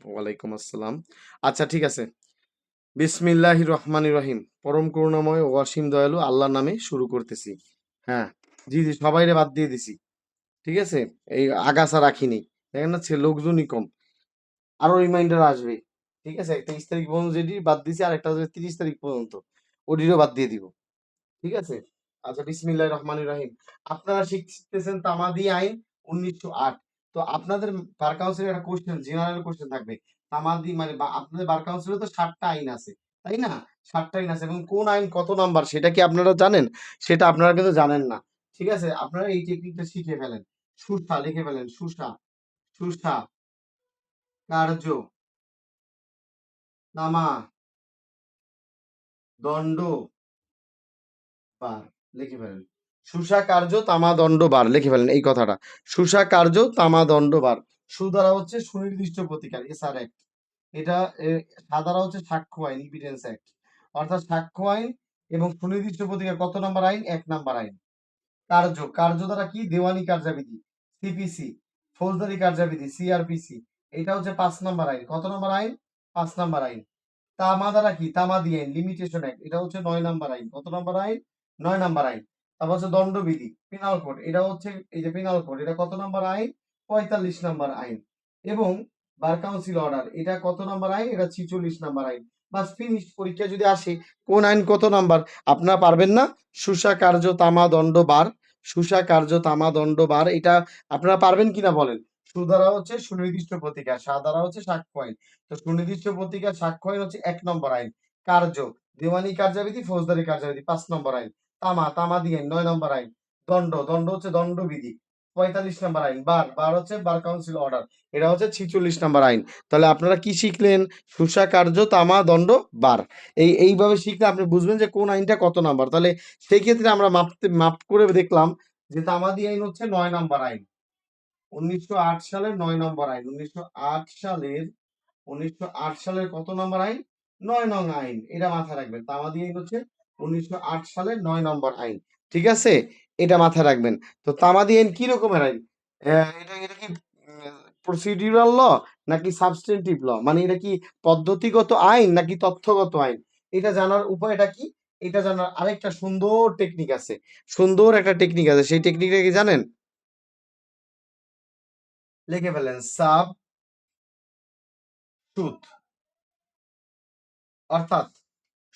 ওয়ালাইকুম আসসালাম। আচ্ছা, ঠিক আছে। বিসমিল্লাহির রহমানির রহিম। পরম করুণাময় ও অসীম দয়ালু আল্লাহর নামে শুরু করতেছি। হ্যাঁ, জি জি, সবাইরে বাদ দিয়ে দিছি। ঠিক আছে, এই আগাছা রাখিনি। দেখেন না, লোকজনই কম। আরো রিমাইন্ডার আসবে। ঠিক আছে, 23 তারিখ পর্যন্ত যেটি বাদ দিছি, আর একটা হচ্ছে 30 তারিখ পর্যন্ত, ওটিরও বাদ দিয়ে দিব। ঠিক আছে। আচ্ছা, বিসমিল্লাহির রহমানির রহিম। আপনারা শিখতেছেন তামাদি আইন 1908। তো আপনাদের বার কাউন্সিলে একটা কোশ্চেন, জেনারেল কোশ্চেন থাকবে। তামাদি মানে আপনাদের বার কাউন্সিলে তো 7টা আইন আছে, তাই না? 7টা আইন আছে, এবং কোন আইন কত নাম্বার সেটা কি আপনারা জানেন? সেটা আপনারা কিন্তু জানেন না। ঠিক আছে, আপনারা এই টেকনিকটা শিখে ফেলেন। সুসা লিখে ফেলেন, সুসা। সুসা কার্য তামা দণ্ড বার লিখে ফেলেন। সুসা কার্য তামা দণ্ড বার লিখে ফেলেন এই কথাটা। সুসা কার্য তামা দণ্ড বার। সু দ্বারা হচ্ছে সুনির্দিষ্ট প্রতিকার, এসআর অ্যাক্ট। এটা সা দ্বারা হচ্ছে সাক্ষ্য আইন, এভিডেন্স অ্যাক্ট। অর্থাৎ সাক্ষ্য আইন এবং সুনির্দিষ্ট প্রতিকার কত নম্বর আইন? 1 নম্বর আইন। কার্য, কার্য দ্বারা কি? দেওয়ানি কার্যাবিধি, সিপিসি। ফৌজদারি কার্যাবিধি, সিআরপিসি। এটা হচ্ছে 5 নম্বর আইন। কত নম্বর আইন? 5 নম্বর আইন। তামা দ্বারা কি? তামাদি আইন, লিমিটেশন অ্যাক্ট। এটা হচ্ছে 9 নম্বর আইন। কত নম্বর আইন? 9 নম্বর আইন। তারপর হচ্ছে দণ্ডবিধি, পেনাল কোড। এটা হচ্ছে এই যে পেনাল কোড, এটা কত নম্বর আইন? 45 নম্বর আইন। এবং বার কাউন্সিল অর্ডার, এটা কত নম্বর আইন? এটা 46 নম্বর আইন। বাস, ফিনিশ। পরীক্ষা যদি আসে কোন আইন কত নাম্বার, আপনারা পারবেন না? সুসা কার্য তামা দণ্ড বার। সুসা কার্য তামা দণ্ড বার, এটা আপনারা পারবেন কিনা বলেন? সু দ্বারা হচ্ছে সুনির্দিষ্ট প্রতিকার, সা দ্বারা হচ্ছে সাক্ষ্য আইন। তো সুনির্দিষ্ট প্রতিকার সাক্ষ্য আইন হচ্ছে 1 নম্বর আইন। কার্য, দেওয়ানি কার্যাবিধি, ফৌজদারি কার্যাবিধি 5 নম্বর আইন। তামা, তামাদি আইন 9 নম্বর আইন। দণ্ড, দণ্ড হচ্ছে দণ্ডবিধি 45 নম্বর আইন। বার, বার হচ্ছে বার কাউন্সিল অর্ডার, এটা হচ্ছে 46 নম্বর আইন। তাহলে আপনারা কি শিখলেন? সুসা কার্য তামা দণ্ড বার। এইভাবে শিখলে আপনি বুঝবেন যে কোন আইনটা কত নাম্বার। তাহলে সেই ক্ষেত্রে আমরা মাপ করে দেখলাম যে তামাদি আইন হচ্ছে 9 নম্বর আইন। 1908 সালের 9 নম্বর আইন। 1908 সালের কত নম্বর আইন? 9 নং আইন। এটা মাথায় রাখবেন। তামাদি আইন হচ্ছে 1908 সালের 9 নম্বর আইন। ঠিক আছে, এটা মাথায় রাখবেন। তো তামাদি আইন কি রকমের আইন? এটা কি প্রসিডিউরাল ল নাকি সাবস্টেন্টিভ ল? মানে এটা কি পদ্ধতিগত আইন নাকি তথ্যগত আইন? এটা জানার উপায়টা কি? এটা জানার আরেকটা সুন্দর টেকনিক আছে। সুন্দর একটা টেকনিক আছে। সেই টেকনিকটা কি জানেন? লিখে ফেলেন, সাব টুথ। অর্থাৎ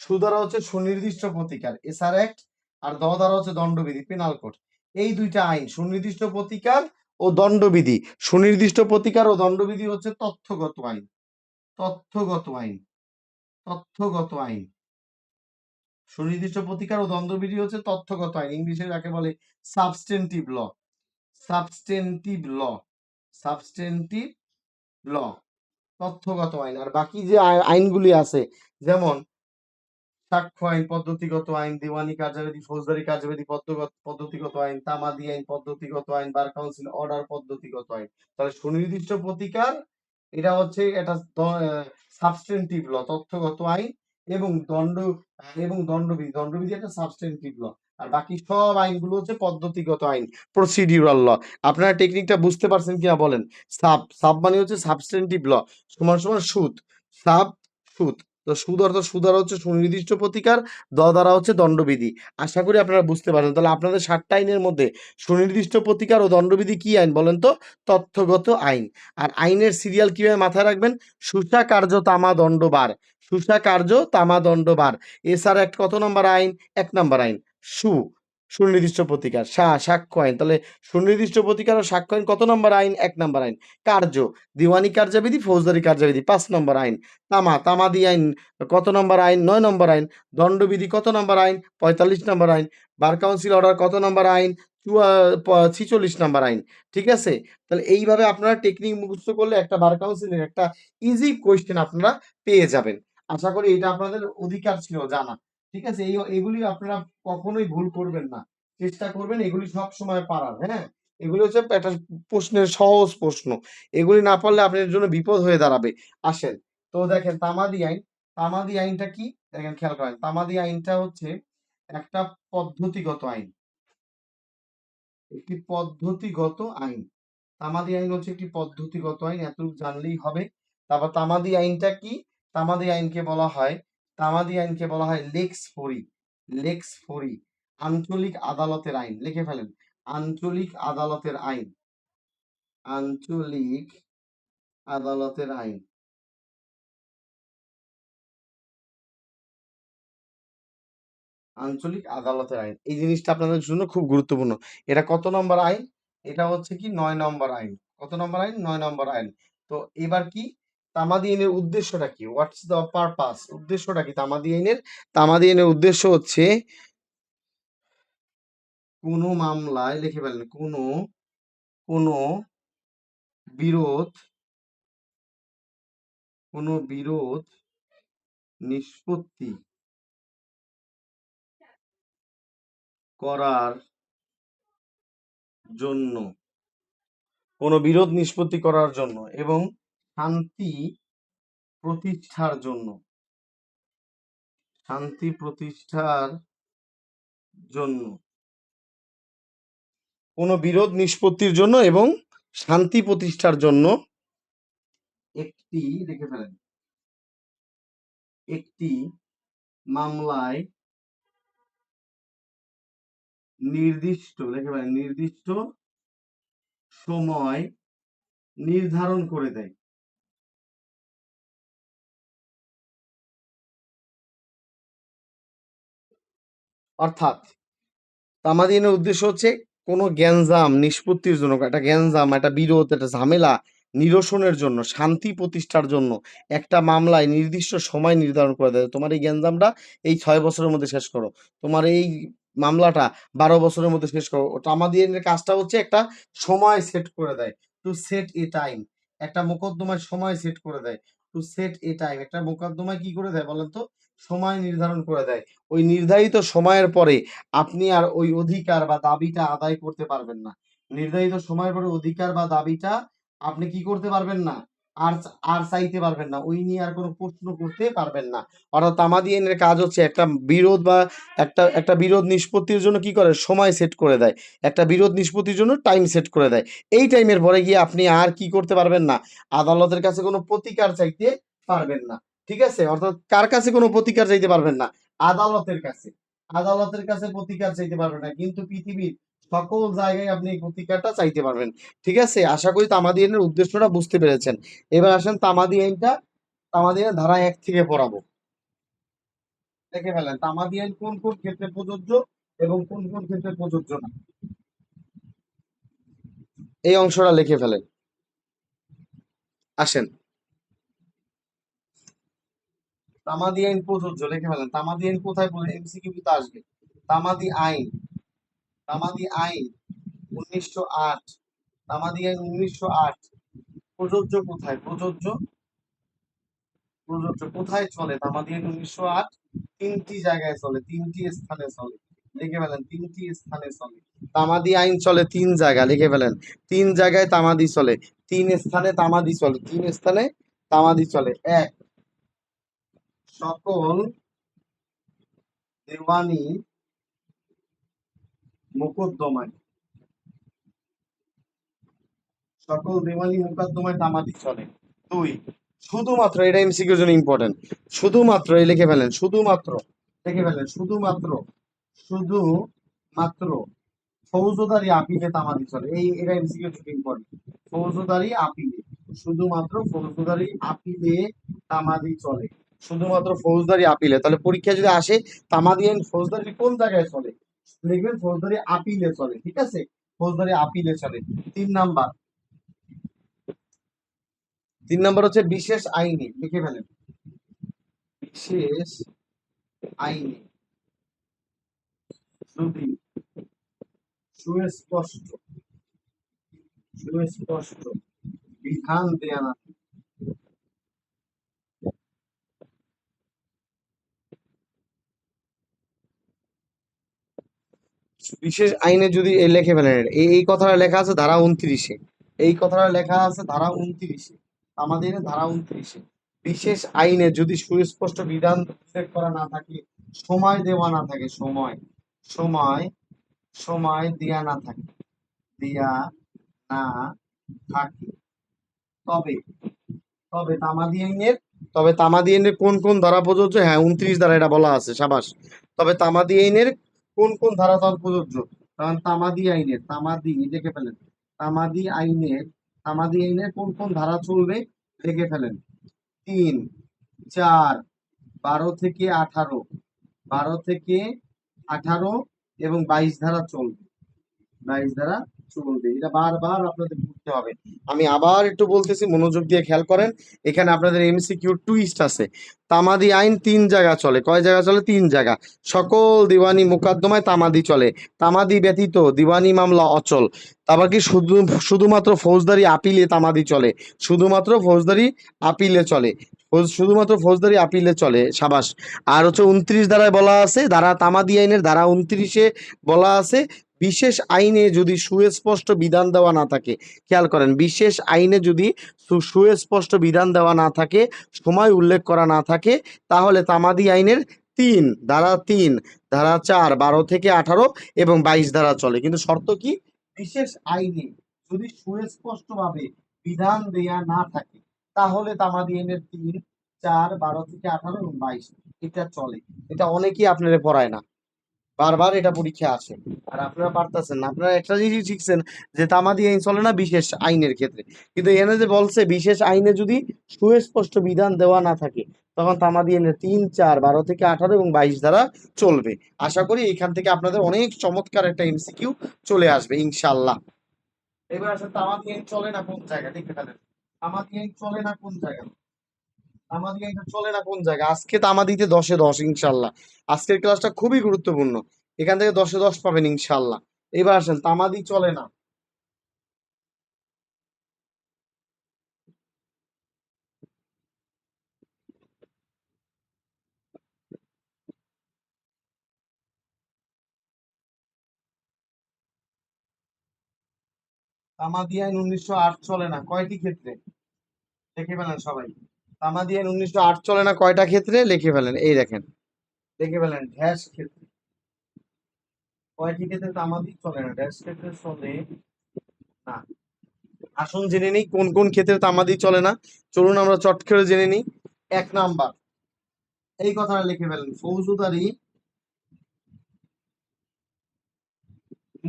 সু দ্বারা হচ্ছে সুনির্দিষ্ট প্রতিকার, এসআর অ্যাক্ট। আর দ দ্বারা হচ্ছে দণ্ডবিধি, পেনাল কোড। এই দুইটা আইন, সুনির্দিষ্ট প্রতিকার ও দণ্ডবিধি। সুনির্দিষ্ট প্রতিকার ও দণ্ডবিধি হচ্ছে তথ্যগত আইন। তথ্যগত আইন, তথ্যগত আইন। সুনির্দিষ্ট প্রতিকার ও দণ্ডবিধি হচ্ছে তথ্যগত আইন। ইংলিশে যাকে বলে সাবস্টেন্টিভ ল। সাবস্টেন্টিভ ল, সাবস্টেন্টিভ ল, তথ্যগত আইন। আর বাকি যে আইনগুলি আছে, যেমন সাক্ষ্য আইন পদ্ধতিগত আইন, দেওয়ানি কার্যাবিধি, ফৌজদারি কার্যাবিধি পদ্ধতিগত আইন, তামাদি আইন পদ্ধতিগত আইন, বার কাউন্সিল অর্ডার পদ্ধতিগত আইন। তাহলে সুনির্দিষ্ট প্রতিকার, এটা হচ্ছে এটা সাবস্টেন্টিভ ল, তথ্যগত আইন। এবং দণ্ডবিধি, দণ্ডবিধি একটা সাবস্টেন্টিভ ল। আর বাকি সব আইনগুলো হচ্ছে পদ্ধতিগত আইন, প্রসিডিউরাল ল। আপনারা টেকনিকটা বুঝতে পারছেন কিনা বলেন? সাব, সাব মানে হচ্ছে সাবস্টেন্টিভ ল, সমান সমান সুদ। সাব, সুদ। তো সুদ দ্বারা হচ্ছে সুনির্দিষ্ট প্রতিকার, দ্বারা হচ্ছে দণ্ডবিধি। আশা করি আপনারা বুঝতে পারছেন। তাহলে আপনাদের 7টা আইনের মধ্যে সুনির্দিষ্ট প্রতিকার ও দণ্ডবিধি কি আইন বলেন তো? তথ্যগত আইন। আর আইনের সিরিয়াল কিভাবে মাথায় রাখবেন? সুসা কার্য তামা দণ্ড বার। সুসা কার্য তামা দণ্ড বার। এসআর অ্যাক্ট কত নম্বর আইন? 1 নম্বর আইন। সু, সুনির্দিষ্ট প্রতিকার। সাক্ষ্য আইন। তাহলে সুনির্দিষ্ট প্রতিকার ও সাক্ষ্য আইন কত নম্বর আইন? 1 নম্বর আইন। কার্য, দিওয়ানি কার্যাবিধি, ফৌজদারি কার্যাবিধি 5 নম্বর আইন। তামা, তামাদি আইন কত নম্বর আইন? 9 নম্বর আইন। দণ্ডবিধি কত নম্বর আইন? 45 নম্বর আইন। বার কাউন্সিল অর্ডার কত নম্বর আইন? 46 নম্বর আইন। ঠিক আছে, তাহলে এইভাবে আপনারা টেকনিক মুখস্থ করলে একটা বার কাউন্সিলের একটা ইজি কোয়েশ্চেন আপনারা পেয়ে যাবেন। আশা করি এটা আপনাদের অধিকার ছিল জানা। ঠিক আছে, এগুলি আপনারা কখনোই ভুল করবেন না। চেষ্টা করবেন এগুলি সব সময় পারার। হ্যাঁ, এগুলি হচ্ছে একটা প্রশ্নের সহজ প্রশ্ন। এগুলি না পারলে আপনার জন্য বিপদ হয়ে দাঁড়াবে। আসেন, তো দেখেন তামাদি আইন। তামাদি আইনটা কি? দেখেন, খেয়াল করেন, তামাদি আইনটা হচ্ছে একটা পদ্ধতিগত আইন। একটি পদ্ধতিগত আইন। তামাদি আইন হচ্ছে একটি পদ্ধতিগত আইন, এতটুকু জানলেই হবে। তারপর তামাদি আইনটা কি? তামাদি আইনকে বলা হয়, তামাদি আইনকে বলা হয় লেক্স ফরি, লেক্স ফরি, আঞ্চলিক আদালতের আইন। লিখে ফেলেন, আঞ্চলিক আদালতের আইন, আঞ্চলিক আদালতের আইন। আঞ্চলিক আদালতের আইন, এই জিনিসটা আপনাদের জন্য খুব গুরুত্বপূর্ণ। এটা কত নম্বর আইন? এটা হচ্ছে কি 9 নম্বর আইন। কত নম্বর আইন? 9 নম্বর আইন। তো এবার কি তামাদি আইনের উদ্দেশ্যটা কি? What's the purpose? উদ্দেশ্যটা কি তামাদি আইনের? তামাদি আইনের উদ্দেশ্য হচ্ছে কোনো মামলায়, লিখে ফেলেন, কোনো বিরোধ, কোনো বিরোধ নিষ্পত্তি করার জন্য, কোনো বিরোধ নিষ্পত্তি করার জন্য এবং শান্তি প্রতিষ্ঠার জন্য, শান্তি প্রতিষ্ঠার জন্য, কোনো বিরোধ নিষ্পত্তির জন্য এবং শান্তি প্রতিষ্ঠার জন্য একটি, লিখে ফেলেন, একটি মামলায় নির্দিষ্ট, লিখে ফেলেন, নির্দিষ্ট সময় নির্ধারণ করে দেয়। অর্থাৎ তামাদি আইনের উদ্দেশ্য হচ্ছে কোনো গ্যাঞ্জাম নিষ্পত্তির জন্য, একটা গ্যাঞ্জাম, একটা বিরোধ, একটা ঝামেলা নিরসনের জন্য, শান্তি প্রতিষ্ঠার জন্য একটা মামলায় নির্দিষ্ট সময় নির্ধারণ করে দেয়। তোমার এই গ্যাঞ্জামটা এই 6 বছরের মধ্যে শেষ করো, তোমার এই মামলাটা 12 বছরের মধ্যে শেষ করো। তামাদি আইনের কাজটা হচ্ছে একটা সময় সেট করে দেয়, টু সেট এ টাইম। একটা মোকদ্দমায় সময় সেট করে দেয়, টু সেট এ টাইম। একটা মোকদ্দমায় কি করে দেয় বলেন তো? সময় নির্ধারণ করে দেয়। ওই নির্ধারিত সময়ের পরে আপনি আর ওই অধিকার বা দাবিটা আদায় করতে পারবেন না। নির্ধারিত সময়ের পরে অধিকার বা দাবিটা আপনি কি করতে পারবেন না? আর আর চাইতে পারবেন না, ওই নিয়ে আর কোনো প্রশ্ন করতে পারবেন না। অর্থাৎ তামাদি আইনের কাজ হচ্ছে একটা বিরোধ বা একটা বিরোধ নিষ্পত্তির জন্য কি করে? সময় সেট করে দেয়। একটা বিরোধ নিষ্পত্তির জন্য টাইম সেট করে দেয়। এই টাইমের পরে গিয়ে আপনি আর কি করতে পারবেন না? আদালতের কাছে কোনো প্রতিকার চাইতে পারবেন না। ঠিক আছে? অর্থাৎ কার কাছে কোনো প্রতিকার চাইতে পারবেন না? আদালতের কাছে। আদালতের কাছে প্রতিকার চাইতে পারবেন না, কিন্তু পৃথিবীর সকল জায়গায় আপনি এই প্রতিকারটা চাইতে পারবেন। ঠিক আছে? আশা করি তামাদি আইনের উদ্দেশ্যটা বুঝতে পেরেছেন। এবার আসেন তামাদি আইনটা, তামাদি আইনের ধারা 1 থেকে পড়াবো। দেখে ফেলেন তামাদি আইন কোন কোন ক্ষেত্রে প্রযোজ্য এবং কোন কোন ক্ষেত্রে প্রযোজ্য না, এই অংশটা লিখে ফেলেন। আসেন, তামাদি আইন প্রযোজ্য, লিখে ফেলেন। তামাদি আইন কোথায় পড়ে? এমসিকিউ তে আসবে। তামাদি আইন, তামাদি আইন 1908, তামাদি আইন 1908 প্রযোজ্য কোথায়? প্রযোজ্য, প্রযোজ্য কোথায় চলে তামাদি আইন 1908? 3টি জায়গায় চলে, 3টি স্থানে চলে। লিখে ফেলেন, 3টি স্থানে চলে। তামাদি আইন চলে 3 জায়গা, লিখে ফেলেন। 3 জায়গায় তামাদি চলে, 3 স্থানে তামাদি চলে, 3 স্থানে তামাদি চলে। 1, সকল দেওয়ানি মোকদ্দমায়, সকল দেওয়ানি মোকদ্দমায় তামাদি চলে। 2, শুধুমাত্র, এটা এমসিকিউর জন্য ইম্পর্টেন্ট, শুধুমাত্র, এই লিখে ফেলেন, শুধুমাত্র, লিখে ফেলেন, শুধুমাত্র, শুধুমাত্র ফৌজদারি আপিলে তামাদি চলে। এই এটা এমসিকিউ জন্য ইম্পর্টেন্ট। ফৌজদারি আপিলে, শুধুমাত্র ফৌজদারি আপিলে তামাদি চলে, শুধুমাত্র ফৌজদারি আপিলে। তাহলে পরীক্ষায় যদি আসে তামাদি আইন ফৌজদারি কোন জায়গায় চলে, লিখবেন ফৌজদারি আপিলে চলে। ঠিক আছে? ফৌজদারি আপিলে চলে। 3 নাম্বার, 3 নাম্বার হচ্ছে বিশেষ আইনে, লিখে ফেলেন, বিশেষ আইনে যদি সুস্পষ্ট, সুস্পষ্ট বিধান দেয়া না, বিশেষ আইনে যদি এই লিখে ফেলেন, এই কথাটা লেখা আছে ধারা 29-এ, এই কথাটা লেখা আছে ধারা 29-এ, আমাদের ধারা 29-এ, বিশেষ আইনে যদি সুস্পষ্ট বিধান উল্লেখ করা না থাকে, সময় দেওয়া না থাকে, সময়, সময়, সময় দেয়া না থাকে, দেয়া না থাকে, তবে, তবে তামাদি আইনের কোন কোন ধারা প্রযোজ্য? হ্যাঁ, 29 ধারা এটা বলা আছে, সাবাস। তবে তামাদি আইনের কোন কোন ধারা তার প্রযোজ্য? কারণ তামাদি দেখে ফেলেন, তামাদি আইনের তামাদি আইনের কোন কোন ধারা চলবে দেখে ফেলেন। 3, 4, 12 থেকে 18 এবং 22 ধারা চলবে। 22 ধারা চলবে, এটা বারবার আপনাদের পড়তে হবে। আমি আবার একটু বলতেছি, মনোযোগ দিয়ে খেয়াল করেন। এখানে আপনাদের এমসিকিউ টুইস্ট আছে। তামাদি আইন 3 জায়গা চলে। কয় জায়গা চলে? 3 জায়গা। সকল দিওয়ানি মোকদ্দমায় তামাদি চলে। তামাদি ব্যতীত দিওয়ানি মামলা অচল। তারপর কি শুধুমাত্র ফৌজদারি আপিলে তামাদি চলে। শুধুমাত্র ফৌজদারি আপিলে চলে। শুধুমাত্র ফৌজদারি আপিলে চলে, সাবাস। আর হচ্ছে 29 ধারায় বলা আছে, তামাদি আইনের ধারা 29-এ বলা আছে, বিশেষ আইনে যদি সুস্পষ্ট বিধান দেওয়া না থাকে, খেয়াল করেন, বিশেষ আইনে যদি সুস্পষ্ট বিধান দেওয়া না থাকে, সময় উল্লেখ করা না থাকে, তাহলে তামাদি আইনের 3 ধারা 4, 12 থেকে 18 এবং 22 ধারা চলে। কিন্তু শর্ত কি? বিশেষ আইনে যদি সুস্পষ্টভাবে বিধান দেয়া না থাকে, তাহলে তামাদি আইনের 3, 4, 12 থেকে 18 এবং 22 এটা চলে। এটা অনেকেই আপনারা পড়ায় না, বারবার এটা পরীক্ষা আসে, আর আপনারা পারতেছেন না। আপনারা একটা জিনিস শিখছেন যে তামাদি আইন চলে না বিশেষ আইনের ক্ষেত্রে, কিন্তু এখানে যে বলছে বিশেষ আইনে যদি সুস্পষ্ট বিধান দেওয়া না থাকে, তখন তামাদি আইনের 3, 4, 12 থেকে 18 এবং 22 দ্বারা চলবে। আশা করি এখান থেকে আপনাদের অনেক চমৎকার একটা এমসিকিউ চলে আসবে ইনশাল্লাহ। এবার আসলে তামাদি আইন চলে না কোন জায়গায় দেখে ফেলেন। তামাদি আইন চলে না কোন জায়গায়? তামাদি আইনটা চলে না কোন জায়গায়? আজকে তামাদিতে 10-এ 10 ইনশাল্লাহ। আজকের ক্লাসটা খুবই গুরুত্বপূর্ণ, এখান থেকে 10-এ 10 পাবেন ইনশাল্লাহ। এবার আসেন, তামাদি চলে না। তামাদি আইন 1908 চলে না কয়টি ক্ষেত্রে? লিখে ফেলেন সবাই। তামাদি আইন 1908 চলে না কয়টা ক্ষেত্রে? লিখে ফেলেন, এই দেখেন, লিখে ফেলেন, ড্যাশ ক্ষেত্রে। কয়টি ক্ষেত্রে তামাদি চলে না? ড্যাশ ক্ষেত্রে চলে না। আসুন জেনে নিই কোন কোন ক্ষেত্রে তামাদি চলে না। চলুন আমরা চট করে জেনে নিই। 1 নাম্বার, এই কথাটা লিখে ফেলেন, ফৌজদারি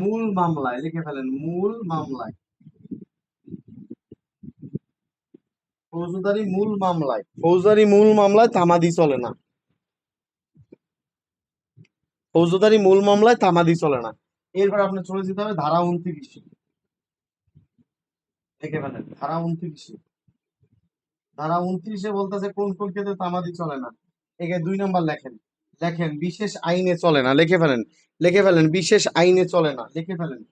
মূল মামলায়। লিখে ফেলেন, মূল মামলায়। ফৌজদারি মূল মামলায় তামাদি চলে না। ফৌজদারি মূল মামলায় তামাদি চলে না। এরপর আপনি চলে যেতে হবে ধারা 29। লিখে ফেলেন, ধারা 29। ধারা 29-এ বলতেছে কোন কোন ক্ষেত্রে তামাদি চলে না। এখানে 2 নাম্বার লেখেন, লেখেন বিশেষ আইনে চলে না। লিখে ফেলেন, লিখে ফেলেন, বিশেষ আইনে চলে না। লিখে ফেলেন,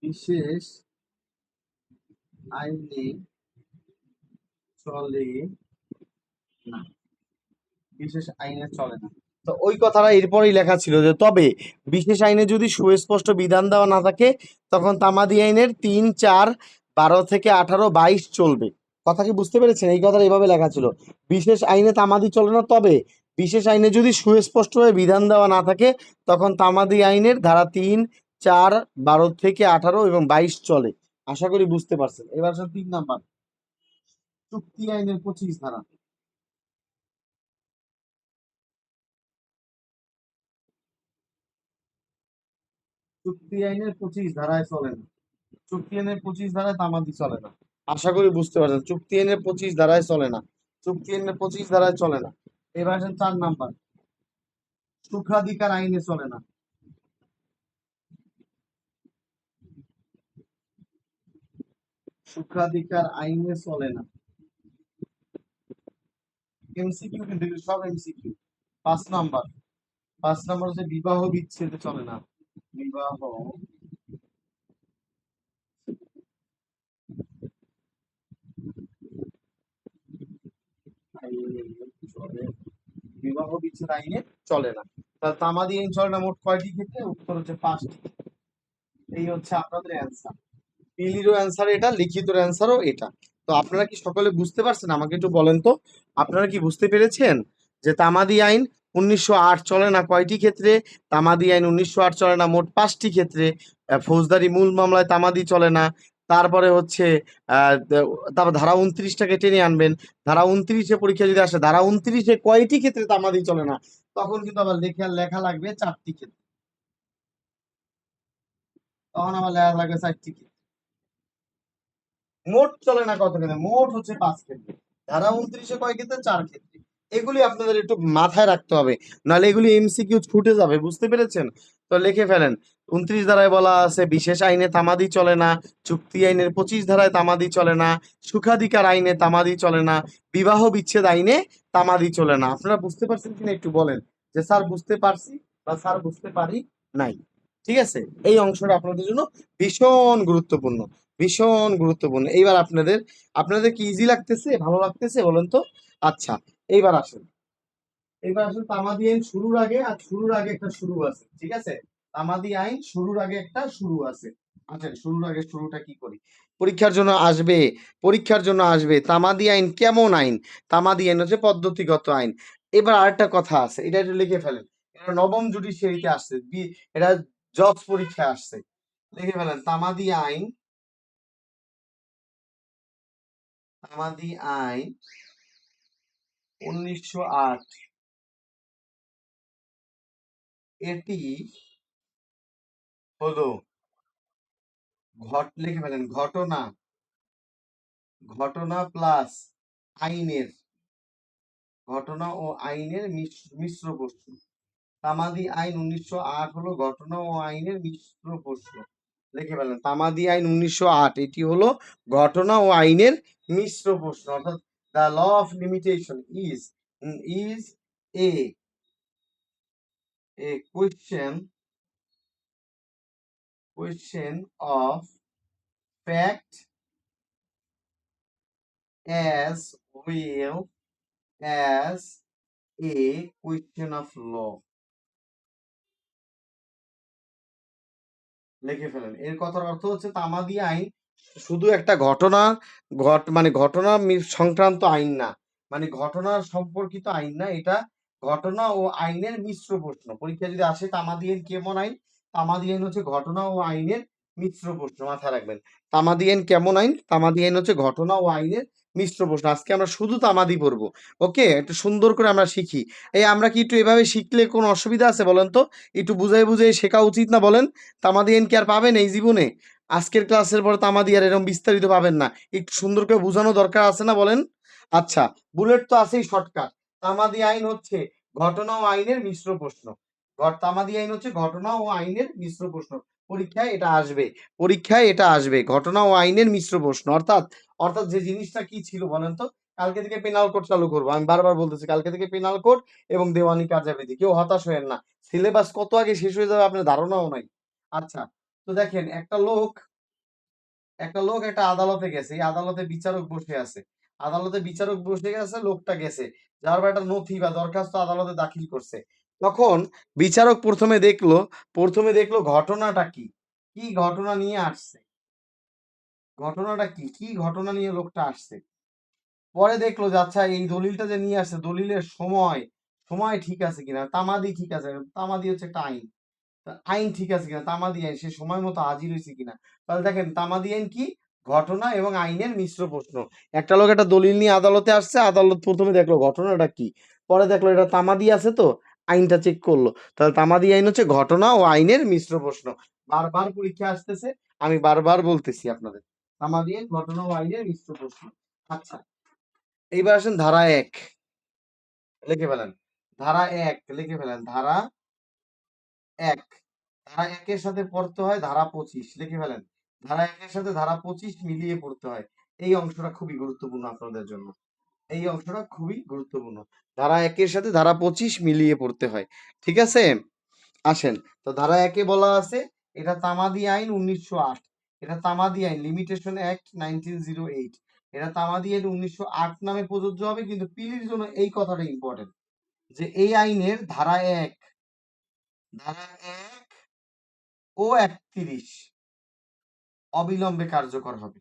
বিশেষ আইনে চলে না। বিশেষ আইনে চলে না। তো ওই কথাটা এরপরেই লেখা ছিল যে, তবে বিশেষ আইনে যদি সুস্পষ্ট বিধান দেওয়া না থাকে, তখন তামাদি আইনের 3, 4, 12 থেকে 18, 22 চলবে। কথা কি বুঝতে পেরেছেন? এই কথাটা এইভাবে লেখা ছিল, বিশেষ আইনে তামাদি চলে না, তবে বিশেষ আইনে যদি সুস্পষ্টভাবে বিধান দেওয়া না থাকে, তখন তামাদি আইনের ধারা 3, 4, 12 থেকে 18 এবং 22 চলে। আশা করি বুঝতে পারছেন। এবার 3 নাম্বার, চুক্তি আইনের 25 ধারা। চুক্তি আইনের 25 ধারায় চলে না। চুক্তি আইনের 25 ধারায় তামাদি চলে না। আশা করি বুঝতে পারছেন, চুক্তি আইনের 25 ধারায় চলে না। চুক্তি আইনের 25 ধারায় চলে না। এবার আসেন 4 নাম্বার, সুখাধিকার আইনে চলে না। সুখাধিকার আইনে চলে না। এমসিকিউ কিন্তু এগুলো সব এমসিকিউ। 5 নাম্বার, 5 নাম্বার হচ্ছে বিবাহ বিচ্ছেদে চলে না। বিবাহ আইনে চলে, বিবাহ বিচ্ছেদ আইনে চলে না। তাহলে তামাদি আইন চলে না মোট কয়টি ক্ষেত্রে? উত্তর হচ্ছে 5টি। এই হচ্ছে আপনাদের অ্যান্সার। প্রিলিরও অ্যান্সার এটা, লিখিতর অ্যান্সারও এটা। তো আপনারা কি সকলে বুঝতে পারছেন? আমাকে একটু বলেন তো, আপনারা কি বুঝতে পেরেছেন যে তামাদি আইন 1908 চলে না কয়টি ক্ষেত্রে? তামাদি আইন 1908 চলে না মোট 5টি ক্ষেত্রে। ফৌজদারি মূল মামলায় তামাদি চলে না, তারপরে হচ্ছে তারপর ধারা 29টাকে টেনে আনবেন। ধারা 29-এ পরীক্ষা যদি আসে ধারা 29-এ কয়টি ক্ষেত্রে তামাদি চলে না, তখন কিন্তু আবার লেখা লেখা লাগবে 4টি ক্ষেত্রে। তখন আবার লেখা লাগবে 4টি ক্ষেত্রে। মোট চলে না কত ক্ষেত্রে? মোট হচ্ছে 5 ক্ষেত্রে। ধারা 29-এ কয় ক্ষেত্রে? 4 ক্ষেত্রে। এগুলি আপনাদের একটু মাথায় রাখতে হবে, নাহলে এগুলি এমসিকিউ ছুটে যাবে, বুঝতে পেরেছেন? তো লিখে ফেলেন। 29 ধারায় বলা আছে বিশেষ আইনে তামাদি চলে না, চুক্তি আইনের 25 ধারায় তামাদি চলে না, সুখাধিকার আইনে তামাদি চলে না, বিবাহ বিচ্ছেদ আইনে তামাদি চলে না। আপনারা বুঝতে পারছেন কিনা একটু বলেন যে স্যার বুঝতে পারছি বা স্যার বুঝতে পারি নাই। ঠিক আছে, এই অংশটা আপনাদের জন্য ভীষণ গুরুত্বপূর্ণ, ভীষণ গুরুত্বপূর্ণ। এইবার আপনাদের আপনাদের কি ইজি লাগতেছে, ভালো লাগতেছে বলেন তো? আচ্ছা, এইবার আসেন। এইবার আসলে তামাদি আইন শুরুর আগে আর শুরুর আগে একটা শুরু আছে, ঠিক আছে? তামাদি আইন শুরুর আগে একটা শুরু আছে। আচ্ছা, শুরুর আগে শুরুটা কি করি? পরীক্ষার জন্য আসবে, পরীক্ষার জন্য আসবে তামাদি আইন কেমন আইন? তামাদি আইন হচ্ছে পদ্ধতিগত আইন। এবার আরেকটা কথা আছে, এটা একটু লিখে ফেলেন। এটা নবম জুডিশিয়ারিতে আসছে, এটা জজ পরীক্ষায় আসছে। লিখে ফেলেন তামাদি আইন, তামাদি আইন 1908 এটি হলো লিখে ফেলেন ঘটনা, ঘটনা প্লাস আইনের, ঘটনা ও আইনের মিশ্র প্রশ্ন। তামাদি আইন 1908 হলো ঘটনা ও আইনের মিশ্র প্রশ্ন। লিখে ফেলেন তামাদি আইন 1908 এটি হলো ঘটনা ও আইনের মিশ্র প্রশ্ন। অর্থাৎ the law of limitation is a question of fact as well as a question of law। লিখে ফেলেন। এর কথার অর্থ হচ্ছে তামাদি আইন শুধু একটা ঘটনা মানে ঘটনা সংক্রান্ত আইন না, মানে ঘটনার সম্পর্কিত আইন না, এটা ঘটনা ও আইনের মিশ্র প্রশ্ন। পরীক্ষা যদি আসে তামাদি আইন কেমন আইন? তামাদি আইন হচ্ছে ঘটনা ও আইনের মিশ্র প্রশ্ন, মাথায় রাখবেন। তামাদি আইন কেমন আইন? তামাদি আইন হচ্ছে ঘটনা ও আইনের মিশ্র প্রশ্ন। আজকে আমরা শুধু তামাদি পড়বো। ওকে, একটু সুন্দর করে আমরা শিখি। এই আমরা কি একটু এভাবে শিখলে কোনো অসুবিধা আছে বলেন তো? একটু বুঝাই বুঝাই শেখা উচিত না বলেন? তামাদি আইন কি আর পাবেন এই জীবনে? আজকের ক্লাসের পর তামাদি আর এরকম বিস্তারিত পাবেন না। একটু সুন্দর করে বোঝানো দরকার আছে না বলেন? আচ্ছা, বুলেট তো আছেই শর্টকাট। তামাদি আইন হচ্ছে ঘটনা ও আইনের মিশ্র প্রশ্ন। তামাদি আইন হচ্ছে ঘটনা ও আইনের মিশ্র প্রশ্ন। পরীক্ষায় এটা আসবে, পরীক্ষায় এটা আসবে, ঘটনা ও আইনের মিশ্র প্রশ্ন। অর্থাৎ অর্থাৎ যে জিনিসটা কি ছিল বলেন তো? কালকে থেকে পেনাল কোড চালু করবো, আমি বারবার বলতেছি কালকে থেকে পেনাল কোড এবং দেওয়ানি কার্যাবিধি। কেউ হতাশ হয়েন না, সিলেবাস কত আগে শেষ হয়ে যাবে আপনার ধারণাও নাই। আচ্ছা, তো দেখেন একটা লোক একটা আদালতে গেছে, এই আদালতে বিচারক বসে আছে, আদালতে বিচারক বসে গেছে, লোকটা গেছে, যার বা একটা নথি বা দরখাস্ত আদালতে দাখিল করছে। তখন বিচারক প্রথমে দেখলো ঘটনাটা কি, কি ঘটনা নিয়ে আসছে, ঘটনাটা কি, কি ঘটনা নিয়ে লোকটা আসছে। পরে দেখলো যে আচ্ছা এই দলিলটা যে নিয়ে আসছে, দলিলের সময় সময় ঠিক আছে কিনা, তামাদি ঠিক আছে, তামাদি হচ্ছে একটা আইন, আইন ঠিক আছে কিনা, তামাদি আইন সে সময় মতো হাজির হয়েছে কিনা। তাহলে দেখেন তামাদি আইন কি? ঘটনা এবং আইনের মিশ্র প্রশ্ন। একটা লোক একটা দলিল নিয়ে আদালতে আসছে, আদালত প্রথমে দেখলো ঘটনাটা কি, পরে দেখলো এটা তামাদি আছে, তো আইনটা চেক করলো, তাহলে তামাদি আইন হচ্ছে ঘটনা ও আইনের মিশ্র প্রশ্ন। বারবার পরীক্ষা আসতেছে, আমি বারবার বলতেছি আপনাদের, তামাদি আইন ঘটনা ও আইনের মিশ্র প্রশ্ন। আচ্ছা, এইবার আসেন ধারা 1, লিখে ফেলেন। ধারা 1 লিখে ফেলেন। ধারা 1, ধারা 1-এর সাথে পড়তে হয় ধারা 25, লিখে ফেলেন। ধারা 1-এর সাথে ধারা 25 মিলিয়ে পড়তে হয়। এই অংশটা খুবই গুরুত্বপূর্ণ আপনাদের জন্য। এই অংশটা খুবই গুরুত্বপূর্ণ। ধারা 1-এর সাথে ধারা 25 মিলিয়ে পড়তে হয়। ঠিক আছে? আসেন। তো ধারা 1-এ বলা আছে এটা তামাদি আইন 1908। এটা তামাদি আইন লিমিটেশন অ্যাক্ট 1908। এটা তামাদি আইন 1908 নামে প্রযোজ্য হবে, কিন্তু পিলির জন্য এই কথাটা ইম্পর্টেন্ট যে এই আইনের ধারা 1, ধারা 1 ও 31 অবিলম্বে কার্যকর হবে।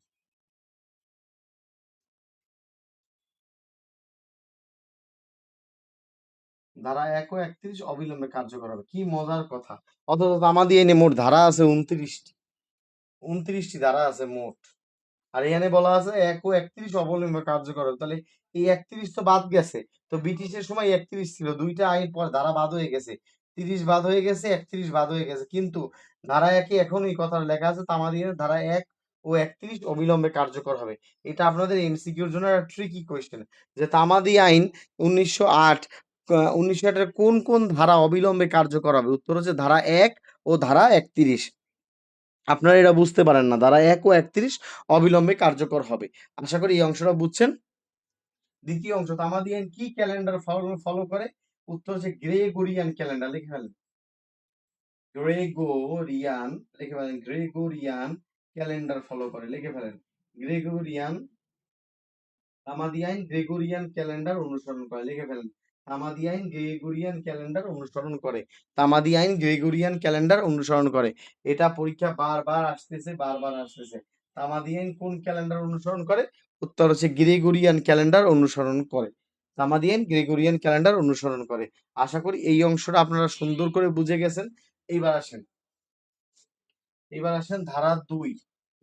ধারা 1 ও 31 অবিলম্বে কার্যকর হবে। কি মজার কথা! অথচ তামাদি আইনে মোট ধারা আছে 29টি। 29টি ধারা আছে মোট। আর এখানে বলা আছে 1 ও 31 অবলম্বনে কার্যকর হবে। তাহলে এই 31 তো বাদ গেছে। তো ব্রিটিশের সময় 31 ছিল, দুইটা আইন পর ধারা বাদ হয়ে গেছে, 30 বাদ হয়ে গেছে, 31 বাদ হয়ে গেছে, কিন্তু ধারা 1-এ এখন এই কথাটা লেখা আছে, তামাদিনের ধারা 1 ও 31 অবিলম্বে কার্যকর হবে। এটা আপনাদের এমসিকিউর জন্য একটা ট্রিকি কোয়েশ্চেন, যে তামাদি আইন 1908 1908 এর কোন কোন ধারা অবিলম্বে কার্যকর হবে? উত্তর হচ্ছে ধারা 1 ও ধারা 31। আপনারা এটা বুঝতে পারেন না, ধারা 1 ও 31 অবিলম্বে কার্যকর হবে। আশা করি এই অংশটা বুঝছেন। দ্বিতীয় অংশ, তামাদি আইন কি ক্যালেন্ডার ফলো করে? উত্তর হচ্ছে গ্রেগরিয়ান ক্যালেন্ডার। লিখে ফেলেন গ্রেগরিয়ান, লিখে ফেলেন গ্রেগরিয়ান ক্যালেন্ডার ফলো করে, লিখে ফেলেন গ্রেগরিয়ান। তামাদি আইন গ্রেগরিয়ান ক্যালেন্ডার অনুসরণ করে, লিখে ফেলেন তামাদি আইন গ্রেগরিয়ান ক্যালেন্ডার অনুসরণ করে। তামাদি আইন গ্রেগরিয়ান ক্যালেন্ডার অনুসরণ করে। এটা পরীক্ষা বারবার আসতেছে, বারবার আসতেছে। তামাদি আইন কোন ক্যালেন্ডার অনুসরণ করে? উত্তর হচ্ছে গ্রেগরিয়ান ক্যালেন্ডার অনুসরণ করে। তামাদি আইন গ্রেগরিয়ান ক্যালেন্ডার অনুসরণ করে। আশা করি এই অংশটা আপনারা সুন্দর করে বুঝে গেছেন। এইবার আসেন, এইবার আসেন ধারা 2।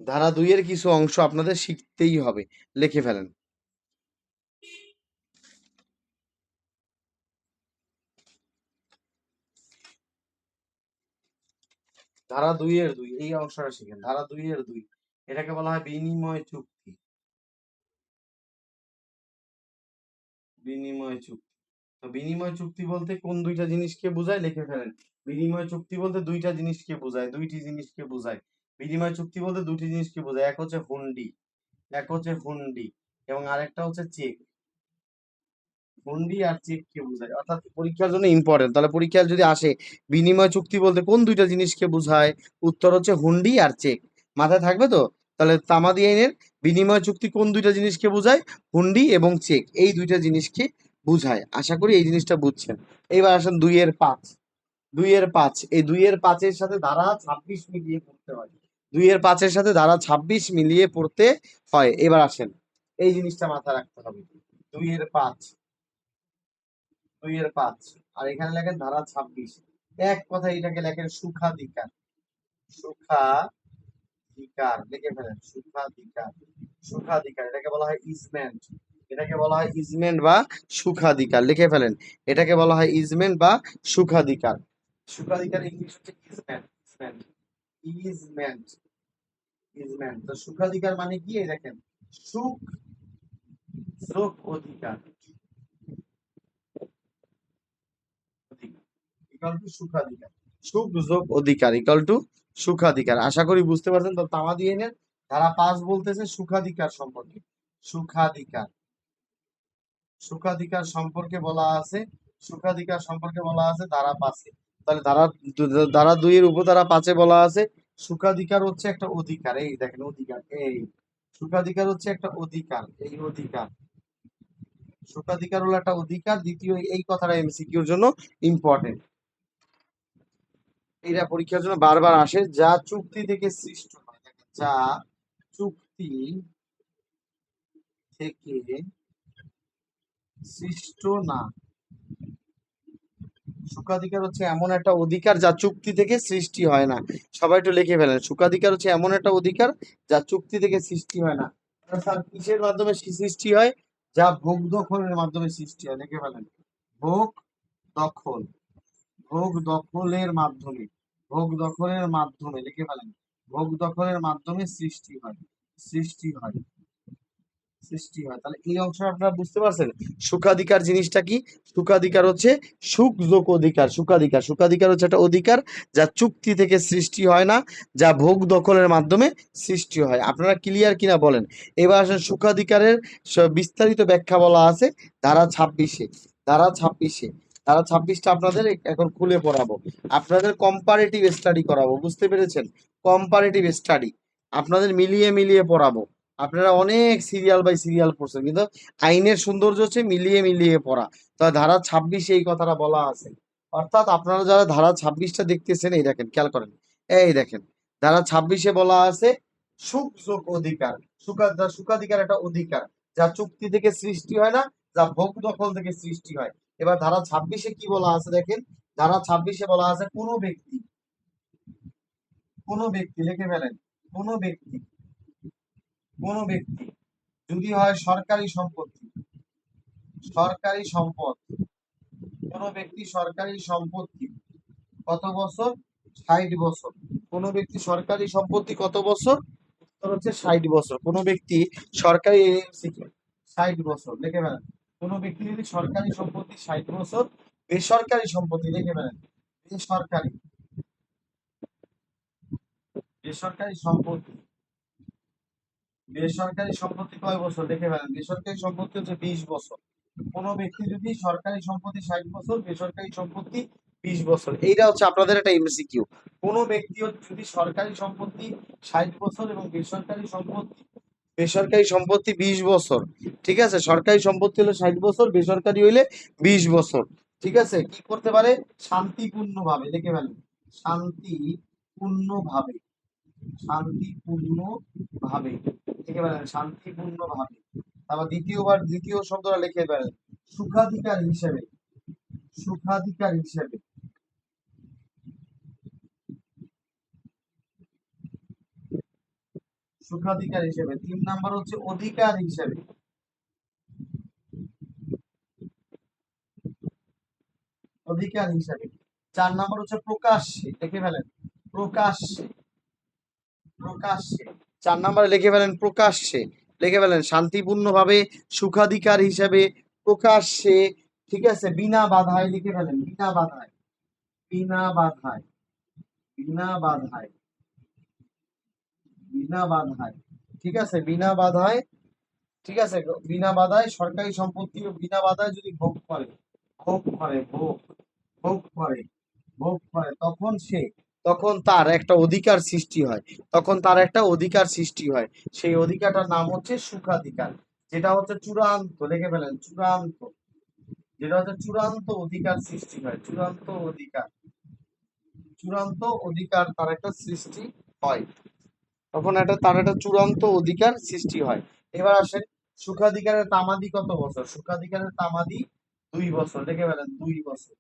ধারা 2 এর কিছু অংশ আপনাদের শিখতেই হবে, লিখে ফেলেন। ধারা 2 এর 2 এই অংশটা শিখেন। ধারা 2 এর 2 এটাকে বলা হয় বিনিময় চুক্তি। বিনিময় চুক্তি। তো বিনিময় চুক্তি বলতে কোন দুইটা জিনিসকে বোঝায়? লিখে ফেলেন। বিনিময় চুক্তি বলতে দুইটা জিনিসকে বোঝায়, দুইটি জিনিসকে বোঝায়। বিনিময় চুক্তি বলতে দুটি জিনিসকে বোঝায়, এক হচ্ছে হুন্ডি, এক হচ্ছে হুন্ডি এবং আরেকটা হচ্ছে চেক। হুন্ডি আর চেক কে বোঝায়, অর্থাৎ পরীক্ষার জন্য ইম্পর্টেন্ট। তাহলে পরীক্ষায় যদি আসে বিনিময় চুক্তি বলতে কোন দুইটা জিনিসকে বোঝায়, উত্তর হচ্ছে হুন্ডি আর চেক। মাথায় থাকবে তো? তাহলে তামাদি আইনের বিনিময় চুক্তি কোন দুইটা জিনিসকে বোঝায়? হুন্ডি এবং চেক, এই দুইটা জিনিসকে বোঝায়। আশা করি এই জিনিসটা বুঝছেন। এইবার আসেন 2 এর 5। 2 এর 5, এই 2 এর 5 এর সাথে ধারা 26 মিলিয়ে পড়তে হয়। 2 এর 5 এর সাথে ধারা 26 মিলিয়ে পড়তে হয়। এবার আসেন, এই জিনিসটা মাথায় রাখতে হবে। 2 এর 5, 2 এর 5 আর এখানে লেখেন ধারা 26। এক কথায় এটাকে লেখেন সুখাধিকার। সুখাধিকার লিখে ফেলেন, সুখাধিকার। সুখাধিকার এটাকে বলা হয় ইজমেন্ট। এটাকে বলা হয় ইজমেন্ট বা সুখাধিকার, লিখে ফেলেন। এটাকে বলা হয় ইজমেন্ট বা সুখাধিকার। সুখাধিকার ইংলিশ হচ্ছে ইজমেন্ট। Easement, easement, easement. তো সুখাধিকার মানে কি? এই দেখেন, সুখ যোগ অধিকার, ইকাল টু সুখাধিকার। সুখ যোগ অধিকার ইকাল টু সুখাধিকার। আশা করি বুঝতে পারছেন। তো তামাদি আইনের ধারা 5 বলতেছে সুখাধিকার সম্পর্কে। সুখাধিকার, সুখাধিকার সম্পর্কে বলা আছে, সুখাধিকার সম্পর্কে বলা আছে ধারা 5-এ। তাহলে ধারা 2 এর উপধারা 5-এ বলা আছে সুখাধিকার হচ্ছে একটা অধিকার। এই দেখেন অধিকার, এই সুখাধিকার হচ্ছে একটা অধিকার, এই অধিকার। সুখাধিকার হলো একটা অধিকার। দ্বিতীয়, এই কথাটা এমসিকিউর জন্য ইম্পর্টেন্ট। এটা পরীক্ষার জন্য বারবার আসে, যা চুক্তি থেকে সৃষ্ট হয়। দেখেন, যা চুক্তি থেকে সৃষ্ট না। সুখাধিকার হচ্ছে এমন একটা অধিকার যা চুক্তি থেকে সৃষ্টি হয় না। সবাই একটু লিখে ফেলেন, সুখাধিকার হচ্ছে এমন একটা অধিকার যা চুক্তি থেকে সৃষ্টি হয় না। স্যার কিসের মাধ্যমে সৃষ্টি হয়? যা ভোগ দখলের মাধ্যমে সৃষ্টি হয়। লিখে ফেলেন ভোগ দখল, ভোগ দখলের মাধ্যমে, ভোগ দখলের মাধ্যমে, লিখে ফেলেন ভোগ দখলের মাধ্যমে সৃষ্টি হয়, সৃষ্টি হয়, সৃষ্টি হয়। তাহলে এই অংশ আপনারা বুঝতে পারছেন সুখাধিকার জিনিসটা কি? সুখাধিকার হচ্ছে সুখ যোগ অধিকার। সুখাধিকার, সুখাধিকার হচ্ছে একটা অধিকার যা চুক্তি থেকে সৃষ্টি হয় না, যা ভোগ দখলের মাধ্যমে সৃষ্টি হয়। আপনারা ক্লিয়ার কিনা বলেন। এবার আসেন সুখাধিকারের বিস্তারিত ব্যাখ্যা বলা আছে ধারা 26-এ। ধারা 26-এ, ধারা 26টা আপনাদের এখন খুলে পড়াবো, আপনাদের কম্পারেটিভ স্টাডি করাবো। বুঝতে পেরেছেন? কম্পারেটিভ স্টাডি আপনাদের মিলিয়ে মিলিয়ে পড়াবো। আপনারা অনেক সিরিয়াল বাই সিরিয়াল পড়ছেন, কিন্তু আইনের সৌন্দর্য হচ্ছে মিলিয়ে মিলিয়ে পড়া। তো ধারা 26-এ এই কথাটা বলা আছে। অর্থাৎ আপনারা যারা ধারা 26টা দেখতেছেন, এই দেখেন খেয়াল করেন, এই দেখেন ধারা 26-এ বলা আছে সুখ যোগ অধিকার। সুখাধিকার একটা অধিকার যা চুক্তি থেকে সৃষ্টি হয় না, যা ভোগ দখল থেকে সৃষ্টি হয়। এবার ধারা 26-এ কি বলা আছে দেখেন, ধারা 26-এ বলা আছে কোনো ব্যক্তি, কোনো ব্যক্তি, লিখে ফেলেন কোনো ব্যক্তি কোনো ব্যক্তি যদি হয় সরকারি সম্পত্তি, সরকারি সম্পদ, কোনো ব্যক্তি সরকারি সম্পত্তি কত বছর? 60 বছর। কোনো ব্যক্তি সরকারি সম্পত্তি কত বছর? উত্তর হচ্ছে 60 বছর। কোনো ব্যক্তি সরকারি 60 বছর লিখে ফেলেন। কোনো ব্যক্তি যদি সরকারি সম্পত্তি 60 বছর, বেসরকারি সম্পত্তি লিখে ফেলেন। বেসরকারি বেসরকারি সম্পত্তি, বেসরকারি সম্পত্তি কয় বছর লিখে ফেলেন। বেসরকারি সম্পত্তি হচ্ছে 20 বছর। কোনো ব্যক্তি যদি সরকারি সম্পত্তি 60 বছর, বেসরকারি সম্পত্তি 20 বছর। এইটা হচ্ছে আপনাদের একটা এমসিকিউ। কোনো ব্যক্তি যদি সরকারি সম্পত্তি 60 বছর এবং বেসরকারি সম্পত্তি 20 বছর, ঠিক আছে, সরকারি সম্পত্তি হলে 60 বছর, বেসরকারি হইলে 20 বছর, ঠিক আছে, কি করতে পারে? শান্তিপূর্ণভাবে লিখে ফেলেন। শান্তিপূর্ণভাবে, শান্তিপূর্ণভাবে লিখে ফেলেন। শান্তিপূর্ণভাবে। তারপর দ্বিতীয় শব্দটা লিখে ফেলেন। সুখাধিকার হিসেবে, সুখাধিকার হিসেবে, সুখাধিকার হিসেবে। 3 নাম্বার হচ্ছে অধিকার হিসেবে, অধিকার হিসেবে। 4 নাম্বার হচ্ছে প্রকাশ্যে, লিখে ফেলেন। প্রকাশ্যে, প্রকাশ্যে। 4 নাম্বারে লিখে ফেলেন প্রকাশ্যে, লিখে ফেলেন শান্তিপূর্ণভাবে, সুখাধিকার হিসেবে, প্রকাশ্যে, ঠিক আছে, বিনা বাধায় লিখে ফেলেন। বিনা বাধায়, বিনা বাধায়, বিনা বাধায়, বিনা বাধায়, ঠিক আছে, বিনা বাধায়, ঠিক আছে, বিনা বাধায় সরকারি সম্পত্তি বিনা বাধায় যদি ভোগ করে, ভোগ করে, ভোগ করে, ভোগ করে, তখন তার একটা অধিকার সৃষ্টি হয়, তখন তার একটা অধিকার সৃষ্টি হয়। সেই অধিকারটার নাম হচ্ছে সুখাধিকার, যেটা হচ্ছে চূড়ান্ত, লিখে ফেলেন চূড়ান্ত, যেটা হচ্ছে চূড়ান্ত অধিকার সৃষ্টি হয়। চূড়ান্ত অধিকার, চূড়ান্ত অধিকার তার একটা সৃষ্টি হয়, তখন তার একটা চূড়ান্ত অধিকার সৃষ্টি হয়। এবার আসেন, সুখাধিকারের তামাদি কত বছর? সুখাধিকারের তামাদি 2 বছর, লিখে ফেলেন 2 বছর,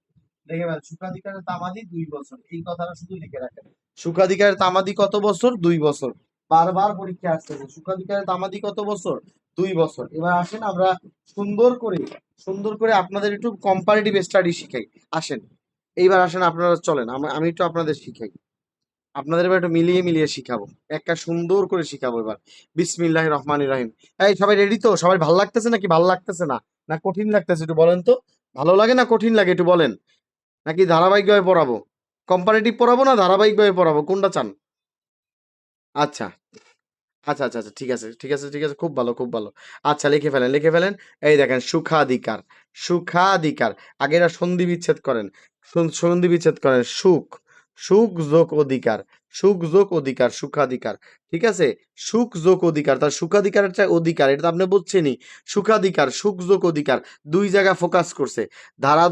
লিখে ফেলেন সুখাধিকারের তামাদি 2 বছর। এই কথাটা শুধু লিখে রাখেন। সুখাধিকারের তামাদি কত বছর? 2 বছর। বারবার পরীক্ষা আসতেছে, সুখাধিকারের তামাদি কত বছর? 2 বছর। এবার আসেন আমরা সুন্দর করে আপনাদের একটু কম্পারেটিভ স্টাডি শিখাই। আসেন, এইবার আসেন আপনারা চলেন, আমি একটু আপনাদের শিখাই। আপনাদের এবার একটু মিলিয়ে শিখাবো, একটা সুন্দর করে শিখাবো এবার। বিসমিল্লাহির রহমানির রহিম। এই সবাই রেডি তো? সবাই ভালো লাগতেছে নাকি ভালো লাগতেছে না, না কঠিন লাগতেছে? একটু বলেন তো, ভালো লাগে না কঠিন লাগে একটু বলেন। নাকি ধারাবাহিকভাবে পড়াবো? কম্পারেটিভ পড়াবো না ধারাবাহিকভাবে পড়াবো, কোনটা চান? আচ্ছা, আচ্ছা, ঠিক আছে, খুব ভালো, খুব ভালো। আচ্ছা, লিখে ফেলেন। এই দেখেন, সুখাধিকার, সুখাধিকার, আগে এরা সন্ধি বিচ্ছেদ করেন, সন্ধি বিচ্ছেদ করেন। সুখ, সুখ যোগ অধিকার, সুখ যোগ অধিকার, সুখাধিকার, ঠিক আছে, সুখ যোগ অধিকার, তার সুখাধিকার একটা অধিকার, এটা তো আপনি বুঝছেনই। সুখাধিকার, সুখ যোগ অধিকার, দুই জায়গা ফোকাস করছে। ধারা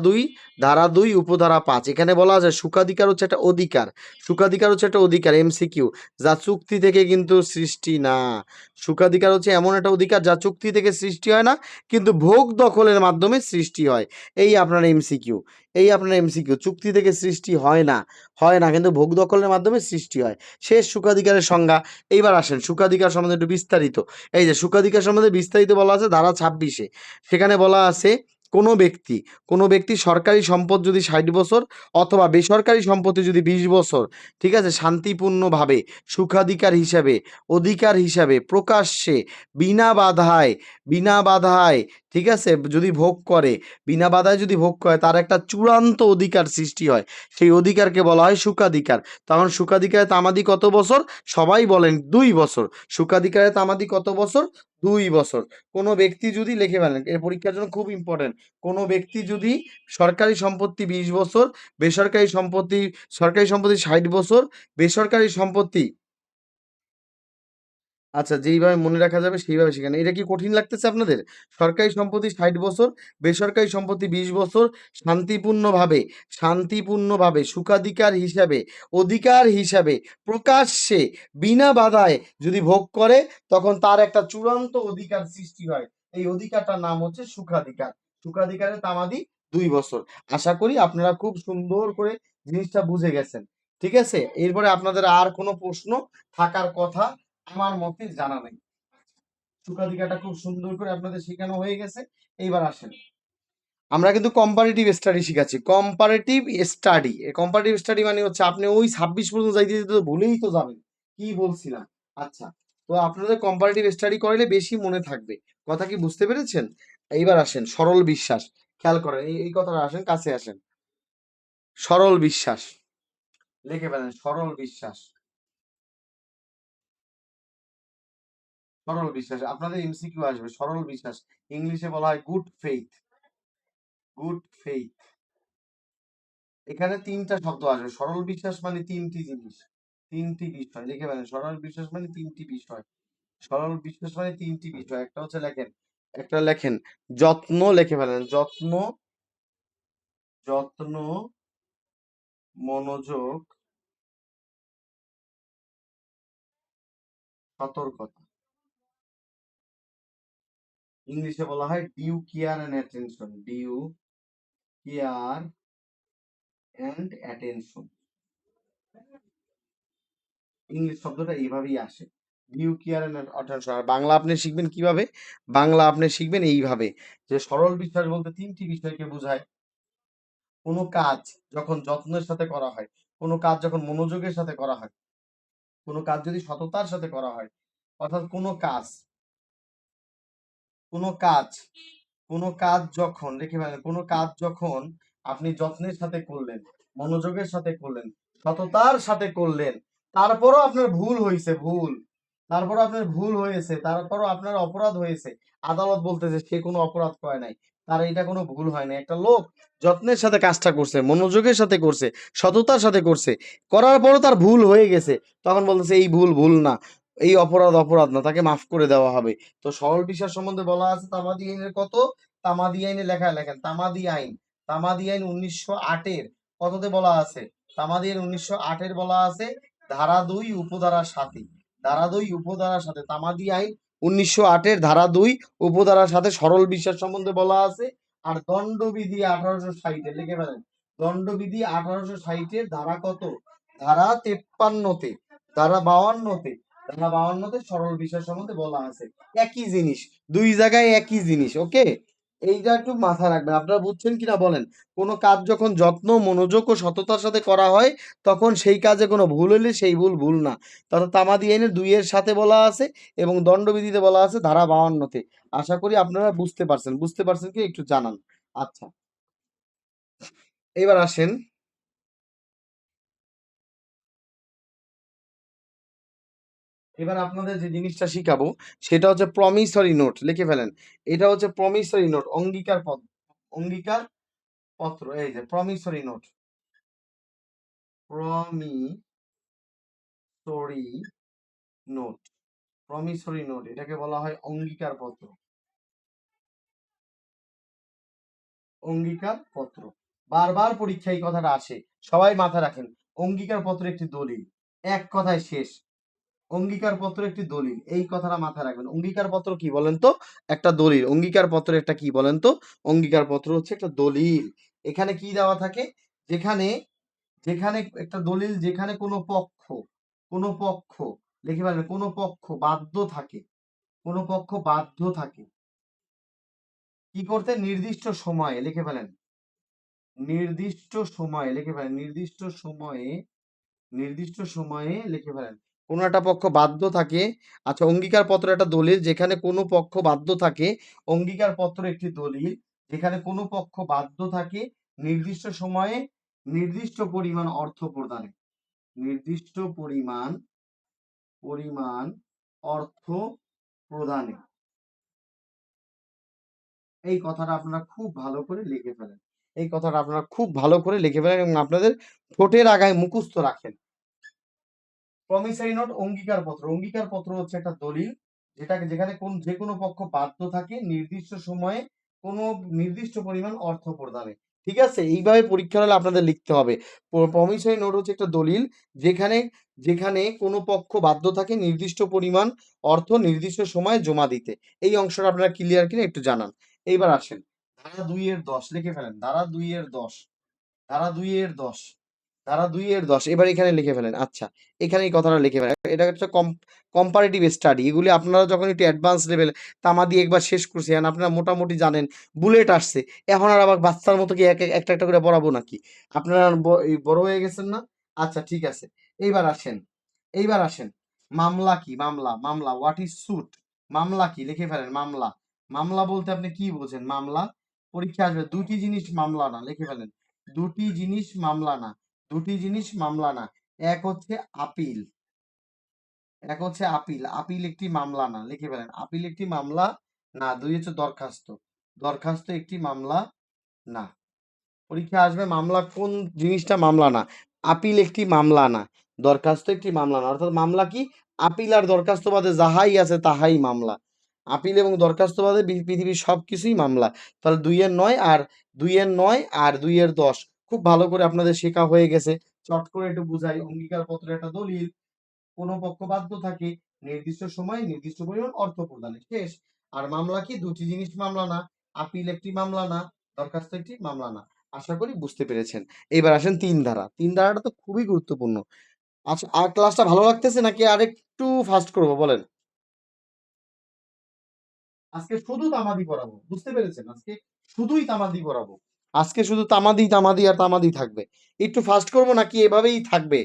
2 উপধারা 5, এখানে বলা আছে সুখাধিকার হচ্ছে একটা অধিকার, সুখাধিকার হচ্ছে একটা অধিকার, এমসিকিউ, যা চুক্তি থেকে কিন্তু সৃষ্টি না। সুখাধিকার হচ্ছে এমন একটা অধিকার যা চুক্তি থেকে সৃষ্টি হয় না, কিন্তু ভোগ দখলের মাধ্যমে সৃষ্টি হয়। এই আপনার এমসিকিউ, চুক্তি থেকে সৃষ্টি হয় না, কিন্তু ভোগ দখলের মাধ্যমে সৃষ্টি হয়। শেষ সুখাধিকারের সংজ্ঞা। এইবার আসেন সুখাধিকার সম্বন্ধে একটু বিস্তারিত। এই যে সুখাধিকার সম্বন্ধে বিস্তারিত বলা আছে ধারা 26-এ, সেখানে বলা আছে কোনো ব্যক্তি সরকারি সম্পদ যদি 60 বছর অথবা বেসরকারি সম্পত্তি যদি 20 বছর, ঠিক আছে, শান্তিপূর্ণভাবে অধিকার হিসাবে প্রকাশ্যে বিনা বাধায়, ঠিক আছে, যদি ভোগ করে, বিনা বাধায় যদি ভোগ করে, তার একটা চূড়ান্ত অধিকার সৃষ্টি হয়, সেই অধিকারকে বলা হয় সুখাধিকার। তখন সুখাধিকারের তামাদি কত বছর? সবাই বলেন 2 বছর। সুখাধিকারের তামাদি কত বছর? 2 বছর। কোনো ব্যক্তি যদি, লিখে ফেলেন, এর পরীক্ষার জন্য খুব ইম্পর্টেন্ট, কোনো ব্যক্তি যদি সরকারি সম্পত্তি 20 বছর, সরকারি সম্পত্তি 60 বছর, বেসরকারি সম্পত্তি, আচ্ছা, যেইভাবে মনে রাখা যাবে সেইভাবে শিখেন। এটা কি কঠিন লাগতেছে আপনাদের? সরকারি সম্পত্তি 60 বছর, বেসরকারি সম্পত্তি 20 বছর, শান্তিপূর্ণভাবে অধিকার হিসাবে প্রকাশ্যে বিনা বাধায় যদি ভোগ করে, তখন তার একটা চূড়ান্ত অধিকার সৃষ্টি হয়। এই অধিকারটার নাম হচ্ছে সুখাধিকার। সুখাধিকারের তামাদি 2 বছর। আশা করি আপনারা খুব সুন্দর করে জিনিসটা বুঝে গেছেন। ঠিক আছে, এরপরে আপনাদের আর কোনো প্রশ্ন থাকার কথা আমার মতে জানা নেই। চুকাদিকাটা খুব সুন্দর করে আপনাদের শেখানো হয়ে গেছে। এইবার আসেন, আমরা কিন্তু কম্পারেটিভ স্টাডি শিখাচ্ছি। কম্পারেটিভ স্টাডি, কম্পারেটিভ স্টাডি মানে হচ্ছে আপনি ওই 26 পর্যন্ত যাইতে যেতে তো ভুলেই তো যাবেন কি বলছিলাম। আচ্ছা, তো আপনাদের কম্পারেটিভ স্টাডি করলে বেশি মনে থাকবে। কথা কি বুঝতে পেরেছেন? এইবার আসেন সরল বিশ্বাস, খেয়াল করেন এই কথাটা, আসেন কাছে আসেন। সরল বিশ্বাস লিখে ফেলেন, সরল বিশ্বাস। সরল বিশ্বাস আপনাদের এমসিকিউ আসবে। সরল বিশ্বাস ইংলিশে বলা হয় গুড ফেইথ। গুড ফেইথ, এখানে তিনটা শব্দ আসবে। সরল বিশ্বাস মানে তিনটি জিনিস, তিনটি বিষয় লিখে ফেলেন। সরল বিশ্বাস মানে তিনটি বিষয়। সরল বিশ্বাস মানে তিনটি বিষয়। একটা হচ্ছে লেখেন, একটা লেখেন যত্ন, লিখে ফেলেন যত্ন, যত্ন, মনোযোগ, সতর্কতা। ইংলিশে বলা হয় due care and attention. Due care and attention, English শব্দটা এইভাবেই আসে, ডিউ কেয়ার এন্ড অ্যাটেনশন। আর বাংলা আপনি শিখবেন কিভাবে? বাংলা আপনি শিখবেন এইভাবে, যে সরল বিশ্বাস বলতে তিনটি বিষয়কে বোঝায়। কোনো কাজ যখন যত্নের সাথে করা হয়, কোনো কাজ যখন মনোযোগের সাথে করা হয়, কোনো কাজ যদি সততার সাথে করা হয়, অর্থাৎ কোনো কাজ, কোনো কাজ, কোনো কাজ যখন, রেখে ফেলেন, কোনো কাজ যখন আপনি যত্নের সাথে করলেন, মনোযোগের সাথে করলেন, সততার সাথে করলেন, তারপরও আপনার ভুল হয়েছে, ভুল, তারপরও আপনার ভুল হয়েছে, তারপরও আপনার অপরাধ হয়েছে, আদালত বলতেছে সে কোনো অপরাধ করে নাই, তার এটা কোনো ভুল হয় না। একটা লোক যত্নের সাথে কাজটা করছে, মনোযোগের সাথে করছে, সততার সাথে করছে, করার পরও তার ভুল হয়ে গেছে, তখন বলতেছে এই ভুল ভুল না, এই অপরাধ অপরাধ না, তাকে মাফ করে দেওয়া হবে। তো সরল বিশ্বাস সম্বন্ধে বলা আছে তামাদি আইনের কত, তামাদি আইনে লেখা, লেখেন তামাদি আইন, তামাদি আইন 1908-এর কততে বলা আছে? তামাদি আইন 1908-এর বলা আছে ধারা 2 উপধারা 7, ধারা 2 উপধারা 7, তামাদি আইন 1908-এর ধারা 2 উপধারা 7 সরল বিশ্বাস সম্বন্ধে বলা আছে। আর দণ্ডবিধি 1860-এ, লিখে ফেলেন দণ্ডবিধি 1860-এর ধারা কত? ধারা 53-তে, ধারা 52-তে, ধারা 52-তে সরল বিশ্বাস সম্বন্ধে বলা আছে। একই জিনিস, দুই জায়গায় একই জিনিস। ওকে, এইটা একটু মাথায় রাখবেন। আপনারা বুঝছেন কিনা বলেন? কোনো কাজ যখন যত্ন, মনোযোগ ও সততার সাথে করা হয়, তখন সেই কাজে কোনো ভুল হলে সেই ভুল ভুল না। তথা তামাদি আইনের 2-এর সাথে বলা আছে এবং দণ্ডবিধিতে বলা আছে ধারা 52-তে। আশা করি আপনারা বুঝতে পারছেন। বুঝতে পারছেন কি একটু জানান। আচ্ছা, এবার আসেন, এবার আপনাদের যে জিনিসটা শিখাবো সেটা হচ্ছে প্রমিসরি নোট, লিখে ফেলেন। এটা হচ্ছে প্রমিসরি নোট, অঙ্গীকার পত্র, অঙ্গীকার পত্র। এই যে promissory note, promissory note, promissory note, এটাকে বলা হয় অঙ্গীকার পত্র, অঙ্গীকার পত্র। বারবার পরীক্ষায় এই কথাটা আসে, সবাই মাথায় রাখেন। অঙ্গীকার পত্র একটি দলিল, এক কথায় শেষ। অঙ্গীকার পত্র একটি দলিল, এই কথাটা মাথায় রাখবেন। অঙ্গীকার পত্র কি বলেন তো? একটা দলিল। অঙ্গীকার পত্র একটা কি বলেন তো? অঙ্গীকার পত্র হচ্ছে একটা দলিল। এখানে কি দেওয়া থাকে? যেখানে, যেখানে একটা দলিল, যেখানে কোনো পক্ষ, কোনো পক্ষ, লিখে ফেলেন কোনো পক্ষ বাধ্য থাকে, কোনো পক্ষ বাধ্য থাকে কি করতে? নির্দিষ্ট সময়ে, লিখে ফেলেন নির্দিষ্ট সময়ে, লিখে ফেলেন নির্দিষ্ট সময়ে, নির্দিষ্ট সময়ে, লিখে ফেলেন কোনো একটা পক্ষ বাধ্য থাকে। আচ্ছা, অঙ্গীকার পত্র একটা দলিল যেখানে কোনো পক্ষ বাধ্য থাকে, অঙ্গীকার পত্র একটি দলিল যেখানে কোনো পক্ষ বাধ্য থাকে নির্দিষ্ট সময়ে নির্দিষ্ট পরিমাণ অর্থ প্রদানে, নির্দিষ্ট পরিমাণ, পরিমাণ অর্থ প্রদানে। এই কথাটা আপনারা খুব ভালো করে লিখে ফেলেন, এই কথাটা আপনারা খুব ভালো করে লিখে ফেলেন এবং আপনাদের ঠোঁটের আগায় মুখস্থ রাখেন। প্রমিসরি নোট অঙ্গীকার পত্র, অঙ্গীকার পত্র হচ্ছে একটা দলিল যেটাকে, যেখানে কোন যে কোনো পক্ষ বাধ্য থাকে নির্দিষ্ট সময়ে কোনো নির্দিষ্ট পরিমাণ অর্থ প্রদানে। ঠিক আছে, এইভাবে পরীক্ষা হলে আপনাদের লিখতে হবে। প্রমিসরি নোট হচ্ছে একটা দলিল যেখানে, যেখানে কোনো পক্ষ বাধ্য থাকে নির্দিষ্ট পরিমাণ অর্থ নির্দিষ্ট সময়ে জমা দিতে। এই অংশটা আপনারা ক্লিয়ার কিনা একটু জানান। এইবার আসেন ধারা 2-এর 10, লিখে ফেলেন ধারা 2-এর 10, ধারা 2-এর 10, ধারা 2 এর 10 এবার এখানে লিখে ফেলেন। আচ্ছা, এখানে এই কথাটা লিখে ফেলেন। এটা হচ্ছে কম্পারেটিভ স্টাডি। এগুলি আপনারা যখন একটু অ্যাডভান্স লেভেল তামাদি একবার শেষ করছেন, আপনারা মোটামুটি জানেন, বুলেট আসছে। এখন আর আবার বাচ্চার মতো কি একটা একটা করে পড়াবো নাকি? আপনারা এই বড় হয়ে গেছেন না? আচ্ছা ঠিক আছে। এইবার আসেন, এইবার আসেন। মামলা কি? মামলা, মামলা হোয়াট ইজ সুট? মামলা কি? লিখে ফেলেন মামলা। মামলা বলতে আপনি কি বোঝেন? মামলা পরীক্ষা আসবে। দুটি জিনিস মামলা না, লিখে ফেলেন। দুটি জিনিস মামলা না, দুটি জিনিস মামলা না। এক হচ্ছে আপিল, এক হচ্ছে আপিল। আপিল একটি মামলা না, লিখে ফেলেন। আপিল একটি মামলা না। দুই হচ্ছে দরখাস্ত, দরখাস্ত একটি মামলা না। পরীক্ষা আসবে মামলা কোন জিনিসটা মামলা না? আপিল একটি মামলা না, দরখাস্ত একটি মামলা না। অর্থাৎ মামলা কি? আপিল আর দরখাস্ত বাদে যাহাই আছে তাহাই মামলা। আপিল এবং দরখাস্ত বাদে পৃথিবীর সবকিছুই মামলা। তাহলে 2 এর 9 আর 2 এর 9 আর 2 এর 10 খুব ভালো করে আপনাদের শেখা হয়ে গেছে। চট করে একটু বুঝাই। অঙ্গীকার পত্র একটা দলিল, কোনো পক্ষ বাধ্য থাকে নির্দিষ্ট সময়ে নির্দিষ্ট পরিমাণ অর্থ প্রদানে, শেষ। আর মামলা কি? দুটি জিনিস মামলা না। আপিল একটি মামলা না, দরখাস্ত একটি মামলা না। আশা করি বুঝতে পেরেছেন। এবার আসেন 3 ধারা। 3 ধারাটা তো খুবই গুরুত্বপূর্ণ। আচ্ছা, আর ক্লাসটা ভালো লাগতেছে নাকি আরেকটু ফাস্ট করব বলেন? আজকে শুধু তামাদি পড়াবো, বুঝতে পেরেছেন? আজকে শুধুই তামাদি পড়াবো। আজকে শুধু তামাদি তামাদি আর তামাদি থাকবে। একটু ফাস্ট করব নাকি এভাবেই থাকবে?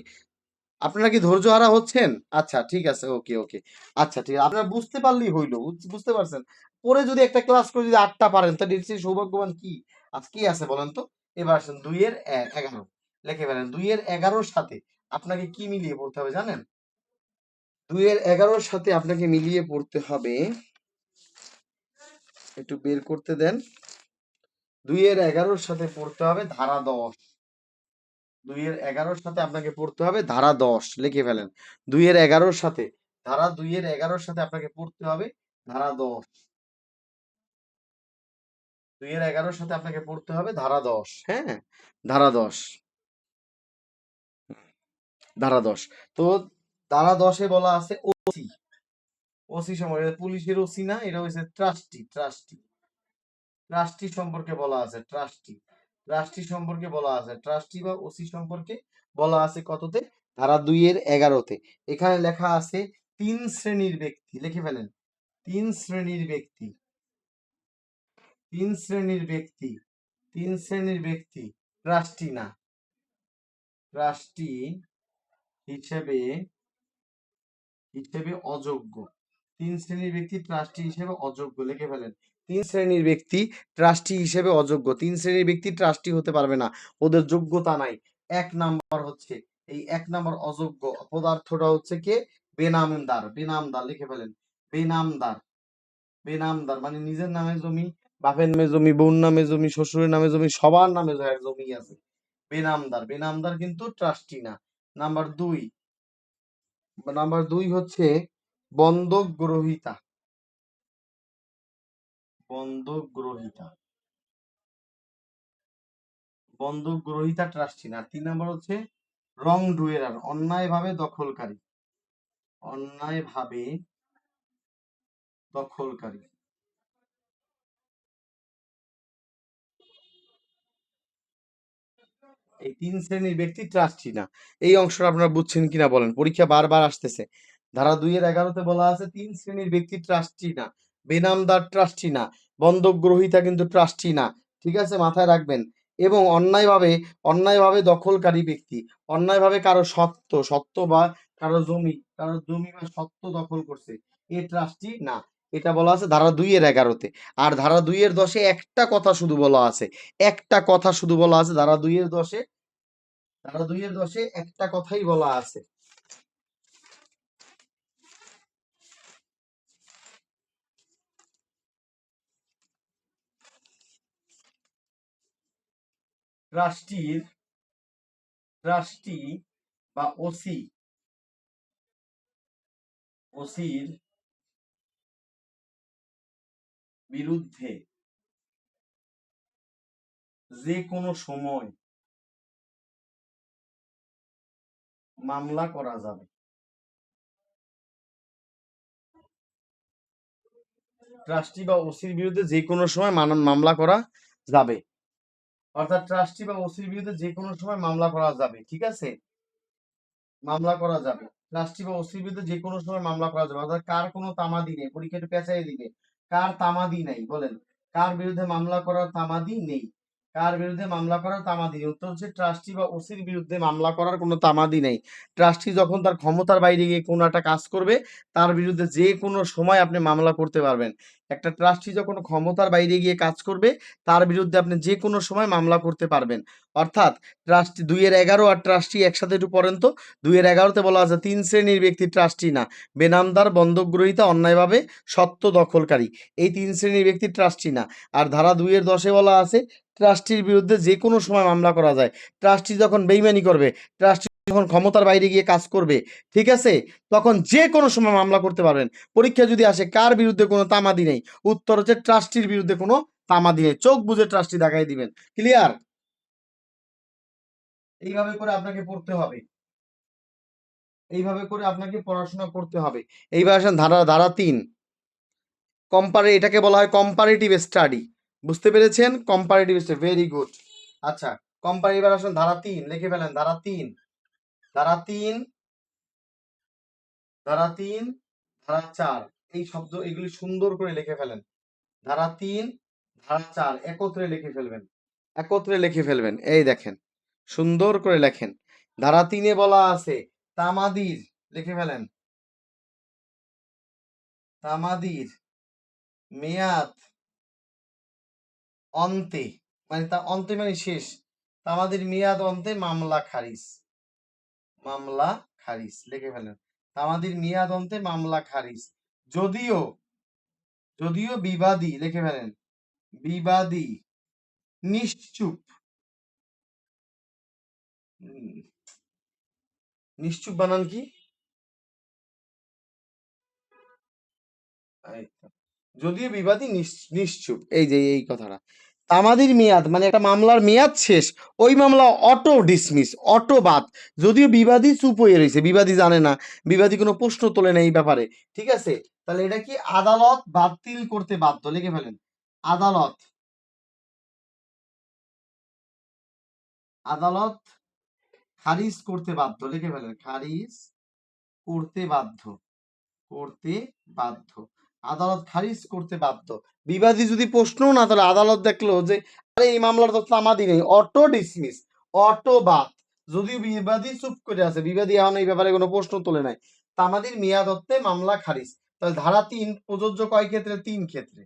আপনারা কি ধৈর্য হারা হচ্ছেন? আচ্ছা ঠিক আছে, ওকে ওকে। আচ্ছা ঠিক আছে, আপনারা বুঝতে পারলেই হইলো। বুঝতে পারছেন? পরে যদি একটা ক্লাস করে যদি 8টা পারেন তা নিশ্চয়ই সৌভাগ্যবান। কি আজ কি আছে বলেন তো? এবার আসেন 2 এর 11 লিখে ফেলেন। 2 এর 11 সাথে আপনাকে কি মিলিয়ে পড়তে হবে জানেন? 2 এর 11 সাথে আপনাকে মিলিয়ে পড়তে হবে, একটু বের করতে দেন। 2 এর 11 সাথে পড়তে হবে ধারা 10। 2 এর 11 সাথে আপনাকে পড়তে হবে ধারা 10, লিখে ফেলেন। 2 এর 11 সাথে, ধারা 2 এর 11 সাথে আপনাকে পড়তে হবে ধারা 10। 2 এর 11 সাথে আপনাকে পড়তে হবে ধারা 10, হ্যাঁ? ধারা 10, ধারা 10। তো ধারা 10 এ বলা আছে ওসি। ওসি সম্পর্কে, পুলিশের ওসি না, এটা হচ্ছে ট্রাস্টি। ট্রাস্টি, ট্রাস্টি সম্পর্কে বলা আছে। ট্রাস্টি, ট্রাস্টি সম্পর্কে বলা আছে। ট্রাস্টি বা ওসি সম্পর্কে বলা আছে কততে? ধারা 2 এর 11তে। এখানে লেখা আছে 3 শ্রেণীর ব্যক্তি, লিখে ফেলেন। 3 শ্রেণীর ব্যক্তি, 3 শ্রেণীর ব্যক্তি, 3 শ্রেণীর ব্যক্তি ট্রাস্টি না, ট্রাস্টি হিসেবে, হিসেবে অযোগ্য। 3 শ্রেণীর ব্যক্তি ট্রাস্টি হিসেবে অযোগ্য, লিখে ফেলেন। 3 শ্রেণীর ব্যক্তি ট্রাস্টি হিসেবে অযোগ্য। 3 শ্রেণীর ব্যক্তি ট্রাস্টি হতে পারবে না, ওদের যোগ্যতা নাই। 1 নাম্বার হচ্ছে, এই 1 নাম্বার অযোগ্য পদার্থটা হচ্ছে কে? বেনামদার। বেনামদার, লিখে ফেলেন। বেনামদার, বেনামদার মানে নিজের নামে জমি, বাপের নামে জমি, বোন নামে জমি, শ্বশুরের নামে জমি, সবার নামে যার জমি আছে। বেনামদার, বেনামদার কিন্তু ট্রাস্টি না। নাম্বার 2, নাম্বার 2 হচ্ছে বন্ধক গ্রহীতা। বন্ধক গ্রহীতা, বন্ধক গ্রহীতা ট্রাস্টি না। 3 নাম্বার হচ্ছে রং ডুয়েরার, অন্যায়ভাবে দখলকারী। অন্যায়ভাবে দখলকারী। এই 3 শ্রেণীর ব্যক্তি ট্রাস্টি না। এই অংশটা আপনারা বুঝছেন কিনা বলেন? পরীক্ষা বারবার আসতেছে। ধারা 2 এর 11তে বলা আছে 3 শ্রেণীর ব্যক্তি ট্রাস্টি না, বেনামদার ট্রাস্টি না, বন্ধক গ্রহীতা কিন্তু ট্রাস্টি না। ঠিক আছে, মাথায় রাখবেন। এবং অন্যায়ভাবে, অন্যায়ভাবে দখলকারী ব্যক্তি, অন্যায়ভাবে কারো সত্ত্ব, সত্ত্ব বা কারো জমি, কারো জমি বা সত্ত্ব দখল করছে, এ ট্রাস্টি না। এটা বলা আছে ধারা 2 এর 11তে। আর ধারা 2 এর 10-এ একটা কথা শুধু বলা আছে, একটা কথা শুধু বলা আছে ধারা 2 এর 10-এ। ধারা 2 এর 10-এ একটা কথাই বলা আছে, ট্রাস্টির, ট্রাস্টি বা ওসি, ওসির বিরুদ্ধে যে কোনো সময় মামলা করা যাবে। ট্রাস্টি বা ওসির বিরুদ্ধে যে কোনো সময় মামলা করা যাবে। অর্থাৎ ট্রাস্টি বা ওসির বিরুদ্ধে যে কোনো সময় মামলা করা যাবে, ঠিক আছে, মামলা করা যাবে। ট্রাস্টি বা ওসির বিরুদ্ধে যে কোনো সময় মামলা করা যাবে, অর্থাৎ কার কোনো তামাদি নেই, পরীক্ষাটা পেঁচাই দিবে, কার তামাদি নেই বলেন, কার বিরুদ্ধে মামলা করার তামাদি নেই, কার বিরুদ্ধে মামলা করার তামাদি নেই? উত্তর হচ্ছে ট্রাস্টি বা ওসির বিরুদ্ধে মামলা করার কোনো তামাদি নেই। ট্রাস্টি যখন তার ক্ষমতার বাইরে গিয়ে কোনো একটা কাজ করবে, তার বিরুদ্ধে যে কোনো সময় আপনি মামলা করতে পারবেন। একটা ট্রাস্টি যখন ক্ষমতার বাইরে গিয়ে কাজ করবে, তার বিরুদ্ধে আপনি যে কোনো সময় মামলা করতে পারবেন। অর্থাৎ ট্রাস্টি 2-11 আর ট্রাস্টি একসাথে একটু পড়েন তো। 2-11তে বলা আছে 3 শ্রেণীর ব্যক্তি ট্রাস্টি না, বেনামদার, বন্ধক গ্রহীতা, অন্যায়ভাবে সত্ত্ব দখলকারী, এই 3 শ্রেণীর ব্যক্তি ট্রাস্টি না। আর ধারা 2-10 বলা আছে ট্রাস্টির বিরুদ্ধে যে কোনো সময় মামলা করা যায়। ট্রাস্টি যখন বেইমানি করবে, ট্রাস্টি যখন ক্ষমতার বাইরে গিয়ে কাজ করবে, ঠিক আছে, তখন যে কোনো সময় মামলা করতে পারবেন। পরীক্ষা যদি আসে কার বিরুদ্ধে কোনো তামাদি নেই, উত্তর হচ্ছে ট্রাস্টির বিরুদ্ধে কোনো তামাদি নেই। চোখ বুঝে ট্রাস্টি দেখাই দিবেন। ক্লিয়ার? এইভাবে করে আপনাকে পড়তে হবে, এইভাবে করে আপনাকে পড়াশোনা করতে হবে। এইবার আসেন ধারা 3, এটাকে বলা হয় কম্পারেটিভ স্টাডি। বুঝতে পেরেছেন? Comparative study, very good. আচ্ছা, এবার আসেন ধারা 3 লিখে ফেলেন। ধারা 3, ধারা 3, ধারা 3, ধারা 4, এই শব্দ এগুলি সুন্দর করে লিখে ফেলেন। ধারা 3, ধারা 4 একত্রে লিখে ফেলবেন, একত্রে লিখে ফেলবেন। এই দেখেন, সুন্দর করে লেখেন। ধারা 3-এ বলা আছে তামাদির, লিখে ফেলেন, তামাদির মেয়াদ অন্তে, মানে তা অন্তে মানে শেষ, তামাদির মেয়াদ অন্তে মামলা খারিজ, মামলা খারিজ লিখে ফেলেন। তামাদির মেয়াদ অন্তে মামলা খারিজ, যদিও, যদিও বিবাদী, লিখে ফেলেন, বিবাদী নিশ্চুপ, নিশ্চুপ বানান কি? এই তো। যদিও বিবাদী নিশ্চুপ, এই যে এই কথাটা। তামাদির মেয়াদ মানে একটা মামলার মেয়াদ শেষ, ওই মামলা অটো ডিসমিস, অটো বাদ, যদিও বিবাদী চুপ হয়ে রয়েছে, বিবাদী জানে না, বিবাদী কোনো প্রশ্ন তোলে না এই ব্যাপারে, ঠিক আছে, তাহলে এটা কি আদালত বাতিল করতে বাধ্য, লিখে ফেলেন, আদালত, আদালত খারিজ করতে বাধ্য, লিখে ফেলেন, খারিজ করতে বাধ্য, করতে বাধ্য, আদালত খারিজ করতে বাধ্য। বিবাদী যদি প্রশ্ন না, তাহলে আদালত দেখলো যে আরে এই মামলার তো তামাদি নেই, অটো ডিসমিস, অটো বাদ, যদিও বিবাদী চুপ করে আছে, বিবাদী এখন এই ব্যাপারে কোনো প্রশ্ন তোলে নাই, তামাদির মেয়াদ হতে মামলা খারিজ। তাহলে ধারা 3 প্রযোজ্য কয় ক্ষেত্রে? 3 ক্ষেত্রে,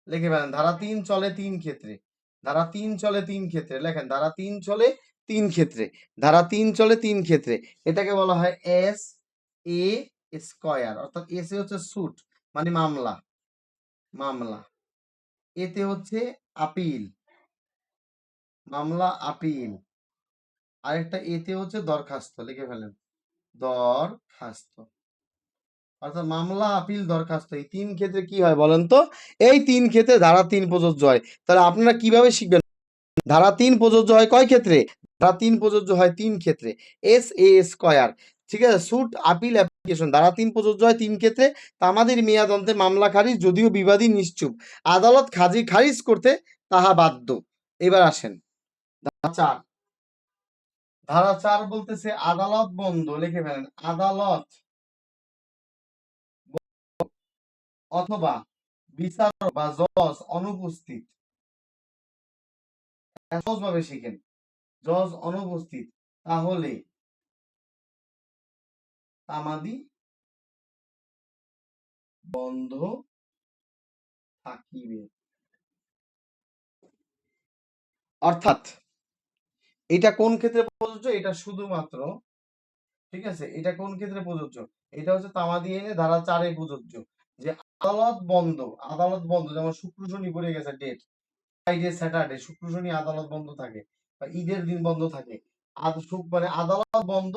লিখে ফেলেন। ধারা 3 চলে 3 ক্ষেত্রে, ধারা 3 চলে 3 ক্ষেত্রে, লেখেন ধারা 3 চলে 3 ক্ষেত্রে, ধারা 3 চলে 3 ক্ষেত্রে। এটাকে বলা হয় এস এ স্কয়ার, অর্থাৎ এস এ হচ্ছে সুট মানে মামলা, মামলা, এতে হচ্ছে আপিল, মামলা আপিল, আরেকটা এতে হচ্ছে দরখাস্ত, লিখে ফেলেন, দরখাস্ত, অর্থাৎ মামলা, আপিল, দরখাস্ত, এই 3 ক্ষেত্রে কি হয় বলেন তো? এই 3 ক্ষেত্রে ধারা 3 প্রযোজ্য হয়। তাহলে আপনারা কিভাবে শিখবেন? ধারা 3 প্রযোজ্য হয় কয় ক্ষেত্রে? ধারা 3 প্রযোজ্য হয় 3 ক্ষেত্রে, এস এ স্কয়ার, ঠিক আছে, সুট আপিল অ্যাপ্লিকেশন, ধারা 3 প্রযোজ্য হয় 3 ক্ষেত্রে। তামাদির মেয়াদ অন্তে মামলা খারিজ, যদিও বিবাদী নিশ্চুপ, আদালত খারিজ করতে তাহা বাধ্য। এবার আসেন ধারা 4, ধারা 4 বলতেছে আদালত বন্ধ, লিখে ফেলেন, আদালত অথবা বিচারক বা জজ অনুপস্থিত, সহজভাবে শিখেন, জজ অনুপস্থিত, তাহলে তামাদি বন্ধ থাকিবে। অর্থাৎ এটা কোন ক্ষেত্রে প্রযোজ্য? এটা শুধুমাত্র, ঠিক আছে, এটা কোন ক্ষেত্রে প্রযোজ্য? এটা হচ্ছে তামাদি আইনে ধারা 4-এ প্রযোজ্য, যে আদালত বন্ধ, আদালত বন্ধ, যেমন শুক্র শনি পড়ে গেছে ডেট, ফ্রাইডে স্যাটারডে, শুক্র শনি আদালত বন্ধ থাকে বা ঈদের দিন বন্ধ থাকে, মানে আদালত বন্ধ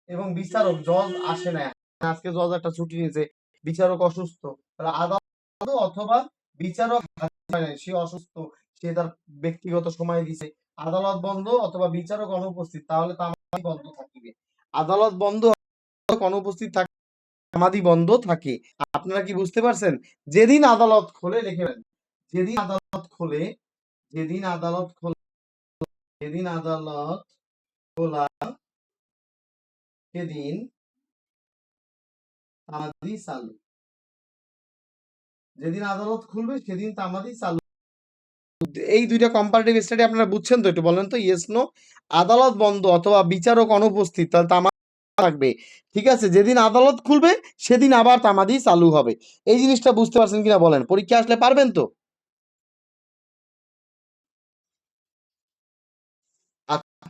এবং বিচারক জজ আসে না, আজকে জজ একটা ছুটি নিয়েছে, বিচারক অসুস্থ, তাহলে আদালত অথবা বিচারক সে অসুস্থ, সে তার ব্যক্তিগত সময় দিছে, আদালত বন্ধ অথবা বিচারক অনুপস্থিত, তাহলে তামাদি বন্ধ থাকিবে। আদালত বন্ধ, অনুপস্থিত থাকে, তামাদি বন্ধ থাকে। আপনারা কি বুঝতে পারছেন? যেদিন আদালত খোলে, লিখে নেন, যেদিন আদালত খোলে, যেদিন আদালত খোলে যেদিন আদালত খোলা সেদিন তামাদি চালু। যেদিন আদালত খুলবে সেদিন তামাদি চালু। এই দুইটা কম্পারেটিভ স্টাডি আপনারা বুঝছেন তো? একটু বলেন তো, ইয়েস নো। আদালত বন্ধ অথবা বিচারক অনুপস্থিত, তাহলে তামাদি থাকবে। ঠিক আছে, যেদিন আদালত খুলবে সেদিন আবার তামাদি চালু হবে। এই জিনিসটা বুঝতে পারছেন কিনা বলেন? পরীক্ষা আসলে পারবেন তো? আচ্ছা,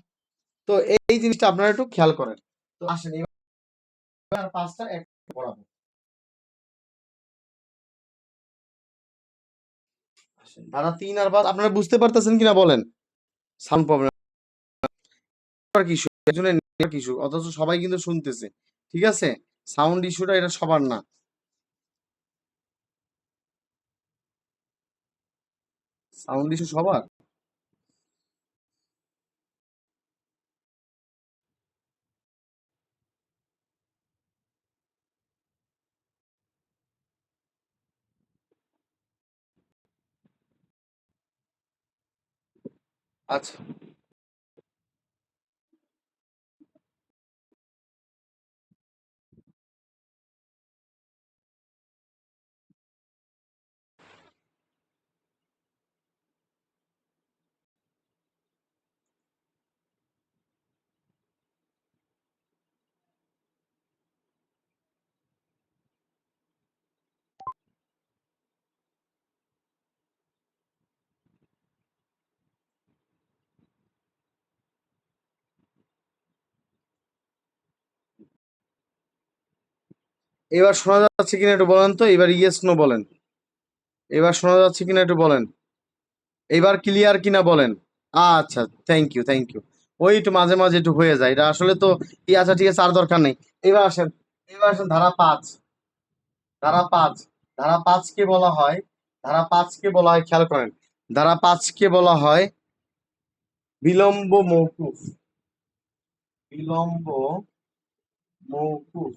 তো এই জিনিসটা আপনারা একটু খেয়াল করেন। তো আসেন এবার পাঁচটা এক পড়াবো। আসেন ধারা 3 আর 5 আপনারা বুঝতে পারতেছেন কিনা বলেন? সাউন্ড প্রবলেম ইস্যু, একজনের নেটওয়ার্ক ইস্যু, অথচ সবাই কিন্তু শুনতেছে। ঠিক আছে, সাউন্ড ইস্যুটা এটা সবার না। সাউন্ড ইস্যু সবার। আচ্ছা, এবার শোনা যাচ্ছে কিনা একটু বলেন তো, এবার ইয়েস নো বলেন। এবার শোনা যাচ্ছে কিনা একটু বলেন। এবার ক্লিয়ার কিনা বলেন। আচ্ছা, থ্যাংক ইউ, থ্যাংক ইউ। ওই একটু মাঝে মাঝে একটু হয়ে যায়, এটা আসলে তো আচ্ছা ঠিক আছে, আর দরকার নেই। এবার আসেন, এবার আসেন ধারা 5। ধারা 5, ধারা 5 কে বলা হয়, ধারা 5 কে বলা হয়, খেয়াল করেন, ধারা 5 কে বলা হয় বিলম্ব মওকুফ। বিলম্ব মওকুফ।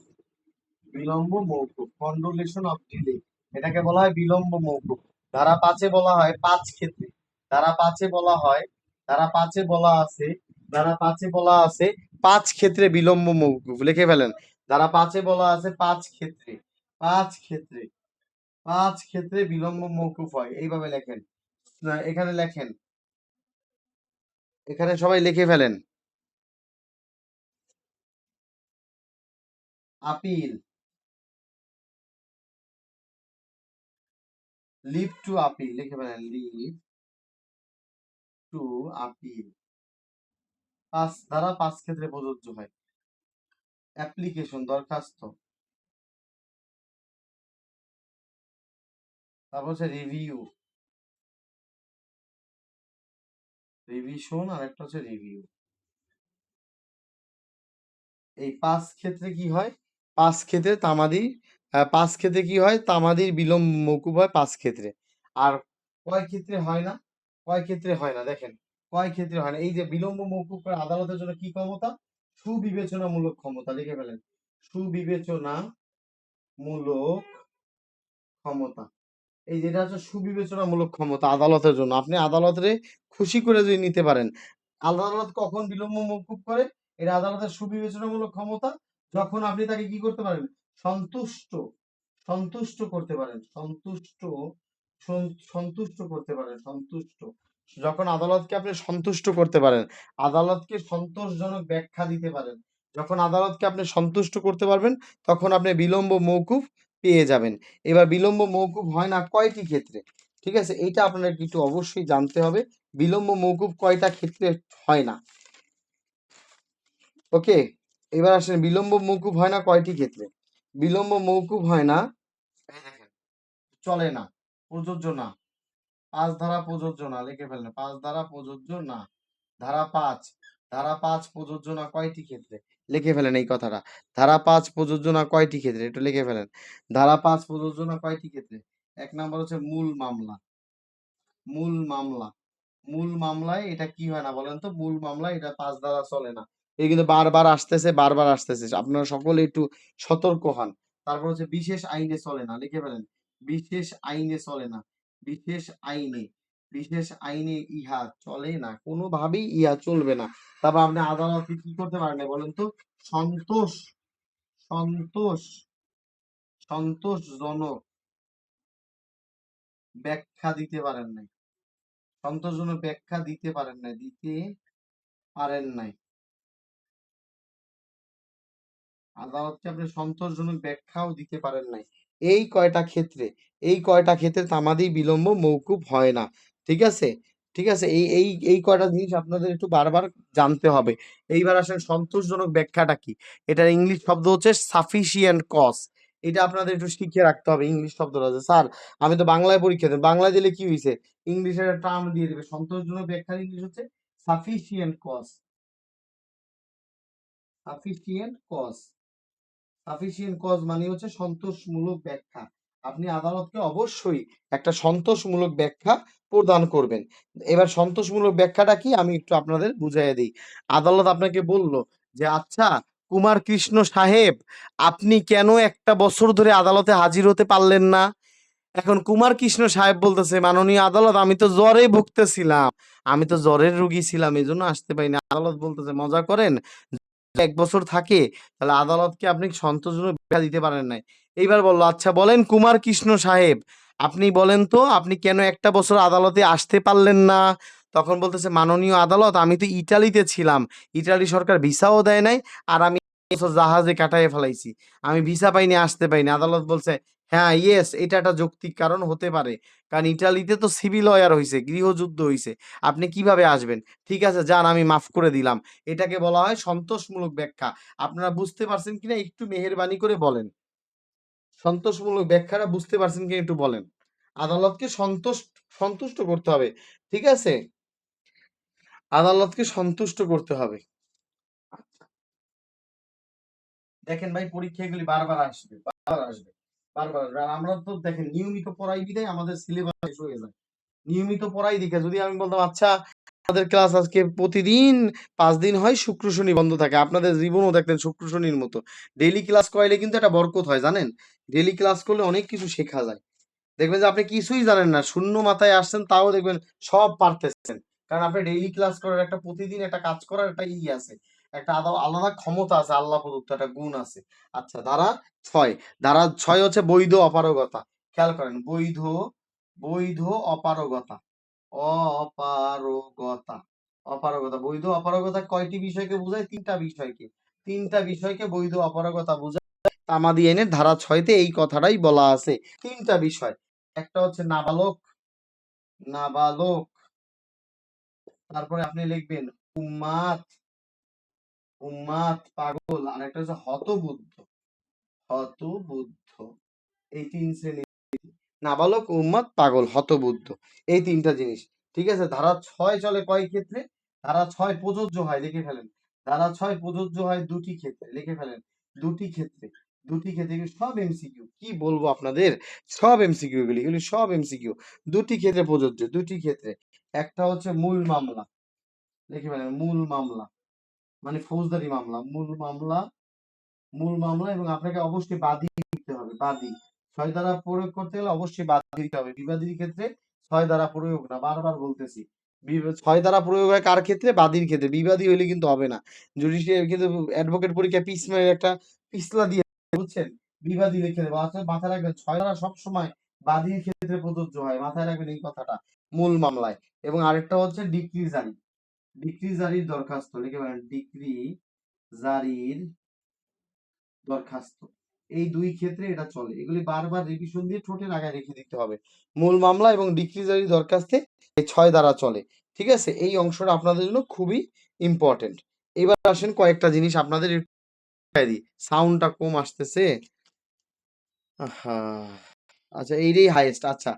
বিলম্ব মওকুফ, কন্ডোলেশন অফ ডিলে, এটাকে বলা হয় বিলম্ব মওকুফ। ধারা 5-এ বলা হয় 5 ক্ষেত্রে। ধারা 5-এ বলা হয়, ধারা 5-এ বলা আছে, ধারা 5-এ বলা আছে 5 ক্ষেত্রে বিলম্ব মওকুফ। লিখে ফেলেন, ধারা 5-এ বলা আছে 5 ক্ষেত্রে, 5 ক্ষেত্রে, 5 ক্ষেত্রে বিলম্ব মওকুফ হয়। এইভাবে লেখেন, এখানে লেখেন, এখানে সবাই লিখে ফেলেন। আপিল, লিভ টু আপিল, লিখে ফেলেন, লিভ টু আপিল। ধারা 5 ক্ষেত্রে প্রযোজ্য হয়। অ্যাপ্লিকেশন, দরখাস্ত, তারপর হচ্ছে রিভিউ, রিভিশন, আর একটা হচ্ছে রিভিউ। এই 5 ক্ষেত্রে কি হয়? 5 ক্ষেত্রে তামাদি, 5 ক্ষেত্রে কি হয়? তামাদির বিলম্ব মওকুফ হয় 5 ক্ষেত্রে। আর কয় ক্ষেত্রে হয় না? কয় ক্ষেত্রে হয় না দেখেন, কয় ক্ষেত্রে হয় না। এই যে বিলম্ব মওকুফ করে আদালতের জন্য কি ক্ষমতা? সুবিবেচনামূলক ক্ষমতা, লিখে ফেলেন, সুবিবেচনামূলক ক্ষমতা। এই যেটা হচ্ছে সুবিবেচনামূলক ক্ষমতা আদালতের জন্য, আপনি আদালতে খুশি করে যদি নিতে পারেন। আদালত কখন বিলম্ব মওকুফ করে? এটা আদালতের সুবিবেচনামূলক ক্ষমতা, যখন আপনি তাকে কি করতে পারেন? সন্তুষ্ট, সন্তুষ্ট করতে পারেন, সন্তুষ্ট, সন্তুষ্ট করতে পারেন, সন্তুষ্ট। যখন আদালতকে আপনি সন্তুষ্ট করতে পারেন, আদালতকে সন্তোষজনক ব্যাখ্যা দিতে পারেন, যখন আদালতকে আপনি সন্তুষ্ট করতে পারবেন, তখন আপনি বিলম্ব মওকুফ পেয়ে যাবেন। এবার বিলম্ব মওকুফ হয় না কয়টি ক্ষেত্রে? ঠিক আছে, এইটা আপনার একটু অবশ্যই জানতে হবে, বিলম্ব মওকুফ কয়টা ক্ষেত্রে হয় না। ওকে, এবার আসেন, বিলম্ব মওকুফ হয় না কয়টি ক্ষেত্রে? বিলম্ব মওকুফ হয় না, এই দেখেন, চলে না, প্রযোজ্য না, 5 ধারা প্রযোজ্য না, লিখে ফেলেন, 5 ধারা প্রযোজ্য না। ধারা 5, ধারা 5 প্রযোজ্য না কয়টি ক্ষেত্রে? লিখে ফেলেন এই কথাটা, ধারা 5 প্রযোজ্য না কয়টি ক্ষেত্রে, একটু লিখে ফেলেন, ধারা 5 প্রযোজ্য না কয়টি ক্ষেত্রে? 1 নম্বর হচ্ছে মূল মামলা, মূল মামলা, মূল মামলায় এটা কি হয় না বলেন তো? মূল মামলায় এটা 5 ধারা চলে না। এই কিন্তু বারবার আসতেছে, বারবার আসতেছে, আপনারা সকলে একটু সতর্ক হন। তারপর হচ্ছে বিশেষ আইনে চলে না, লিখে ফেলেন, বিশেষ আইনে চলে না, বিশেষ আইনে, বিশেষ আইনে ইহা চলে না, কোনোভাবেই ইহা চলবে না। তারপর আপনি আদালতকে কি করতে পারেন না বলেন তো? সন্তোষ সন্তোষ সন্তোষজনক ব্যাখ্যা দিতে পারেন নাই। সন্তোষজনক ব্যাখ্যা দিতে পারেন নাই, দিতে পারেন নাই। আদালতকে আপনি সন্তোষজনক ব্যাখ্যাও দিতে পারেন নাই। এই কয়টা ক্ষেত্রে তামাদি বিলম্ব মওকুফ হয় না। ঠিক আছে? ঠিক আছে? এই কয়টা জিনিস আপনাদের একটু বারবার জানতে হবে। এইবার আসেন সন্তোষজনক ব্যাখ্যাটা কি? এটার ইংলিশ শব্দ হচ্ছে সাফিসিয়েন্ট কজ। এটা আপনাদের একটু শিখে রাখতে হবে ইংলিশ শব্দটা যে স্যার আমি তো বাংলায় পরীক্ষা দেব। বাংলায় দিলে কি হইছে? ইংলিশের একটা টার্ম দিয়ে দিবে। সন্তোষজনক ব্যাখ্যার ইংলিশ হচ্ছে sufficient cause. Sufficient cause. Sufficient cause মানে হচ্ছে সন্তোষমূলক ব্যাখ্যা। আপনি আদালতকে অবশ্যই একটা সন্তোষমূলক ব্যাখ্যা প্রদান করবেন। এবার সন্তোষমূলক ব্যাখ্যাটা কি আমি একটু আপনাদের বুঝাইয়া দিই। আদালত আপনাকে বলল যে আচ্ছা কুমার কৃষ্ণ সাহেব আপনি কেন একটা বছর ধরে আদালতে হাজির হতে পারলেন না? এখন কুমার কৃষ্ণ সাহেব বলতেছে মাননীয় আদালত আমি তো জ্বরে ভুগতেছিলাম, আমি তো জ্বরের রোগী ছিলাম এই জন্য আসতে পারিনি। আদালত বলতেছে মজা করেন, ১ বছর থাকে তাহলে আদালতকে আপনি সন্তোষজনক ব্যাখ্যা দিতে পারেন নাই। এইবার বলল আচ্ছা বলেন কুমার কৃষ্ণ সাহেব আপনি বলেন তো আপনি কেন একটা বছর আদালতে আসতে পারলেন না? তখন বলতেছে মাননীয় আদালত আমি তো ইটালিতে ছিলাম, ইটালি সরকার ভিসাও দেয় নাই, আর আমি বছর জাহাজে কাটায় ফেলাইছি, আমি ভিসা পাইনি, আসতে পাইনি। আদালত বলছে হ্যাঁ ইয়েস এটা একটা যৌক্তিক কারণ হতে পারে, কারণ ইটালিতে তো সিভিল ওয়ার হইছে, গৃহযুদ্ধ হইছে, আপনি কিভাবে আসবেন? ঠিক আছে যান আমি মাফ করে দিলাম। এটাকে বলা হয় সন্তোষমূলক ব্যাখ্যা। আপনারা বুঝতে পারছেন কিনা একটু মেহেরবানি করে বলেন। সন্তোষমূলক ব্যাখ্যাটা বুঝতে পারছেন কিনা একটু বলেন। আদালতকে সন্তুষ্ট করতে হবে। ঠিক আছে? আদালতকে সন্তুষ্ট করতে হবে। দেখেন ভাই পরীক্ষা এগুলি বারবার আসবে, বারবার আসবে, বারবার আসবে। আর আমরা তো দেখেন নিয়মিত পড়াই বিধায় আমাদের সিলেবাস শেষ হয়ে যায়। নিয়মিত পড়াই দেখে যদি আমি বলতাম আচ্ছা আমাদের ক্লাস আজকে প্রতিদিন ৫ দিন হয়, শুক্র শনি বন্ধ থাকে, আপনাদের জীবনও দেখতেন শুক্র শনির মতো। ডেইলি ক্লাস করাইলে কিন্তু একটা বরকত হয় জানেন? ডেইলি ক্লাস করলে অনেক কিছু শেখা যায়। দেখবেন যে আপনি কিছুই জানেন না, শূন্য মাথায় আসছেন তাও দেখবেন সব পারতেছেন। কারণ আপনি ডেইলি ক্লাস করার একটা প্রতিদিন একটা কাজ করার একটা আছে। একটা আলাদা ক্ষমতা আছে, আল্লাহ প্রদত্ত একটা গুণ আছে। আচ্ছা ধারা ৬। ধারা ৬ হচ্ছে বৈধ অপারগতা। খেয়াল করেন বৈধ বৈধ অপারগতা। অপারগতা। অপারগতা। বৈধ অপারগতা কয়টি বিষয়কে বোঝায়? ৩টা বিষয়কে। ৩টা বিষয়কে বৈধ অপারগতা বোঝায়। তামাদি আইনের ধারা ৬ তে এই কথাটাই বলা আছে। ৩টা বিষয়। একটা হচ্ছে নাবালক, নাবালক। তারপরে আপনি লিখবেন উম্মাদ, উম্মাদ পাগল। আর একটা হচ্ছে হতবুদ্ধ, হতবুদ্ধ। এই ৩ শ্রেণী। নাবালক, উন্মাদ, পাগল, হতবুদ্ধ। এই ৩টা জিনিস। ঠিক আছে? ধারা ৬ চলে কয় ক্ষেত্রে? ধারা ৬ প্রযোজ্য হয়, লিখে ফেলেন। ধারা ৬ প্রযোজ্য হয় ২টি ক্ষেত্রে, লিখে ফেলেন। ২টি ক্ষেত্রে। ২টি ক্ষেত্রে এগুলো সব এমসিকিউ। কি বলবো আপনাদের? সব এমসিকিউ এগুলি। এগুলি সব এমসিকিউ। ২টি ক্ষেত্রে প্রযোজ্য, ২টি ক্ষেত্রে। একটা হচ্ছে মূল মামলা। লিখে ফেলেন মূল মামলা। মানে ফৌজদারি মামলা। মূল মামলা এবং আপনাকে অবশ্যই বাদী দিতে হবে, বাদী। ৬ ধারা প্রয়োগ করতে গেলে অবশ্যই বাদী দিতে হবে। বিবাদীর ক্ষেত্রে ৬ ধারা প্রয়োগ না, বারবার বলতেছি। ৬ ধারা প্রয়োগ হয় কার ক্ষেত্রে? বাদীর ক্ষেত্রে। বিবাদী হইলে কিন্তু হবে না। জুডিশিয়াল কিন্তু অ্যাডভোকেট পরীক্ষায় পিছনের একটা পিছলা দিয়ে বুঝছেন? বিবাদী লিখে দেবো। অর্থাৎ মাথায় রাখবেন ৬ ধারা সবসময় বাদীর ক্ষেত্রে প্রযোজ্য হয়। মাথায় রাখবেন এই কথাটা। মূল মামলায়। এবং আরেকটা হচ্ছে ডিক্রি জারি। ডিক্রি জারির দরখাস্ত। লিখে ফেলেন ডিক্রি জারির দরখাস্ত। এই ২ ক্ষেত্রে এটা চলে। এগুলি বারবার রিভিশন দিয়ে ঠোঁটের আগায় রেখে দিতে হবে। মূল মামলা এবং ডিক্রি জারির দরখাস্তে এই ৬ ধারা চলে। ঠিক আছে? এই অংশটা আপনাদের জন্য খুবই ইম্পোর্টেন্ট। এবার আসেন কয়েকটা জিনিস আপনাদের একটু দেখাই দিই। সাউন্ডটা কম আসতেছে। আহা! আচ্ছা এইটাই হাইয়েস্ট। আচ্ছা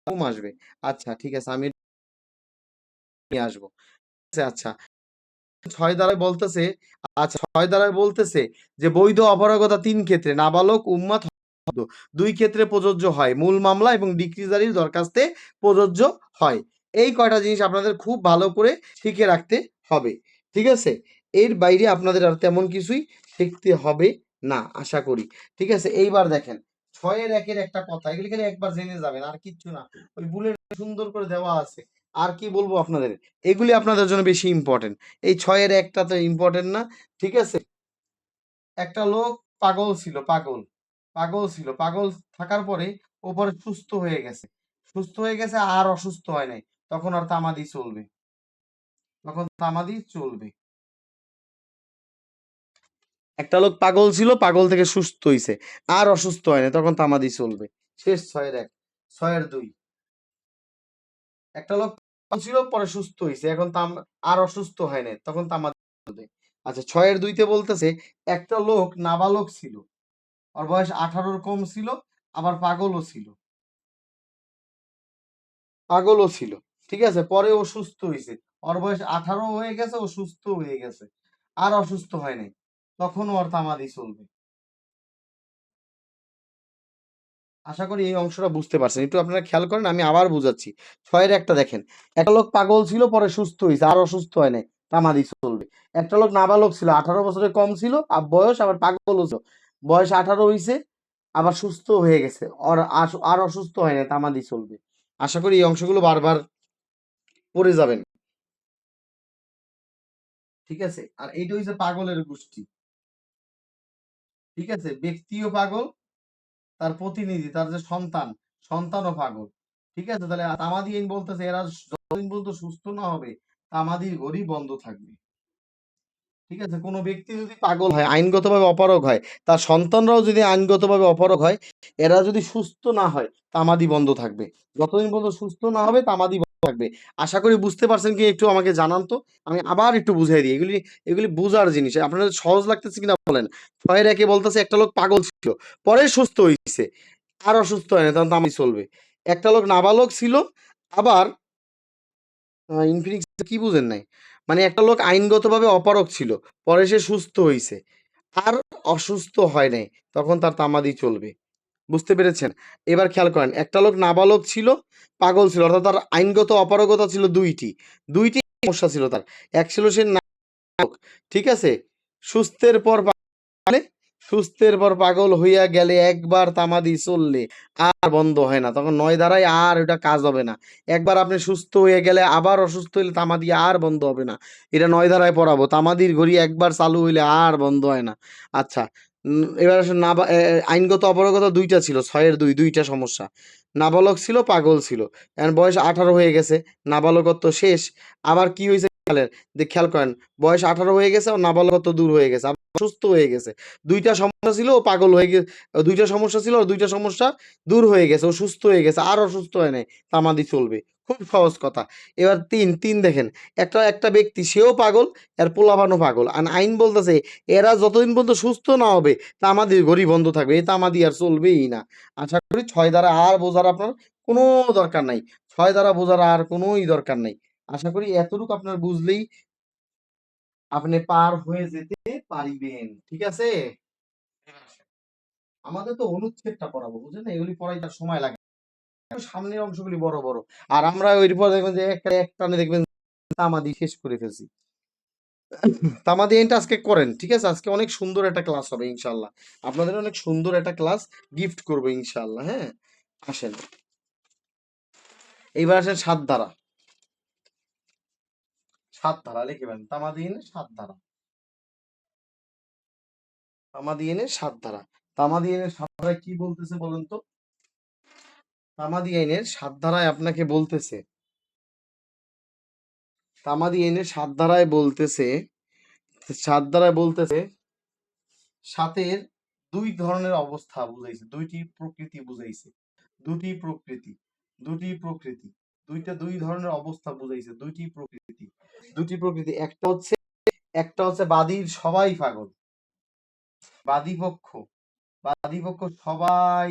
কম আসবে। আচ্ছা ঠিক আছে আমি নিয়ে আসবো। আচ্ছা ৬ ধারায় বলতেছে, আচ্ছা ৬ ধারায় বলতেছে যে বৈধ অপারগতা ৩ ক্ষেত্রে নাবালক, উন্মাদ, ২ ক্ষেত্রে প্রযোজ্য হয়। মূল মামলা এবং ডিক্রি জারির দরখাস্তে প্রযোজ্য হয়। এই কয়টা জিনিস আপনাদের খুব ভালো করে শিখে রাখতে হবে। ঠিক আছে? এর বাইরে আপনাদের আর তেমন কিছুই শিখতে হবে না আশা করি। ঠিক আছে? এইবার দেখেন ৬ এর ১ এর একটা কথা। এগুলি খালি একবার জেনে যাবেন আর কিচ্ছু না। ওই বুলেট সুন্দর করে দেওয়া আছে। আর কি বলবো আপনাদের, এগুলি আপনাদের জন্য বেশি ইম্পর্টেন্ট। এই 6-এর একটা তো ইম্পর্টেন্ট না, ঠিক আছে? একটা লোক পাগল ছিল, পাগল থাকার পরে ওপরে সুস্থ হয়ে গেছে, আর অসুস্থ হয় নাই, তখন আর তামাদি চলবে, একটা লোক পাগল ছিল, পাগল থেকে সুস্থ হইছে, আর অসুস্থ হয় না, তখন তামাদি চলবে। শেষ 6-এর 1। 6-এর 2, একটা লোক পাগল ছিল পরে সুস্থ হইছে, এখন আর অসুস্থ হয় না, তখন তামাদি চলবে। আচ্ছা, 6-এর 2-তে বলতেছে একটা লোক নাবালক ছিল, ওর বয়স 18-র কম ছিল, আবার পাগলও ছিল, ঠিক আছে? পরে ও সুস্থ হইছে, ওর বয়স 18 হয়ে গেছে, ও সুস্থ হয়ে গেছে, আর অসুস্থ হয় নাই, তখন ওর তামাদি চলবে। আশা করি এই অংশটা বুঝতে পারছেন। একটু আপনারা খেয়াল করেন, আমি আবার বুঝাচ্ছি। 6-এর 1টা দেখেন, একটা লোক পাগল ছিল পরে সুস্থ হয়েছে, আর অসুস্থ হয় নাই, তামাদি চলবে। একটা লোক নাবালক ছিল, 18 বছরের কম ছিল আর বয়স, আবার পাগল ছিল, বয়স 18 হয়েছে, আবার সুস্থ হয়ে গেছে, আর অসুস্থ হয় নাই, তামাদি চলবে। আশা করি এই অংশগুলো বারবার পড়ে যাবেন, ঠিক আছে? আর এইটা হচ্ছে পাগলের গোষ্ঠী, ঠিক আছে? ব্যক্তিও পাগল, তার প্রতিনিধি, তার যে সন্তানও পাগল, ঠিক আছে? তাহলে তামাদি আইন বলতেছে এরা যতদিন পর্যন্ত সুস্থ না হবে, তামাদির ঘড়ি বন্ধ থাকবে, ঠিক আছে? কোনো ব্যক্তি যদি পাগল হয়, আইনগতভাবে অপারগ হয়, তার সন্তানরাও যদি আইনগতভাবে অপারগ হয়, এরা যদি সুস্থ না হয়, তামাদি বন্ধ থাকবে। যতদিন পর্যন্ত সুস্থ না হবে, তামাদি বন্ধ থাকবে। আশা করি বুঝতে পারছেন কি? একটু আমাকে জানান তো, আমি আবার একটু বুঝাই দিই। এগুলি বুঝার জিনিস, আপনাদের সহজ লাগতেছে কিনা বলেন। 6-এর 1-এ বলতেছে একটা লোক পাগল ছিল, পরে সুস্থ হয়েছে, আর অসুস্থ হয় না, তখন তামাদি চলবে। একটা লোক নাবালক ছিল, আবার ইনফিনিক্স কি বুঝেন নাই, মানে একটা লোক আইনগতভাবে অপারগ ছিল, পরে সে সুস্থ হয়েছে, আর অসুস্থ হয় নাই, তখন তার তামাদি চলবে। বুঝতে পেরেছেন? এবার খেয়াল করেন, একটা লোক নাবালক ছিল, পাগল ছিল, অর্থাৎ তার আইনগত অপারগতা ছিল দুইটি সমস্যা ছিল তার। এক ছিল সে নাবালক, ঠিক আছে? সুস্থের পর মানে সুস্থের পর পাগল হইয়া গেলে একবার তামাদি চললে আর বন্ধ হয় না, তখন 9 ধারায় আর ওটা কাজ হবে না। একবার আপনি সুস্থ হয়ে গেলে আবার অসুস্থ হইলে তামাদি আর বন্ধ হবে না, এটা 9 ধারায় পড়াবো। তামাদির ঘড়ি একবার চালু হইলে আর বন্ধ হয় না। আচ্ছা, এবার আসলে আইনগত অপারগতা দুইটা ছিল, 6-এর 2, দুইটা সমস্যা। নাবালক ছিল, পাগল ছিল, এখন বয়স 18 হয়ে গেছে, নাবালকত্ব শেষ। আবার কি হয়েছে খেয়াল করেন, বয়স 18 হয়ে গেছে, ও নাবালকত্ব দূর হয়ে গেছে, সুস্থ হয়ে গেছে। দুইটা সমস্যা ছিল, ও পাগল হয়ে গেছে, দুইটা সমস্যা ছিল, আর দুইটা সমস্যা দূর হয়ে গেছে, ও সুস্থ হয়ে গেছে, আর অসুস্থ হয় নাই, তামাদি চলবে। খুব সহজ কথা। এবার 3 দেখেন, একটা ব্যক্তি সেও পাগল, এর পোলাপানও পাগল, আর আইন বলতেছে এরা যতদিন পর্যন্ত সুস্থ না হবে, তামাদির ঘড়ি বন্ধ থাকবে, এই তামাদি আর চলবেই না। আশা করি 6 দ্বারা আর বোঝার আপনার কোনো দরকার নাই, 6 দ্বারা বোঝার আর কোনোই দরকার নাই। আশা করি এতটুকু আপনার বুঝলেই আপনি পার হয়ে যেতে পারিবেন, ঠিক আছে? আমাদের তো অনুচ্ছেদটা পড়াবো, বুঝলেন? এগুলি পড়াইতে আর সময় লাগে না। সামনের অংশগুলি বড় বড়, আর আমরা এরপর দেখবেন যে এক টানে দেখবেন তামাদি শেষ করে ফেলছি। তামাদি এন্ড আজকে করেন, ঠিক আছে? আজকে অনেক সুন্দর একটা ক্লাস হবে ইনশাল্লাহ, আপনাদের অনেক সুন্দর একটা ক্লাস গিফট করবো ইনশাল্লাহ। হ্যাঁ, আসেন, এইবার আসেন 7 ধারা। 7 ধারা লিখবেন, তামাদি এনের 7 ধারা, তামাদি এনের 7 ধারা। তামাদি এনের 7 ধারায় কি বলতেছে বলেন তো? তামাদি আইনের 7 ধারায় আপনাকে বলতেছে, তামাদি আইনের 7 ধারায় বলতেছে, 7 ধারায় বলতেছে, সাতের 2 ধরনের অবস্থা বুঝাইছে, 2টি প্রকৃতি বুঝাইছে, 2টি প্রকৃতি, 2টি প্রকৃতি, 2 ধরনের অবস্থা বুঝাইছে, 2টি প্রকৃতি, 2টি প্রকৃতি। একটা হচ্ছে বাদীর সবাই পাগল, বাদীপক্ষ, বাদীপক্ষ সবাই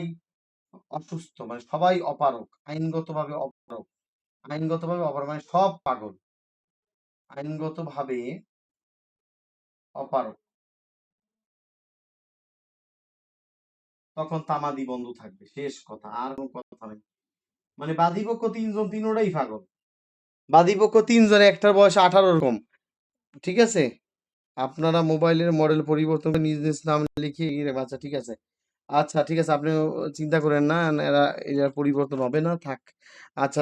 অসুস্থ, মানে সবাই অপারক, আইনগতভাবে অপারক মানে সব পাগল, আইনগতভাবে অপারক, তখন তামাদি বন্ধ থাকবে। শেষ কথা, আর কোনো কথা নেই। মানে বাদীপক্ষ 3 জন, তিনোটাই পাগল। বাদীপক্ষ 3 জনে, একটার বয়স 18 কম, ঠিক আছে? আপনারা মোবাইলের মডেল পরিবর্তন করে নিজ নিজ নাম লিখে বাচ্চা, ঠিক আছে? আচ্ছা ঠিক আছে, আপনি চিন্তা করেন না, এরা এরা পরিবর্তন হবে না, থাক। আচ্ছা,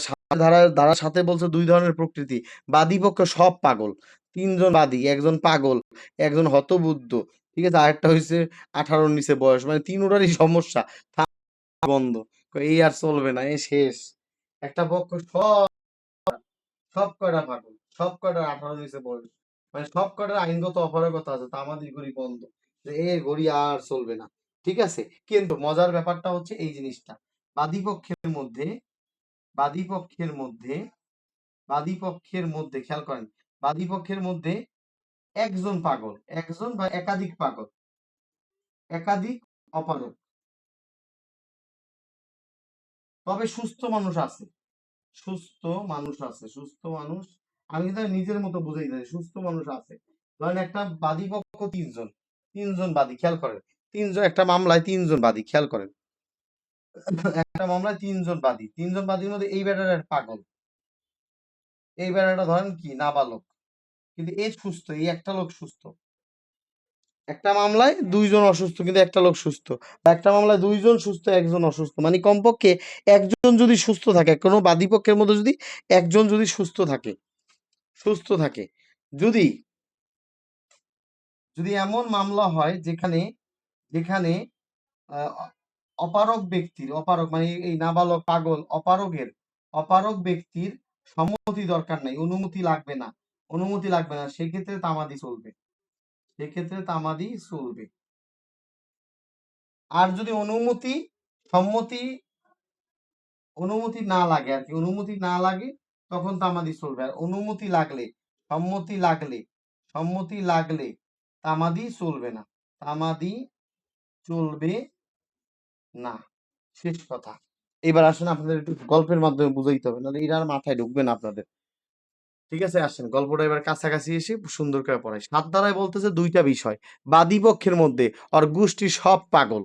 সামনের ধারার সাথে বলছে দুই ধরনের প্রকৃতি, বাদী পক্ষ সব পাগল, তিনজন বাদী, একজন পাগল, একজন হতবুদ্ধ, ঠিক আছে, আরেকটা হয়েছে 18-র নিচে বয়স, মানে তিনোটারই সমস্যা। থাক, বন্ধ, এই আর চলবে না, এ শেষ। একটা পক্ষ সব, সব কয়টা পাগল, সব কয়টা 18-র নিচে বয়স, মানে সব কয়টার আইনগত অপারগতা আছে, তা আমাদের ঘড়ি বন্ধ, যে এ ঘড়ি আর চলবে না। ঠিক আছে, কিন্তু মজার ব্যাপারটা হচ্ছে এই জিনিসটা, বাদী পক্ষের মধ্যে, বাদী পক্ষের মধ্যে, বাদী পক্ষের মধ্যে খেয়াল করেন, বাদী পক্ষের মধ্যে একজন পাগল, একজন বা একাধিক পাগল, একাধিক অপারগ, তবে সুস্থ মানুষ আছে, সুস্থ মানুষ আছে, সুস্থ মানুষ, আমি কিন্তু নিজের মতো বুঝাই যাই, সুস্থ মানুষ আছে। ধরেন একটা বাদী পক্ষ তিনজন, তিনজন বাদী, খেয়াল করেন, তিনজন, একটা মামলায় তিনজন বাদী, খেয়াল করেন, একটা মামলায় তিনজন বাদী, তিনজন বাদীর মধ্যে এই বেটাটা পাগল, এই বেটাটা ধরেন কি নাবালক, কিন্তু এ সুস্থ, এই একটা লোক সুস্থ। একটা মামলায় দুইজন অসুস্থ কিন্তু একটা লোক সুস্থ, বা একটা মামলায় দুইজন সুস্থ একজন অসুস্থ, মানে কমপক্ষে একজন যদি সুস্থ থাকে, কোনো বাদী পক্ষের মধ্যে যদি একজন যদি সুস্থ থাকে, সুস্থ থাকে, যদি, যদি এমন মামলা হয় যেখানে, যেখানে আহ, অপারগ ব্যক্তির, অপারগ মানে এই নাবালক পাগল অপারগের, অপারগ ব্যক্তির সম্মতি দরকার নাই, অনুমতি লাগবে না, অনুমতি লাগবে না, সেক্ষেত্রে তামাদি চলবে, সেক্ষেত্রে তামাদি চলবে। আর যদি অনুমতি, সম্মতি, অনুমতি না লাগে আর কি, অনুমতি না লাগে, তখন তামাদি চলবে। আর অনুমতি লাগলে, সম্মতি লাগলে, সম্মতি লাগলে তামাদি চলবে না, তামাদি চলবে না, শেষ কথা। এবার আসেন, আপনাদের একটু গল্পের মাধ্যমে বুঝাইতে হবে, নাহলে এরা আর মাথায় ঢুকবে না আপনাদের। ঠিক আছে, আসেন গল্পটা এবার কাছাকাছি এসে সুন্দর করে পড়াই। সাত ধারায় বলতেছে দুইটা বিষয়, বাদী পক্ষের মধ্যে আর গোষ্ঠী সব পাগল,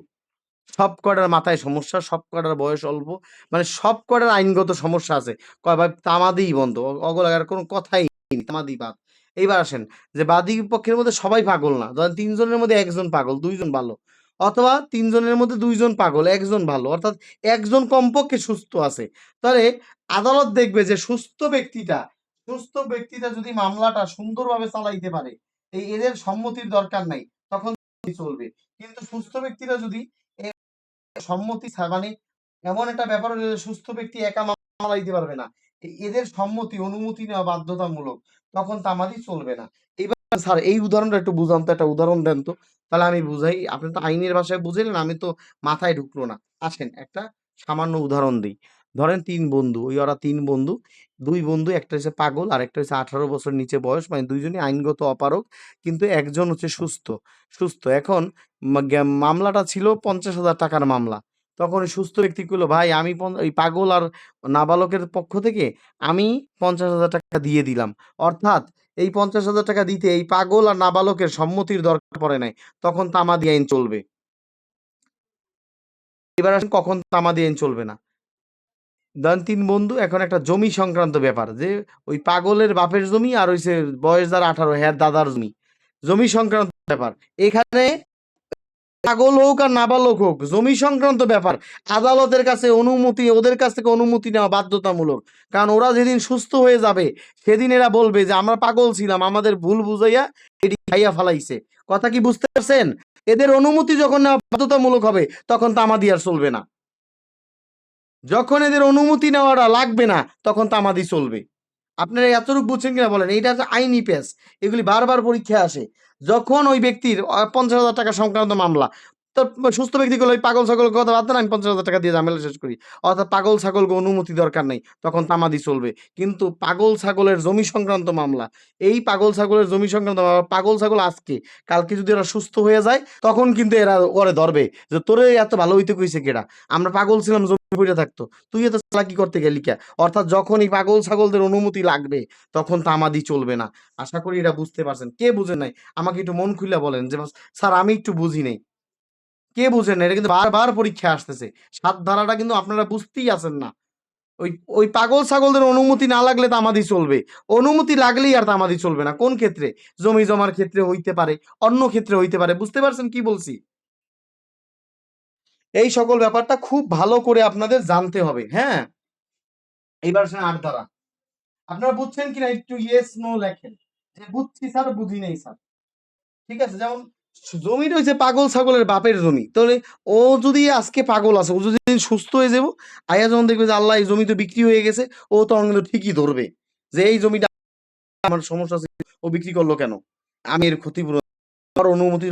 সব কয়টার মাথায় সমস্যা, সব কয়টার বয়স অল্প, মানে সব কয়টার আইনগত সমস্যা আছে। কয় ভাই তামাদিই বন্ধ, অগলাগার কোনো কথাই নেই, তামাদি বাদ। এইবার আসেন, যে বাদী পক্ষের মধ্যে সবাই পাগল না, ধরেন তিনজনের মধ্যে একজন পাগল, দুইজন ভালো, অথবা তিনজনের মধ্যে দুইজন পাগল, একজন ভালো, অর্থাৎ একজন কমপক্ষে সুস্থ আছে। তাহলে আদালত দেখবে যে সুস্থ ব্যক্তিটা, সুস্থ ব্যক্তিটা যদি মামলাটা সুন্দরভাবে চালাইতে পারে, এই এদের সম্মতির দরকার নাই, তখন চলবে। কিন্তু সুস্থ ব্যক্তিরা যদি সম্মতি মানে এমন একটা ব্যাপার হলো যে সুস্থ ব্যক্তি একা মামলা দিতে পারবে না, এদের সম্মতি অনুমতি নেওয়া বাধ্যতামূলক, তখন তামাদি চলবে না। এবার স্যার এই উদাহরণটা একটু বুঝান তো, একটা উদাহরণ দেন তো, তাহলে আমি বুঝাই, আপনি তো আইনের ভাষায় বুঝলেন, আমি তো মাথায় ঢুকলো না। আসেন একটা সামান্য উদাহরণ দিই। ধরেন তিন বন্ধু, ওই ওরা তিন বন্ধু, দুই বন্ধু, একটা হচ্ছে পাগল আর একটা হচ্ছে 18 বছর নিচে বয়স, মানে দুইজনই আইনগত অপারগ, কিন্তু একজন হচ্ছে সুস্থ, সুস্থ। এখন মামলাটা ছিল 50,000 টাকার মামলা। তখন ওই সুস্থ ব্যক্তি কইলো, ভাই আমি ওই পাগল আর নাবালকের পক্ষ থেকে আমি 50,000 টাকা দিয়ে দিলাম, অর্থাৎ এই 50,000 টাকা দিতে এই পাগল আর নাবালকের সম্মতির দরকার পড়ে নাই, তখন তামাদি আইন চলবে। এবার আসেন কখন তামাদি আইন চলবে না। ধরেন তিন বন্ধু, এখন একটা জমি সংক্রান্ত ব্যাপার, যে ওই পাগলের বাপের জমি আর হইছে বয়স যার 18 হ্যাঁ দাদার জমি, জমি সংক্রান্ত ব্যাপার। এখানে পাগল হোক আর নাবালক হোক, জমি সংক্রান্ত ব্যাপার, আদালতের কাছে অনুমতি, ওদের কাছ থেকে অনুমতি নেওয়া বাধ্যতামূলক। কারণ ওরা যেদিন সুস্থ হয়ে যাবে, সেদিন এরা বলবে যে আমরা পাগল ছিলাম, আমাদের ভুল বুঝাইয়া এটি খাইয়া ফালাইছে। কথা কি বুঝতে পারছেন? এদের অনুমতি যখন নেওয়া বাধ্যতামূলক হবে, তখন তামাদি আর চলবে না। যখন এদের অনুমতি নেওয়াটা লাগবে না, তখন তামাদি চলবে। আপনারা এতটুকু বুঝছেন কিনা বলেন? এইটা হচ্ছে আইনি পেশ। এগুলি বারবার পরীক্ষায় আসে। যখন ওই ব্যক্তির 50,000 টাকা সংক্রান্ত মামলা, তো সুস্থ ব্যক্তি গুলো ওই পাগল ছাগলের কথা বাদ দেন, আমি 50,000 টাকা দিয়ে ঝামেলা শেষ করি। অর্থাৎ পাগল ছাগলকে অনুমতি দরকার নাই, তখন তামাদি চলবে। কিন্তু পাগল ছাগলের জমি সংক্রান্ত মামলা, এই পাগল ছাগলের জমি সংক্রান্ত মামলা, পাগল ছাগল আজকে, কালকে যদি এরা সুস্থ হয়ে যায়, তখন কিন্তু এরা ওরে ধরবে যে তোরে এত ভালো হইতে কইছে কেডা? আমরা পাগল ছিলাম, জমি পড়ে থাকতো, তুই এত চালাকি করতে গেলি কে? অর্থাৎ যখন এই পাগল ছাগলদের অনুমতি লাগবে, তখন তামাদি চলবে না। আশা করি এটা বুঝতে পারছেন। কে বুঝেন নাই আমাকে একটু মন খুলে বলেন, যে স্যার আমি একটু বুঝি নাই। কে বুঝেন না? এটা কিন্তু বারবার পরীক্ষা আসতেছে। সাত ধারাটা কিন্তু আপনারা বুঝতেই আছেন না। ওই ওই পাগল ছাগলদের অনুমতি না লাগলে তামাদি চলবে, অনুমতি লাগলেই আর তামাদি চলবে না। কোন ক্ষেত্রে? জমি জমার ক্ষেত্রে হইতে পারে, অন্য ক্ষেত্রে হইতে পারে। বুঝতে পারছেন কি বলছি? এই সকল ব্যাপারটা খুব ভালো করে আপনাদের জানতে হবে। হ্যাঁ, এইবার আসেন ৮ ধারা। আপনারা বুঝছেন কিনা একটু ইয়েস নো লেখেন, যে বুঝছি স্যার, বুঝি নাই স্যার। ঠিক আছে, যেমন জমিটা হচ্ছে পাগল ছাগলের বাপের জমি, তাহলে ও যদি আজকে পাগল আছে, ও যদি সুস্থ হয়ে যাবো, আয়া যখন দেখবে যে আল্লাহ এই জমি তো বিক্রি হয়ে গেছে, ও তখন কিন্তু ঠিকই ধরবে যে এই জমিটা আমার সমস্যা আছে, ও বিক্রি করলো কেন, আমি এর ক্ষতিপূরণ, আমার অনুমতি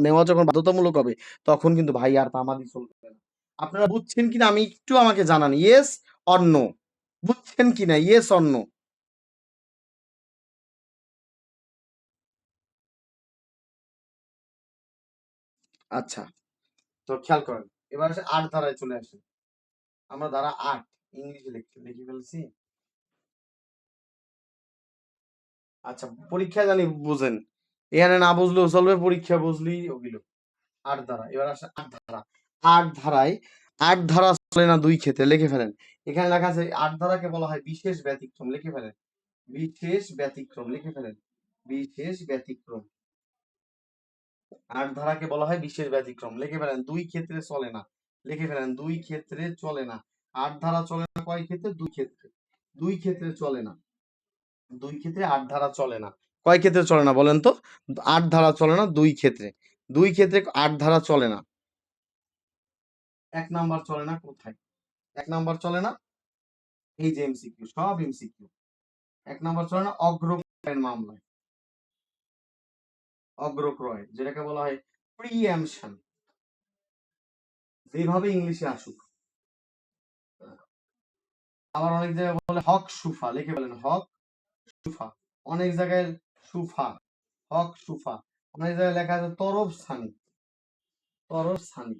নেওয়া যখন বাধ্যতামূলক হবে, তখন কিন্তু ভাই আর তামাদি চলবে না। আপনারা বুঝছেন কিনা আমি একটু আমাকে জানান, ইয়েস অর নো, বুঝছেন কিনা, ইয়েস অর নো? আচ্ছা, তো খেয়াল করেন, এবার আসে ৮ ধারায় চলে আসে। আমরা ধারা ৮ ইংলিশে লিখে ফেলছি। আচ্ছা, পরীক্ষায় জানি বুঝেন, এখানে না বুঝলেও চলবে, পরীক্ষা বুঝলেই ওগুলো। ৮ ধারা, এবার আসে ৮ ধারা। ৮ ধারায় ৮ ধারা চলে না দুই ক্ষেত্রে, লিখে ফেলেন। এখানে লেখা আছে ৮ ধারাকে বলা হয় বিশেষ ব্যতিক্রম, লিখে ফেলেন। বিশেষ ব্যতিক্রম, লিখে ফেলেন। বিশেষ ব্যতিক্রম। ৮ ধারাকে বলা হয় বিশেষ ব্যতিক্রম, লিখে ফেলেন। দুই ক্ষেত্রে চলে না, লিখে ফেলেন। দুই ক্ষেত্রে চলে না। ৮ ধারা চলে না কয় ক্ষেত্রে? দুই ক্ষেত্রে। দুই ক্ষেত্রে চলে না। দুই ক্ষেত্রে ৮ ধারা চলে না। কয় ক্ষেত্রে চলে না বলেন তো? ৮ ধারা চলে না দুই ক্ষেত্রে। দুই ক্ষেত্রে ৮ ধারা চলে না। ১ নাম্বার চলে না কোথায়? ১ নাম্বার চলে না, এই যে এমসিকিউ, সব এমসিকিউ। ১ নাম্বার চলে না অগ্রক্রয়ের মামলায়। অগ্রক্রয়, যেটাকে বলা হয় প্রিএমশন, যেভাবে ইংলিশে আসুক। আবার অনেক জায়গায় বলে হক সুফা, লিখে বলেন হক সুফা। অনেক জায়গায় সুফা, হক সুফা। অনেক জায়গায় লেখা আছে তরফ সানি, তরফ সানি,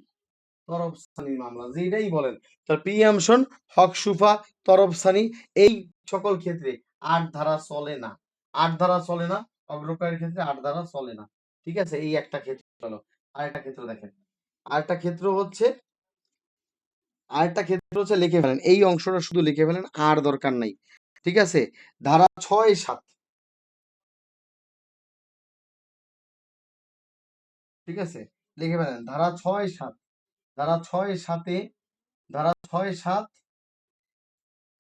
তরফ সানি মামলা, যেটাই বলেন। তার প্রিয়ামশন, হক সুফা, তরফ সানি, এই সকল ক্ষেত্রে ৮ ধারা চলে না। ৮ ধারা চলে না, অগ্রক্রয়ের ক্ষেত্রে ৮ ধারা চলে না। ঠিক আছে, এই একটা ক্ষেত্র হলো। আরেকটা ক্ষেত্র দেখেন, আরেকটা ক্ষেত্র হচ্ছে, আরেকটা ক্ষেত্র হচ্ছে, লিখে ফেলেন এই অংশটা, শুধু লিখে ফেলেন, আর দরকার নাই। ঠিক আছে, ধারা ৬-৭। ঠিক আছে, লিখে ফেলেন ধারা ৬-৭। ধারা ৬-৭-এ, ধারা ৬-৭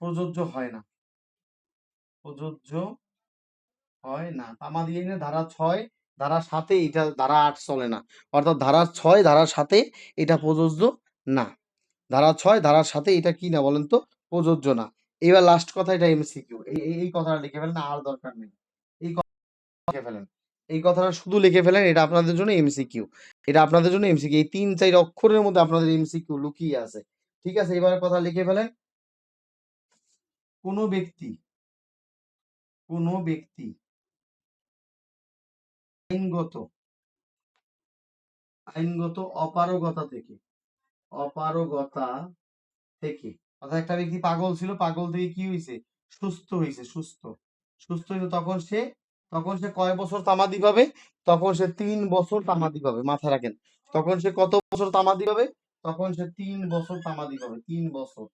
প্রযোজ্য হয় না, প্রযোজ্য হয় না। তামা দিয়ে না, ধারা ৬, ধারা ৭-এ এটা, ধারা ৮ চলে না। অর্থাৎ ধারা ৬, ধারা ৭-এ এটা প্রযোজ্য না। ধারা ৬, ধারা ৭-এ এটা কি না বলেন তো? প্রযোজ্য না। এবার লাস্ট কথা, এটা এমসিকিউ। এই কথাটা লিখে ফেলেন, আর দরকার নেই। এই লিখে ফেলেন। এই কথাটা শুধু লিখে ফেলেন, এটা আপনাদের জন্য এমসিকিউ। এটা আপনাদের জন্য এমসিকিউ। এই ৩-৪ অক্ষরের মধ্যে আপনাদের এমসিকিউ লুকিয়ে আছে। ঠিক আছে, এবার কথা লিখে ফেলেন। কোন ব্যক্তি, কোন ব্যক্তি আইনগত, আইনগত অপারগতা থেকে, অপারগতা থেকে, অর্থাৎ একটা ব্যক্তি পাগল ছিল, পাগল থেকে কি হয়েছে? সুস্থ হয়েছে, সুস্থ, সুস্থ হয়েছে। তখন সে কয় বছর তামাদি পাবে? তখন সে ৩ বছর তামাদি পাবে, মাথায় রাখেন। তখন সে কত বছর তামাদি পাবে? তখন সে ৩ বছর তামাদি পাবে, ৩ বছর।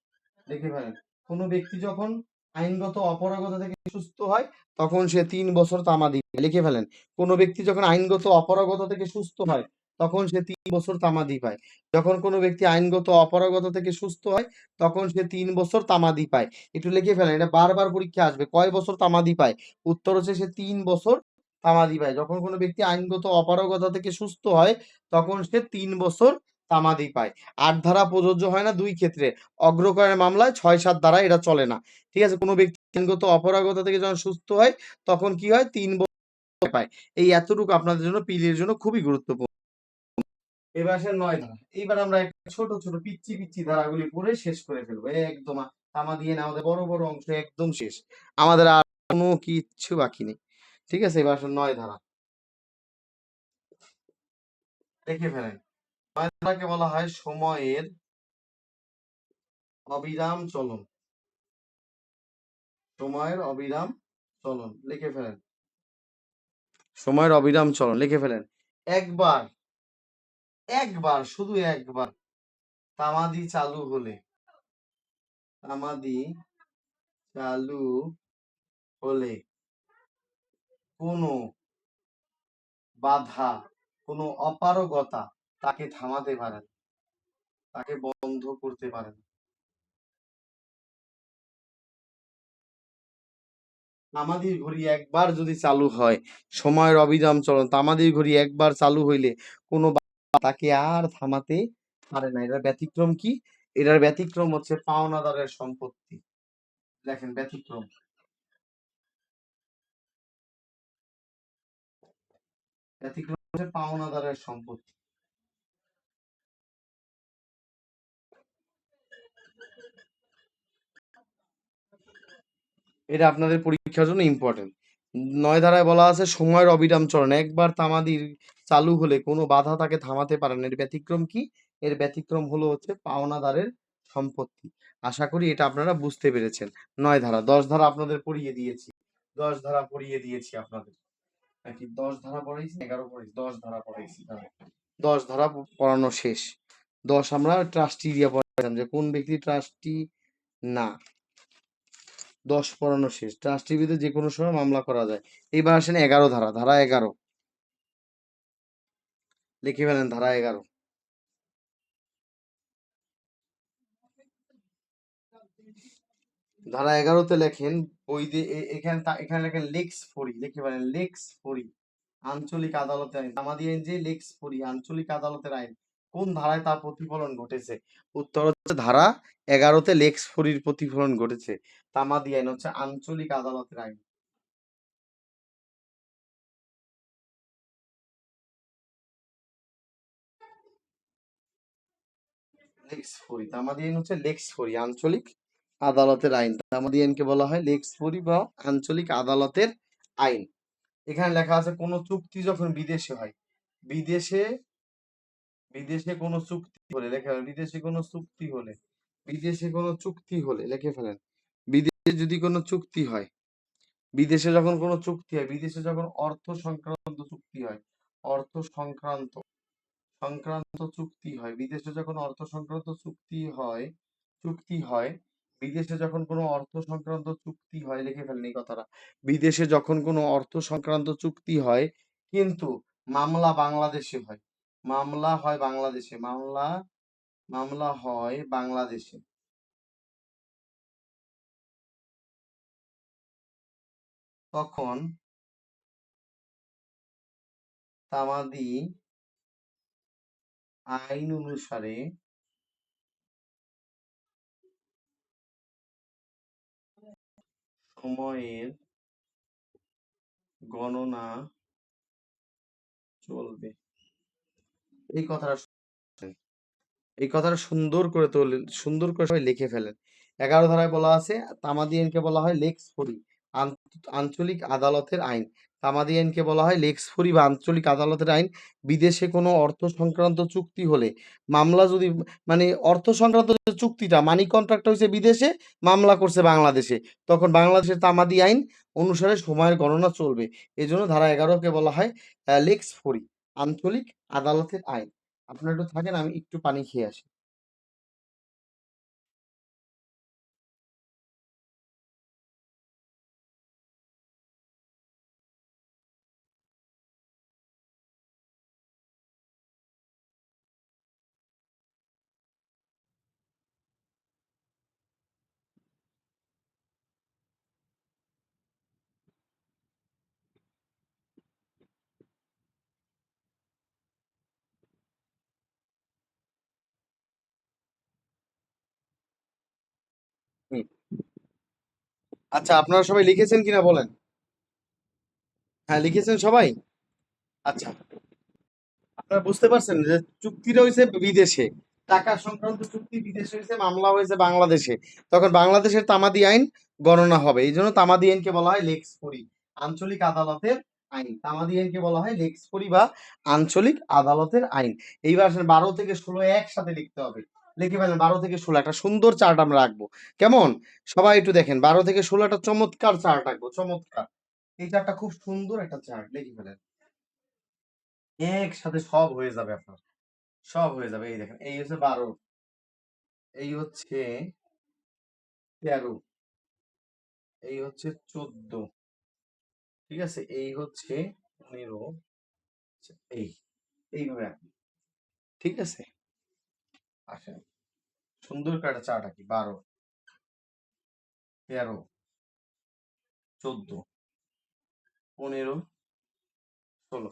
লিখে ফেলেন, কোন ব্যক্তি যখন আইনগত অপারগতা থেকে সুস্থ হয়, তখন সে ৩ বছর তামাদি পায়। লিখে ফেলেন, কোন ব্যক্তি যখন আইনগত অপারগতা থেকে সুস্থ হয়, তখন সে ৩ বছর তামাদি পায়। যখন কোনো ব্যক্তি আইনগত অপারগতা থেকে সুস্থ হয়, তখন সে ৩ বছর তামাদি পায়। একটু লিখে ফেলেন, এটা বারবার পরীক্ষায় আসবে। কয় বছর তামাদি পায়? উত্তর হচ্ছে সে ৩ বছর তামাদি পায়। যখন কোনো ব্যক্তি আইনগত অপারগতা থেকে সুস্থ হয়, তখন সে ৩ বছর তামাদি পায়। ৮ ধারা প্রযোজ্য হয় না দুই ক্ষেত্রে। অগ্রক্রয়ের মামলায় ৬-৭ ধারা এটা চলে না। ঠিক আছে, কোনো ব্যক্তি আইনগত অপারগতা থেকে যখন সুস্থ হয়, তখন কি হয়? ৩ বছর পায়। এই এতটুকু আপনাদের জন্য, পিলির জন্য খুবই গুরুত্বপূর্ণ। এবার আসেন ৯ ধারা। এইবার আমরা ছোট, ছোট পিচ্চি, পিচ্চি ধারাগুলি পড়ে শেষ করে ফেলবো। একদম তামা দিয়ে না, আমাদের বড়, বড় অংশ একদম শেষ। আমাদের আর কোনো কিচ্ছু বাকি নেই। ঠিক আছে, এবার আসেন ৯ ধারা। দেখে ফেলেন। ৯ ধারাকে বলা হয় সময়ের অবিরাম চলন। সময়ের অবিরাম চলন, লিখে ফেলেন। সময়ের অবিরাম চলন, লিখে ফেলেন। একবার, একবার, শুধু একবার তামাদি চালু হলে, তামাদি চালু হলে কোনো বাধা, কোনো অপারগতা তাকে থামাতে পারে না। তাকে বন্ধ করতে পারে না। তামাদির ঘড়ি একবার যদি চালু হয়, সময়ের অবিরাম চলন, তামাদির ঘড়ি একবার চালু হইলে কোনো তাকে আর থামাতে পারে না। এটার ব্যতিক্রম কি? এটার ব্যতিক্রম হচ্ছে পাওনাদারের সম্পত্তি। দেখেন ব্যতিক্রম, ব্যতিক্রম হচ্ছে পাওনাদারের সম্পত্তি। এটা আপনাদের পরীক্ষার জন্য ইম্পর্টেন্ট। ৯ ধারায় বলা আছে সময়ের অবিরাম চলন, একবার তামাদির চালু হলে কোনো বাধা তাকে থামাতে পারে না। এর ব্যতিক্রম কি? এর ব্যতিক্রম হলো হচ্ছে পাওনাদারের সম্পত্তি। আশা করি এটা আপনারা বুঝতে পেরেছেন। ৯ ধারা, ১০ ধারা আপনাদের পড়িয়ে দিয়েছি। ১০ ধারা পড়িয়ে দিয়েছি আপনাদের। নাকি ১০ ধারা পড়াইছি, ১১ পড়াইছি, ১০ ধারা পড়াইছি। ১০ ধারা পড়ানো শেষ। ১০ আমরা ট্রাস্টি দিয়ে পড়াইলাম যে কোন ব্যক্তি ট্রাস্টি না। ১০ পড়ানো শেষ। ট্রাস্টির বিরুদ্ধে যে কোনো সময় মামলা করা যায়। এইবার আসেন ১১ ধারা, ধারা ১১ লিখে ফেলেন। ধারা ১১, ধারা ১১তে লেখেন এখানে লেখেন লেক্স ফরি, লিখে ফেলেন লেক্স ফরি, আঞ্চলিক আদালতের আইন। তামাদি আইন যে লেক্স ফরি আঞ্চলিক আদালতের আইন, কোন ধারায় তার প্রতিফলন ঘটেছে? উত্তর হচ্ছে ধারা ১১তে লেক্স ফরির প্রতিফলন ঘটেছে। তামাদি আইন হচ্ছে আঞ্চলিক আদালতের আইন। লেক্স ফরি, তামাদি আইন হচ্ছে লেক্স ফরি আঞ্চলিক আদালতের আইন। তামাদি আইনকে বলা হয় লেক্স ফরি বা আঞ্চলিক আদালতের আইন। এখানে লেখা আছে কোন চুক্তি যখন বিদেশে হয়, বিদেশে বিদেশে কোনো চুক্তি হলে লেখা হয়, বিদেশে কোনো চুক্তি হলে, বিদেশে কোনো চুক্তি হলে লিখে ফেলেন। বিদেশে যদি কোনো চুক্তি হয়, বিদেশে যখন কোনো চুক্তি হয়, বিদেশে যখন অর্থ সংক্রান্ত চুক্তি হয়, অর্থ সংক্রান্ত সংক্রান্ত চুক্তি হয়, বিদেশে যখন অর্থ সংক্রান্ত চুক্তি হয়, বিদেশে যখন কোনো অর্থ সংক্রান্ত চুক্তি হয়, লিখে ফেলেন এই কথাটা। বিদেশে যখন কোনো অর্থ সংক্রান্ত চুক্তি হয় কিন্তু মামলা বাংলাদেশে হয়, মামলা হয় বাংলাদেশে, মামলা হয় বাংলাদেশে, তখন তামাদি আইন অনুসারে সময়ের গণনা চলবে। এই কথাটা শুনছেন? এই কথাটা সুন্দর করে সবাই লিখে ফেলেন। ১১ ধারায় বলা আছে তামাদি আইনকে বলা হয় লেক্স ফরি, আঞ্চলিক আদালতের আইন। তামাদি আইনকে বলা হয় লেক্স ফরি বা আঞ্চলিক আদালতের আইন। বিদেশে কোনো অর্থ সংক্রান্ত চুক্তি হলে মামলা যদি মানে অর্থ সংক্রান্ত যে চুক্তিটা মানি কন্ট্রাক্ট হয়েছে বিদেশে, মামলা করছে বাংলাদেশে, তখন বাংলাদেশের তামাদি আইন অনুসারে সময়ের গণনা চলবে। এজন্য ধারা ১১কে বলা হয় লেক্স ফরি, আঞ্চলিক আদালতের আইন। আপনারা একটু থাকেন, আমি একটু পানি খেয়ে আসি। হুম। আচ্ছা, আপনারা সবাই লিখেছেন কিনা বলেন? হ্যাঁ, লিখেছেন সবাই? আচ্ছা, আপনারা বুঝতে পারছেন যে চুক্তিটা হয়েছে বিদেশে, টাকা সংক্রান্ত চুক্তি বিদেশে হয়েছে, মামলা হয়েছে বাংলাদেশে, তখন বাংলাদেশের তামাদি আইন গণনা হবে। এই জন্য তামাদি আইনকে বলা হয় লেক্স ফরি, আঞ্চলিক আদালতের আইন। তামাদি আইনকে বলা হয় লেক্স ফরি বা আঞ্চলিক আদালতের আইন। এইবার আসেন ১২ থেকে ১৬ একসাথে লিখতে হবে। লিখে ফেলেন ১২ থেকে ১৬, একটা সুন্দর চার্ট আমরা রাখবো। কেমন? সবাই একটু দেখেন ১২ থেকে ১৬ একটা চমৎকার চার্ট রাখবো, চমৎকার। এই চার্টটা খুব সুন্দর একটা চার্ট, লিখে ফেলেন। একসাথে সব হয়ে যাবে আপনার, সব হয়ে যাবে। এই দেখেন, এই হচ্ছে ১২, এই হচ্ছে ১৩, এই হচ্ছে ১৪, ঠিক আছে, এই হচ্ছে ১৫, আচ্ছা, এইভাবে আঁকবেন, ঠিক আছে। আসেন, সুন্দর করে একটা চার্ট আঁকি। 12, 13, 14, 15, 16।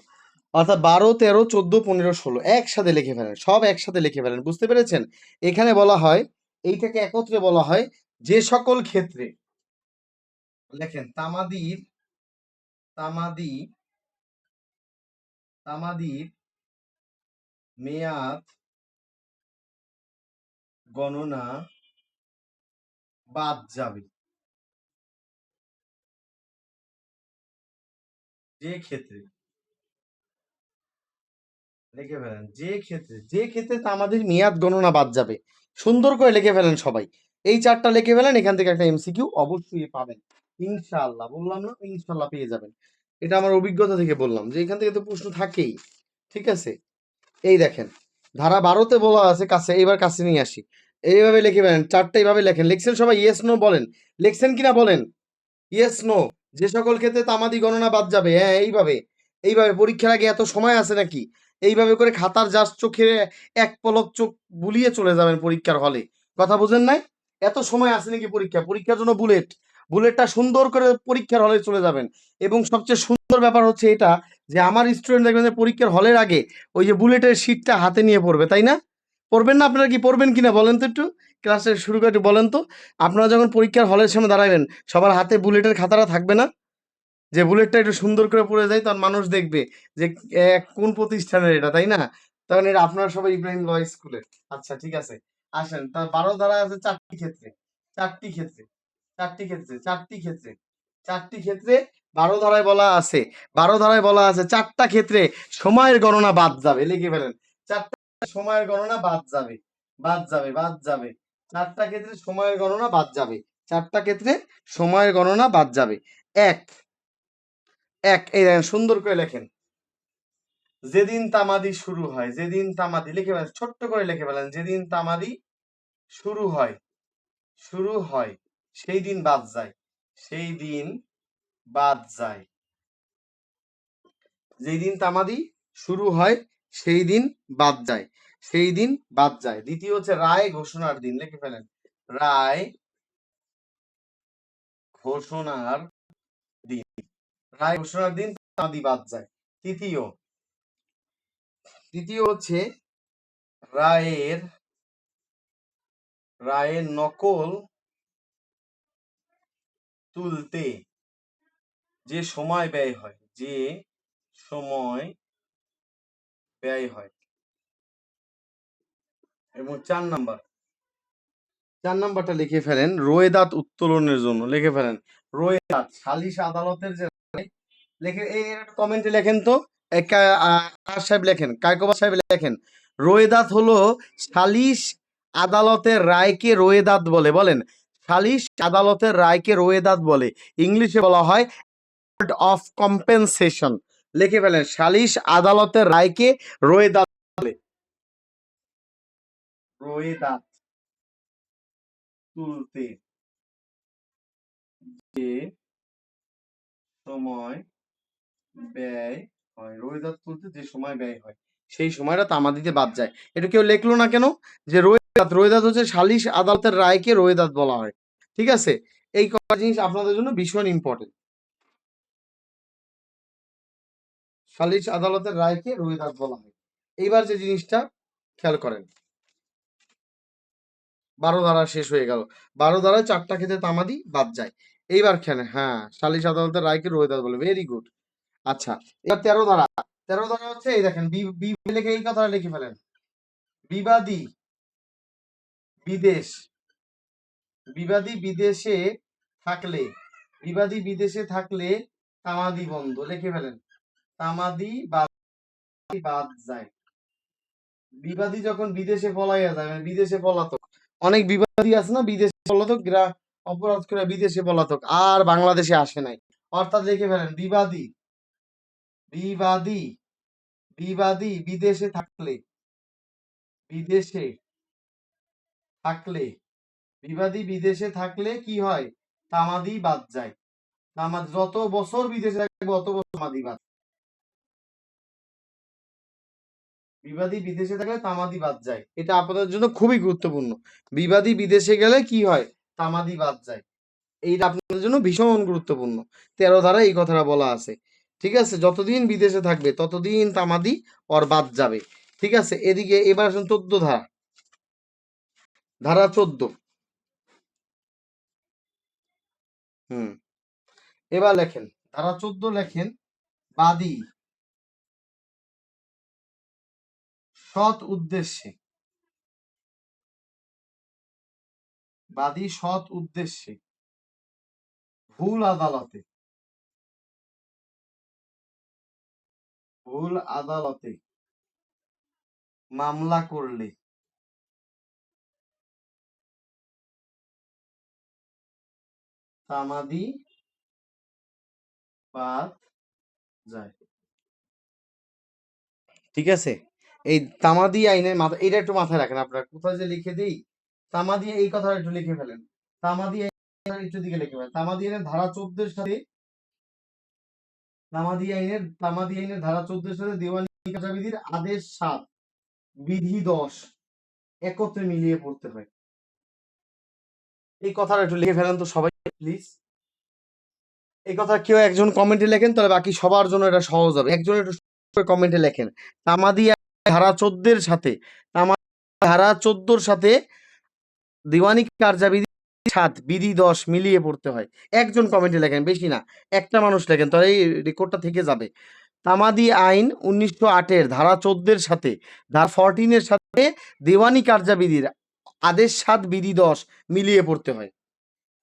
অর্থাৎ 12, 13, 14, 15, 16 একসাথে লিখে ফেলেন, সব একসাথে লিখে ফেলেন। বুঝতে পেরেছেন? এখানে বলা হয়, এইটাকে একত্রে বলা হয় যে সকল ক্ষেত্রে, লেখেন তামাদির তামাদি তামাদির মেয়াদ গণনা বাদ যাবে। যে ক্ষেত্রে, লিখে ফেলেন, যে ক্ষেত্রে তামাদির মেয়াদ গণনা বাদ যাবে। সুন্দর করে লিখে ফেলেন সবাই। এই চারটা লিখে ফেলেন, এখান থেকে একটা এমসিকিউ অবশ্যই পাবেন ইনশাআল্লাহ। বললাম না, ইনশাআল্লাহ পেয়ে যাবেন। এটা আমার অভিজ্ঞতা থেকে বললাম যে এখান থেকে তো প্রশ্ন থাকেই। ঠিক আছে, এই দেখেন ধারা 12তে বলা আছে কাছে, এবার কাছে নিয়ে আসি। এইভাবে লিখে ফেলেন, চারটা এইভাবে লেখেন। লিখছেন সবাই? ইয়েস নো বলেন, লিখছেন কিনা বলেন? Yes no. যে সকল ক্ষেত্রে তামাদি গণনা বাদ যাবে, হ্যাঁ এইভাবে। এইভাবে পরীক্ষার আগে এত সময় আছে নাকি? এইভাবে করে খাতার জাস্ট চোখে এক পলক চোখ বুলিয়ে চলে যাবেন পরীক্ষার হলে। কথা বুঝেন নাই? এত সময় আছে নাকি পরীক্ষার জন্য বুলেটটা সুন্দর করে পরীক্ষার হলে চলে যাবেন। এবং সবচেয়ে সুন্দর ব্যাপার হচ্ছে এটা, যে আমার স্টুডেন্ট দেখবেন যে পরীক্ষার হলের আগে ওই যে বুলেটের শিটটা হাতে নিয়ে পড়বে, তাই না? পড়বেন না? আপনারা কি পড়বেন কিনা বলেন তো একটু, ক্লাসে শুরু করে একটু বলেন তো। আপনারা যখন পরীক্ষার হলের সামনে দাঁড়াবেন, সবার হাতে বুলেটের খাতাটা থাকবে না? যে বুলেটটা একটু সুন্দর করে পড়ে যায়, তখন মানুষ দেখবে যে কোন প্রতিষ্ঠানের এটা, তাই না? তখন এটা আপনারা সবাই ইব্রাহিম ল স্কুলের। আচ্ছা ঠিক আছে, আসেন। তার 12 ধারা আছে চারটি ক্ষেত্রে, চারটি ক্ষেত্রে, চারটি ক্ষেত্রে, চারটি ক্ষেত্রে, চারটি ক্ষেত্রে 12 ধারায় বলা আছে, 12 ধারায় বলা আছে চারটা ক্ষেত্রে সময়ের গণনা বাদ যাবে। লিখে ফেলেন, চারটা সময়ের গণনা বাদ যাবে, বাদ যাবে, বাদ যাবে। চারটা ক্ষেত্রে সময়ের গণনা বাদ যাবে, চারটা ক্ষেত্রে সময়ের গণনা বাদ যাবে। এক, এই দেখেন সুন্দর করে লেখেন, যেদিন তামাদি শুরু হয়, যেদিন তামাদি লিখে ফেলেন, ছোট্ট করে লিখে ফেলেন, যেদিন তামাদি শুরু হয়, শুরু হয় সেই দিন বাদ যায়, সেই দিন বাদ যায়। যেই দিন তামাদি শুরু হয় সেই দিন বাদ যায়, সেই দিন বাদ যায়। দ্বিতীয় হচ্ছে রায় ঘোষণার দিন। লিখে ফেলেন, রায় ঘোষণার দিন, রায় ঘোষণার দিন তামাদি বাদ যায়। তৃতীয়, তৃতীয় হচ্ছে রায়ের, রায়ের নকল তুলতে যে সময় ব্যয় হয়, যে সময় ব্যয় হয়। এবং 4 নাম্বার, 4 নাম্বারটা লিখে ফেলেন, রোয়েদাত উত্তোলনের জন্য। লিখে ফেলেন, রোয়েদাত সালিশ আদালতের যে, লিখে এই কমেন্টে লেখেন তো, সাহেব লেখেন, কায়কোবাদ সাহেব লেখেন, রোয়েদাত হলো সালিশ আদালতের রায়কে রোয়েদাত বলে। বলেন, সালিশ আদালতের রায়কে রোয়েদাত বলে। ইংলিশে বলা হয় অফ কম্পেনসেশন। লিখে ফেলেন, সালিশ আদালতের রায়কে রোয়েদাত বলে। রোয়েদাত তুলতে যে সময় ব্যয় হয়, রোয়েদাত তুলতে যে সময় ব্যয় হয় সেই সময়টা তামাদিতে বাদ যায়। এটা কেউ লেখলো না কেন? যে রোয়েদাত, রোয়েদাত হচ্ছে সালিশ আদালতের রায়কে রোয়েদাত বলা হয়। ঠিক আছে, এই কটা জিনিস আপনাদের জন্য ভীষণ ইম্পর্টেন্ট। সালিশ আদালতের রায়কে রোয়েদাত বলা হয়। এইবার যে জিনিসটা খেয়াল করেন, 12 ধারা শেষ হয়ে গেল। 12 ধারায় 4টা ক্ষেত্রে তামাদি বাদ যায়। এইবার খেলে, হ্যাঁ, সালিশ আদালতের রায়কে রোয়েদাত বলে। Very good. আচ্ছা, এবার 13 ধারা। 13 ধারা হচ্ছে এই দেখেন, লিখে এই কথাটা লিখে ফেলেন, বিবাদী বিদেশ, বিবাদী বিদেশে থাকলে, বিবাদী বিদেশে থাকলে তামাদি বন্ধ। লিখে ফেলেন, তামাদি বাদ যায়। বিবাদী যখন বিদেশে পলাইয়া যায়, মানে বিদেশে পলাতক, অনেক বিবাদী আছে না বিদেশে পলাতক, অপরাধ করে বিদেশে পলাতক, আর বাংলাদেশে আসে নাই। অর্থাৎ লিখে ফেলেন, বিবাদী, বিবাদী, বিবাদী বিদেশে থাকলে, বিদেশে থাকলে, বিবাদী বিদেশে থাকলে কি হয়? তামাদি বাদ যায়। তামাদি যত বছর বিদেশে থাকবে অত বছর তামাদি বাদ। বিবাদী বিদেশে থাকলে তামাদি বাদ যায়, এটা আপনাদের জন্য খুবই গুরুত্বপূর্ণ। বিবাদী বিদেশে গেলে কি হয়, তামাদি বাদ যায়, এইটা আপনাদের জন্য ভীষণ গুরুত্বপূর্ণ। 13 ধারা এই কথাটা বলা আছে। ঠিক আছে, যতদিন বিদেশে থাকবে ততদিন তামাদি ওর বাদ যাবে। ঠিক আছে, এদিকে এবার আসুন 14 ধারা, ধারা 14। এবার লেখেন ধারা 14, লেখেন বাদী সৎ উদ্দেশ্যে, বাদী সৎ উদ্দেশ্যে ভুল আদালতে, ভুল আদালতে মামলা করলে তামাদি বাদ যায়। ঠিক আছে, এই তামাদি আইনের মাথা, এটা একটু মাথায় রাখেন। আপনারা কোথায় যে লিখে দেই, তামাদি এই কথাটা একটু লিখে ফেলেন। তামাদি আইনের একটু দিকে লিখে ফেলেন। তামাদি আইনের ধারা 14 এর সাথে, তামাদি আইনের ধারা 14 এর সাথে দেওয়ানি কার্যাবিধির আদেশ 7 বিধি 10 একত্রে মিলিয়ে পড়তে হয়। এই কথাটা একটু লিখে ফেলেন তো সবাই প্লিজ। এই কথা কেউ একজন কমেন্টে লেখেন, তাহলে বাকি সবার জন্য এটা সহজ হবে। একজন একটু কমেন্টে লেখেন তামাদি ধারা 14 এর সাথে, তামাদি ধারা 14 এর সাথে দিওয়ানি কার্যাবিধি 7 বিধি 10 মিলিয়ে পড়তে হয়। একজন কমেন্টে লেখেন, বেশি না, একটা মানুষ লেখেন, তাহলে এই রেকর্ডটা থেকে যাবে। তামাদি আইন 1908 এর ধারা 14 এর সাথে, ধারা 14 এর সাথে দেওয়ানি কার্যাবিধির আদেশ 7 বিধি 10 মিলিয়ে পড়তে হয়।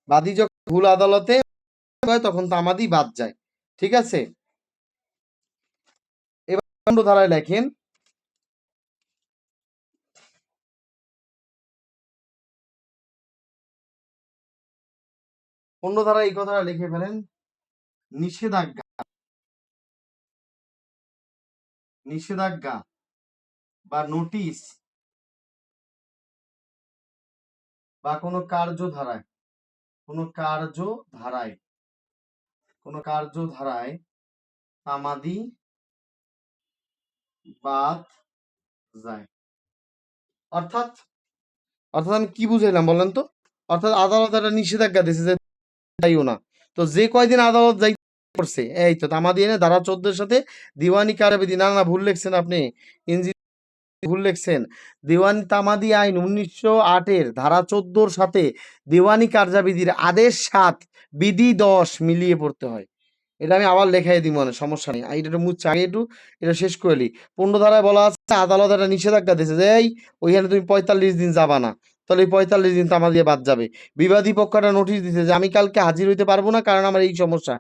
বাদী যখন ভুল আদালতে হয় তখন তামাদি বাদ যায়। ঠিক আছে, এবার দণ্ড ধারায় লেখেন অন্য ধারা এই কথাটা লিখে ফেলেন, নিষেধাজ্ঞা, নিষেধাজ্ঞা বা নোটিশ বা কোনো কার্যধারায়, কোনো কার্যধারায়, কোনো কার্যধারায় তামাদি বাদ যায়। অর্থাৎ, অর্থাৎ আমি কি বুঝাইলাম বলেন তো? অর্থাৎ আদালত একটা নিষেধাজ্ঞা দিয়েছে যে যাইও না, তো যে কয়দিন আদালত যাই করছে, এই তো তামাদি এনে ধারা 14 এর সাথে দিওয়ানি কারাবিধি, না না ভুল লিখছেন আপনি, ভুল লিখছেন। দেওয়ানি তামাদি আইন 1908 এর ধারা 14 এর সাথে দেওয়ানি কার্যাবিধির আদেশ 7 বিধি 10 মিলিয়ে পড়তে হয়। এটা আমি আবার লেখাই দিব, মানে সমস্যা নেই। এটা একটু মুছ আগে একটু এটা শেষ করে নি। 15 ধারায় বলা আছে আদালত একটা নিষেধাজ্ঞা দিয়েছে যে এই ওইখানে তুমি 45 দিন যাবা না, তাহলে এই 45 দিন তামাদি বাদ যাবে। বিবাদী পক্ষ একটা নোটিশ দিতে যে আমি কালকে হাজির হইতে পারবো না, কারণ আমার এই সমস্যা,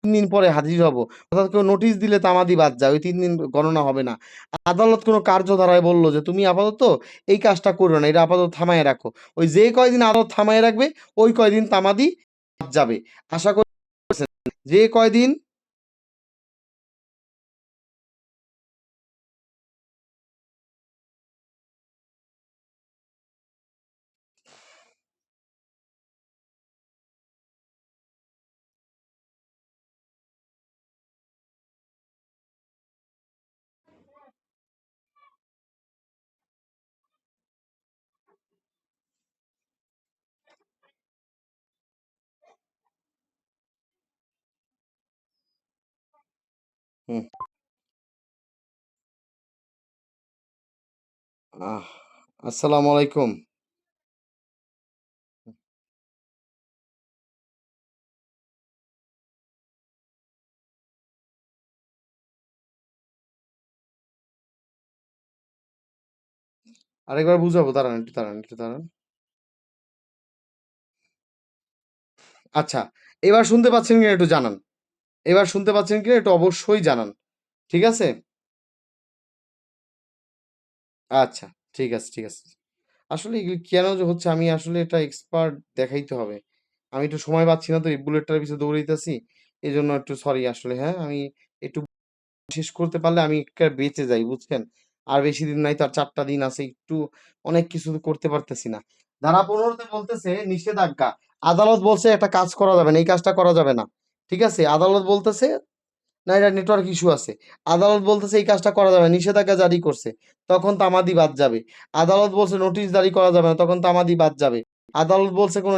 3 দিন পরে হাজির হব। অর্থাৎ কেউ নোটিশ দিলে তামাদি বাদ যায়, ওই 3 দিন গণনা হবে না। আদালত কোনো কার্যধারায় বলল যে তুমি আপাতত এই কাজটা করো না, এটা আপাতত থামায় রাখো, ওই যে কয়দিন আদালত থামায় রাখবে ওই কয়দিন তামাদি বাদ যাবে। আশা করি যে কয়দিন, হুম, আসসালামু আলাইকুম। আরেকবার বুঝাবো, দাঁড়ান একটু, দাঁড়ান একটু, দাঁড়ান। আচ্ছা, এবার শুনতে পাচ্ছেন কিনা একটু জানান, এবার শুনতে পাচ্ছেন কিনা একটু অবশ্যই জানান। ঠিক আছে, আচ্ছা, ঠিক আছে, ঠিক আছে। আসলে এগুলি কেন যে হচ্ছে, আমি আসলে এটা এক্সপার্ট দেখাইতে হবে। আমি একটু সময় পাচ্ছি না, তো এই বুলেটটার পিছনে দৌড়াইতেছি, এই জন্য একটু সরি আসলে। হ্যাঁ, আমি একটু শেষ করতে পারলে আমি বেঁচে যাই, বুঝছেন? আর বেশি দিন নাই তো, আর 4টা দিন আছে, একটু অনেক কিছু তো করতে পারতেছি না। ধারা 15 বলতেছে নিষেধাজ্ঞা, আদালত বলছে একটা কাজ করা যাবে না, এই কাজটা করা যাবে না। ঠিক আছে, আদালত বলতেছে না এটা নেটওয়ার্ক ইস্যু আছে। আদালত বলতেছে এই কাজটা করা যাবে না, নিষেধাজ্ঞা জারি করছে, তখন তামাদি বাদ যাবে। আদালত বলছে নোটিশ জারি করা যাবে না, তখন তামাদি বাদ যাবে। আদালত বলছে কোনো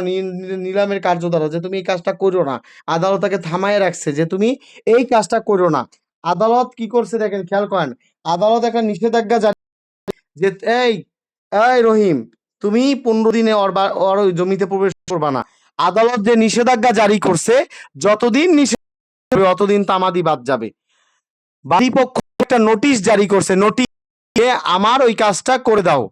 নিলামের কার্যধারা যে তুমি এই কাজটা করো না, আদালত তাকে থামায় রাখছে যে তুমি এই কাজটা করো না। আদালত কি করছে দেখেন, খেয়াল করেন, আদালত একটা নিষেধাজ্ঞা জারি যে এই এই রহিম, তুমি 15 দিনে ওর ওই জমিতে প্রবেশ করবা না। আদালত যে নিষেধাজ্ঞা জারি করছে, যতদিন নিষেধ হবে অতদিন তামাদি বাদ যাবে। বাদী পক্ষ একটা নোটিশ জারি করছে, নোটিশ আমার ওই কাজটা করে দাও।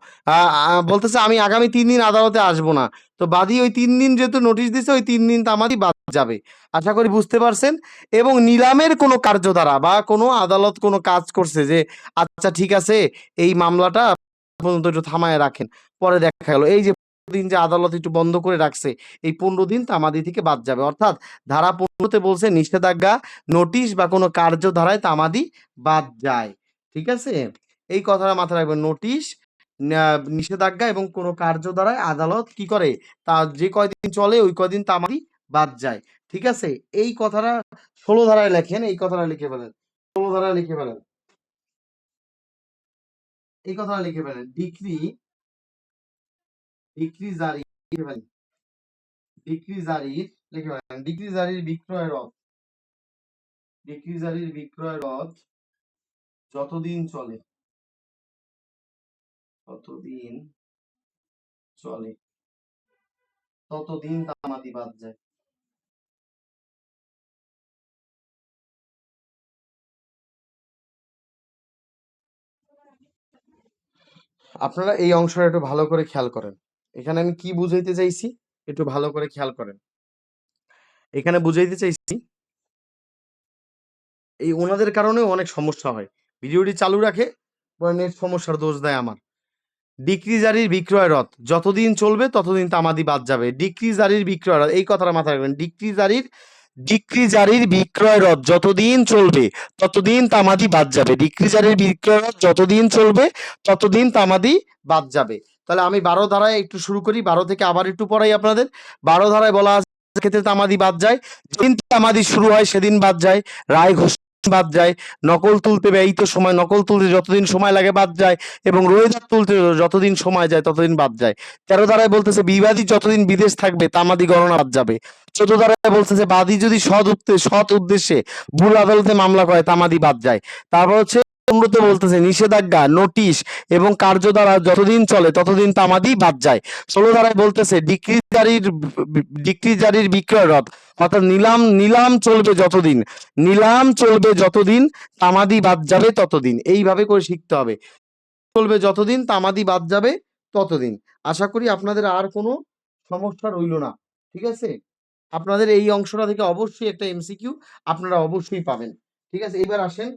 বলতেছে আমি আগামী 3 দিন আদালতে আসবো না। তো বাদী ওই 3 দিন যেহেতু নোটিশ দিছে, ওই 3 দিন তামাদি বাদ যাবে। আশা করি বুঝতে পারছেন। এবং নিলামের কোনো কার্যধারা বা কোনো আদালত কোনো কাজ করছে যে আচ্ছা ঠিক আছে এই মামলাটা পর্যন্ত একটু থামায় রাখেন, পরে দেখা গেল এই যে দিন যে আদালত একটু বন্ধ করে রাখছে, এই 15 দিন তামাদি থেকে বাদ যাবে। অর্থাৎ ধারা 15-তে বলছে নিষেধাজ্ঞা, নোটিশ বা কোনো কার্যধারায় তামাদি বাদ যায়। ঠিক আছে, এই কথাটা মাথায় রাখবেন। নোটিশ, নিষেধাজ্ঞা এবং কোনো কার্যধারায় আদালত কি করে, তা যে কয়দিন চলে ওই কয়দিন তামাদি বাদ যায়। ঠিক আছে, এই কথাটা 16 ধারায় লেখেন, এই কথাটা লিখে ফেলেন, 16 ধারায় লিখে ফেলেন, এই কথাটা লিখে ফেলেন। ডিক্রি, ডিক্রি জারি লিখে ফেলেন, ডিক্রি জারির লিখে ফেলেন, ডিক্রি জারির বিক্রয় রদ, ডিক্রি জারির বিক্রয় রদ যতদিন চলে, ততদিন চলে, ততদিন তামাদি বাদ যায়। আপনারা এই অংশটা একটু ভালো করে খেয়াল করেন। এখানে আমি কি বুঝাইতে চাইছি একটু ভালো করে খেয়াল করেন। এখানে বুঝাইতে চাইছি এই ওনাদের কারণেও অনেক সমস্যা হয়। ভিডিওটি চালু রাখে, পরে নেট সমস্যার দোষ দেয় আমার। ডিক্রি জারির বিক্রয় রদ যতদিন চলবে ততদিন তামাদি বাদ যাবে। ডিক্রি জারির বিক্রয় রদ, এই কথাটা মাথায় রাখবেন। ডিক্রি জারির বিক্রয় রদ যতদিন চলবে ততদিন তামাদি বাদ যাবে। ডিক্রি জারির বিক্রয় রদ যতদিন চলবে ততদিন তামাদি বাদ যাবে। তাহলে আমি 12 ধারায় একটু শুরু করি, 12 থেকে আবার একটু পড়াই আপনাদের। 12 ধারায় বলা আছে ক্ষেত্রে তামাদি বাদ যায়, যেদিন তামাদি শুরু হয় সেদিন বাদ যায়। রায় ঘোষণা বাদ যায়, নকল তুলতে ব্যয়িত সময়, নকল তুলতে যতদিন সময় লাগে বাদ যায়, এবং রোয়েদাদ তুলতে যতদিন সময় যায় ততদিন বাদ যায়। 13 ধারায় বলতেছে বিবাদী যতদিন বিদেশ থাকবে তামাদি গণনা বাদ যাবে। 14 ধারায় বলতেছে বাদী যদি সৎ উদ্দেশ্যে ভুল আদালতে মামলা করে তামাদি বাদ যায়। তারপর হচ্ছে 15-তে বলতেছে নিষেধাজ্ঞা, নোটিশ এবং কার্যধারা যতদিন চলে ততদিন তামাদি বাদ যায়। 16 ধারায় বলতেছে ডিক্রি জারির বিক্রয় রদ, অর্থাৎ নিলাম চলবে যতদিন, নিলাম চলবে যতদিন তামাদি বাদ যাবে ততদিন। এইভাবে করে শিখতে হবে। চলবে যতদিন তামাদি বাদ যাবে ততদিন। আশা করি আপনাদের আর কোনো সমস্যা রইল না। ঠিক আছে, আপনাদের এই অংশটা থেকে অবশ্যই একটা এমসিকিউ আপনারা অবশ্যই পাবেন। ঠিক আছে, এবার আসেন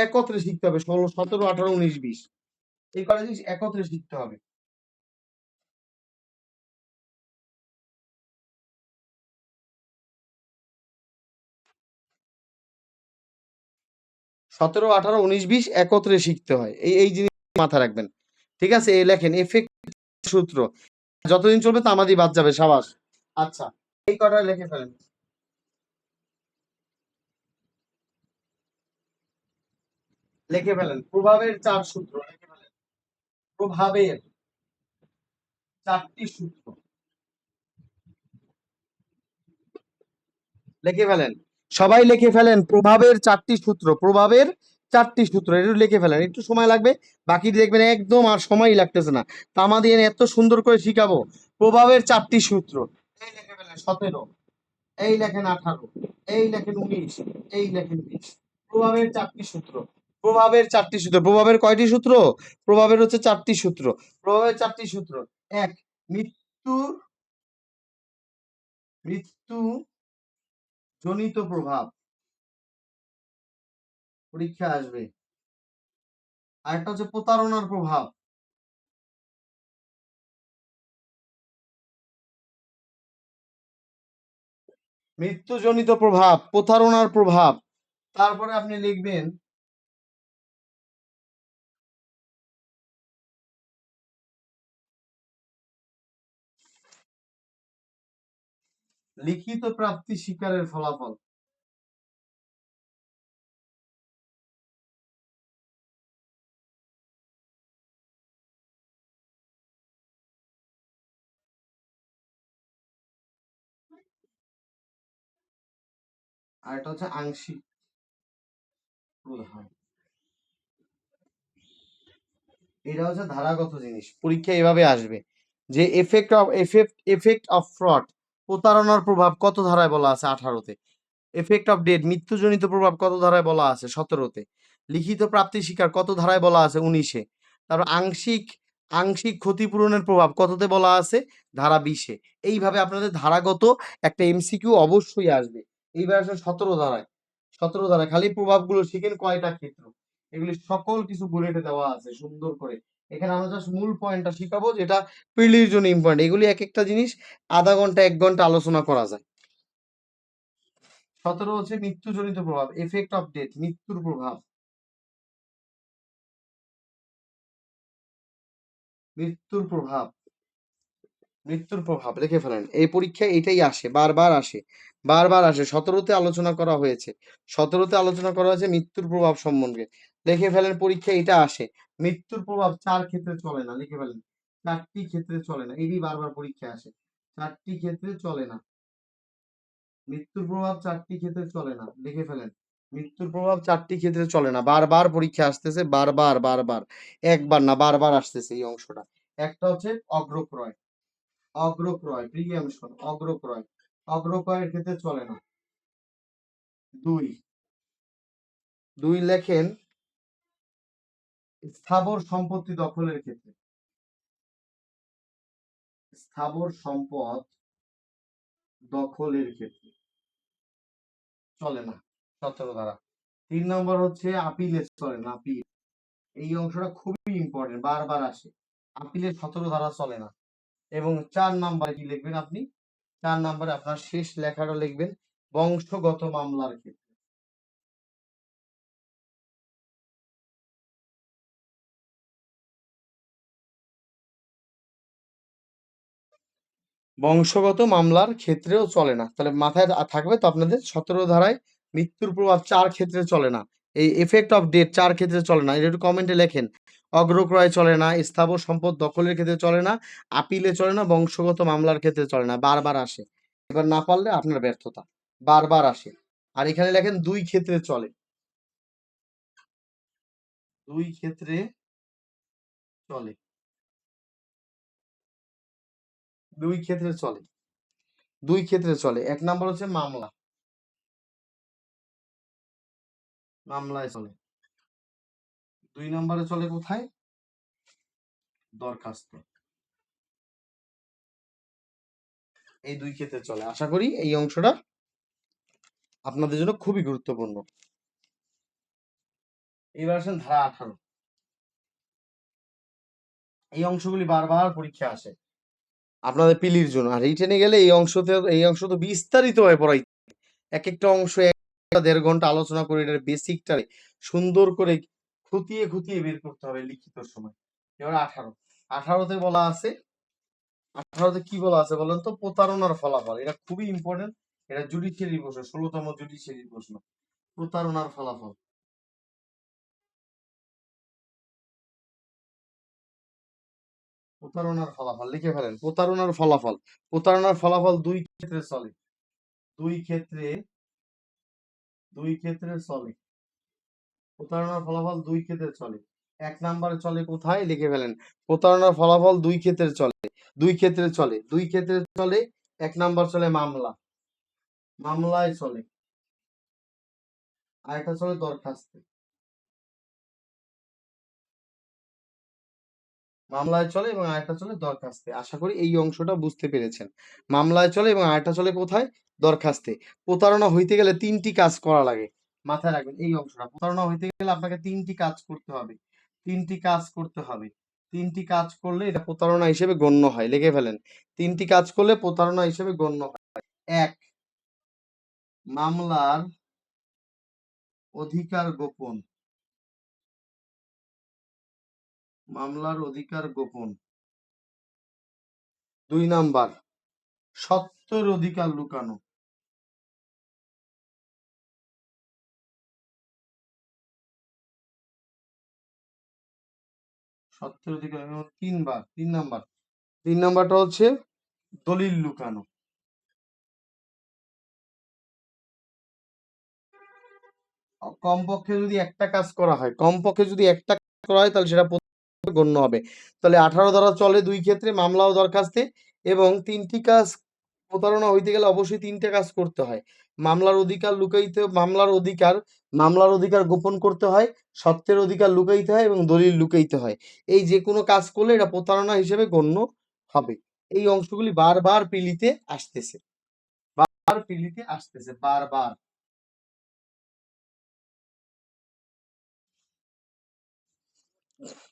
একত্রে শিখতে হবে। 16, 17, 18, 19, 20 এই কটা জিনিস একত্রে শিখতে হবে। সতেরো, 18, 19, 20 একত্রে শিখতে হয়। এই জিনিস মাথায় রাখবেন। ঠিক আছে, এই লেখেন এফেক্ট সূত্র যতদিন চলবে তামাদি বাদ যাবে। সাবাস। আচ্ছা, এই কটা লিখে ফেলেন, লিখে ফেলেন। প্রভাবের 4 সূত্র লিখে ফেলেন, প্রভাবের 4টি সূত্র লিখে ফেলেন। সবাই লিখে ফেলেন প্রভাবের 4টি সূত্র, প্রভাবের 4টি সূত্র একটু লিখে ফেলেন, একটু সময় লাগবে। বাকি দেখবেন একদম আর সময়ই লাগতেছে না। তামা দিয়ে এত সুন্দর করে শিখাবো। প্রভাবের 4টি সূত্র, এই লিখে ফেলেন 17, এই লেখেন 18, এই লেখেন 19, এই লেখেন 20। প্রভাবের 4টি সূত্র, প্রভাবের 4টি সূত্র। প্রভাবের কয়টি সূত্র? প্রভাবের হচ্ছে 4টি সূত্র। প্রভাবের 4টি সূত্র। এক, মৃত্যু, মৃত্যু জনিত প্রভাব, পরীক্ষা আসবে। আরেকটা হচ্ছে প্রতারণার প্রভাব, মৃত্যুজনিত প্রভাব, প্রতারণার প্রভাব। তারপরে আপনি লিখবেন লিখিত প্রাপ্তি স্বীকারের ফলাফল। আর এটা হচ্ছে আংশিক প্রধান। এটা হচ্ছে ধারাগত জিনিস, পরীক্ষা এভাবে আসবে যে এফেক্ট অফ ফ্রড, প্রতারণার প্রভাব কত ধারায় বলা আছে 18-তে। এফেক্ট অফ ডেট, মৃত্যুজনিত প্রভাব কত ধারায় বলা আছে 17-তে। লিখিত প্রাপ্তি স্বীকার কত ধারায় বলা আছে 19-এ। তারপর আংশিক আংশিক ক্ষতিপূরণের প্রভাব কততে বলা আছে ধারা 20-এ। এইভাবে আপনাদের ধারাগত একটা এমসিকিউ অবশ্যই আসবে। এইবার আসলে 17 ধারায়, 17 ধারায় খালি প্রভাবগুলো শিখেন কয়টা ক্ষেত্র, এগুলি সকল কিছু বুলেটে দেওয়া আছে সুন্দর করে। এখানে আমরা জাস্ট মূল পয়েন্টটা শিখাবো যেটা প্রিলির জন্য ইম্পর্টেন্ট। এগুলি এক একটা জিনিস আধা ঘন্টা 1 ঘন্টা আলোচনা করা যায়। 17 হচ্ছে মৃত্যুজনিত প্রভাব, এফেক্ট অফ ডেথ, মৃত্যুর প্রভাব। মৃত্যুর প্রভাব, মৃত্যুর প্রভাব লিখে ফেলেন। এই পরীক্ষায় এটাই আসে, বারবার আসে, বারবার আসে। 17-তে আলোচনা করা হয়েছে, 17-তে আলোচনা করা হয়েছে মৃত্যুর প্রভাব সম্বন্ধে। লিখে ফেলেন, পরীক্ষায় এটা আসে। মৃত্যুর প্রভাব 4 ক্ষেত্রে চলে না, লিখে ফেলেন। 4টি ক্ষেত্রে চলে না, এটি বারবার পরীক্ষায় আসে। 4টি ক্ষেত্রে চলে না, মৃত্যুর প্রভাব 4টি ক্ষেত্রে চলে না, লিখে ফেলেন। মৃত্যুর প্রভাব 4টি ক্ষেত্রে চলে না, বারবার পরীক্ষা আসতেছে, বারবার বারবার, একবার না বারবার আসতেছে এই অংশটা। একটা হচ্ছে অগ্রক্রয়, অগ্রক্রয় প্রিমিয়ামশন, অগ্রক্রয়, অগ্রক্রয়ের ক্ষেত্রে চলে না। দুই, দুই লেখেন স্থাবর সম্পত্তি দখলের ক্ষেত্রে, স্থাবর সম্পদ দখলের ক্ষেত্রে চলে না 17 ধারা। 3 নম্বর হচ্ছে আপিলের চলে না, আপিল, এই অংশটা খুবই ইম্পর্টেন্ট, বারবার আসে। আপিলের 17 ধারা চলে না। এবং 4 নম্বরে কি লিখবেন আপনি, 4 নম্বরে আপনার শেষ লেখাটা লিখবেন বংশগত মামলার ক্ষেত্রে। বংশগত মামলার ক্ষেত্রেও চলে না, তাহলে মাথায় থাকবে তো আপনাদের 17 ধারায় মৃত্যুর প্রভাব 4 ক্ষেত্রে চলে না, এই এফেক্ট অফ ডেট 4 ক্ষেত্রে চলে না। এটা একটু কমেন্টে লেখেন। অগ্রক্রয় চলে না, স্থাবর সম্পদ দখলের ক্ষেত্রে চলে না, আপিলে চলে না, বংশগত মামলার ক্ষেত্রে চলে না, বারবার আসে। এবার না পারলে আপনার ব্যর্থতা, বারবার আসে। আর এখানে লেখেন 2 ক্ষেত্রে চলে, 2 ক্ষেত্রে চলে, 2 ক্ষেত্রে চলে, 2 ক্ষেত্রে চলে। 1 নম্বর হচ্ছে মামলা, মামলায় চলে। 2 নম্বরে চলে কোথায়, দরখাস্ত। এই 2 ক্ষেত্রে চলে। আশা করি এই অংশটা আপনাদের জন্য খুবই গুরুত্বপূর্ণ। এবার আসেন ধারা 18। এই অংশগুলি বারবার পরীক্ষা আসে আপনাদের পিলির জন্য। আর রিটেনে গেলে এই অংশ তো বিস্তারিত হয়ে পড়াই, এক একটা অংশ 1.5 ঘন্টা আলোচনা করে এটার বেসিকটারে সুন্দর করে খুঁটিয়ে খুঁটিয়ে বের করতে হবে লিখিত সময়। এবার 18তে বলা আছে, 18তে কি বলা আছে বলেন তো, প্রতারণার ফলাফল। এটা খুবই ইম্পর্টেন্ট, এটা জুডিশিয়ারি প্রশ্ন, 16তম জুডিশিয়ারি প্রশ্ন। প্রতারণার ফলাফল, প্রতারণার ফলাফল লিখে ফেলেন। প্রতারণার ফলাফল, প্রতারণার ফলাফল 2 ক্ষেত্রে চলে, 2 ক্ষেত্রে, 2 ক্ষেত্রে চলে। প্রতারণার ফলাফল 2 ক্ষেত্রে চলে। 1 নম্বরে চলে কোথায়, লিখে ফেলেন। প্রতারণার ফলাফল 2 ক্ষেত্রে চলে, 2 ক্ষেত্রে চলে, 2 ক্ষেত্রে চলে। 1 নম্বর চলে মামলা, মামলায় চলে। আর একটা চলে দরখাস্তে, মামলায় চলে এবং আরেকটা চলে দরখাস্তে। আশা করি এই অংশটা বুঝতে পেরেছেন। মামলায় চলে এবং আরেকটা চলে কোথায়, দরখাস্তে। প্রতারণা হইতে গেলে 3টি কাজ করা লাগে, মাথায় রাখবেন এই অংশটা। প্রতারণা হইতে গেলে আপনাকে 3টি কাজ করতে হবে, 3টি কাজ করতে হবে। 3টি কাজ করলে এটা প্রতারণা হিসেবে গণ্য হয়, লিখে ফেলেন। 3টি কাজ করলে প্রতারণা হিসেবে গণ্য হয়। 1, মামলার অধিকার গোপন, মামলার অধিকার গোপন। 2 নম্বর, সত্যের অধিকার লুকানো। সত্যের অধিকার 3 বার, 3 নম্বর, 3 নম্বরটা হচ্ছে দলিল লুকানো। কমপক্ষে যদি একটা কাজ করা হয়, কমপক্ষে যদি একটা কাজ করা হয় তাহলে সেটা গণ্য হবে। তাহলে 18 ধারা চলে দুই ক্ষেত্রে, মামলা ও দরখাস্তে, এবং 3টি কাজ প্রতারণা হইতে গেলে অবশ্যই 3টে কাজ করতে হয়। মামলার অধিকার গোপন করতে হয়, সত্যের অধিকার লুকাইতে হয় এবং দলিল লুকাইতে হয়। এই যে কোনো কাজ করলে এটা প্রতারণা হিসেবে গণ্য হবে। এই অংশগুলি বারবার পিলিতে আসতেছে, বারবার।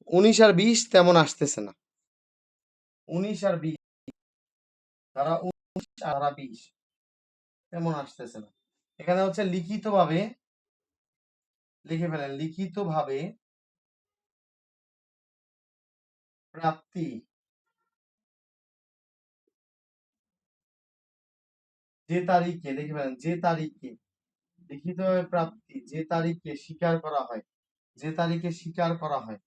19 আর 20 তেমন আসতেছে না। 19 আর 20, ধারা 19 আর ধারা 20 তেমন আসতেছে না। এখানে হচ্ছে লিখিতভাবে, লিখে ফেলেন, লিখিতভাবে প্রাপ্তি যে তারিখে, লিখে ফেলেন, যে তারিখে লিখিতভাবে প্রাপ্তি যে তারিখে স্বীকার করা হয়, যে তারিখে স্বীকার করা হয়,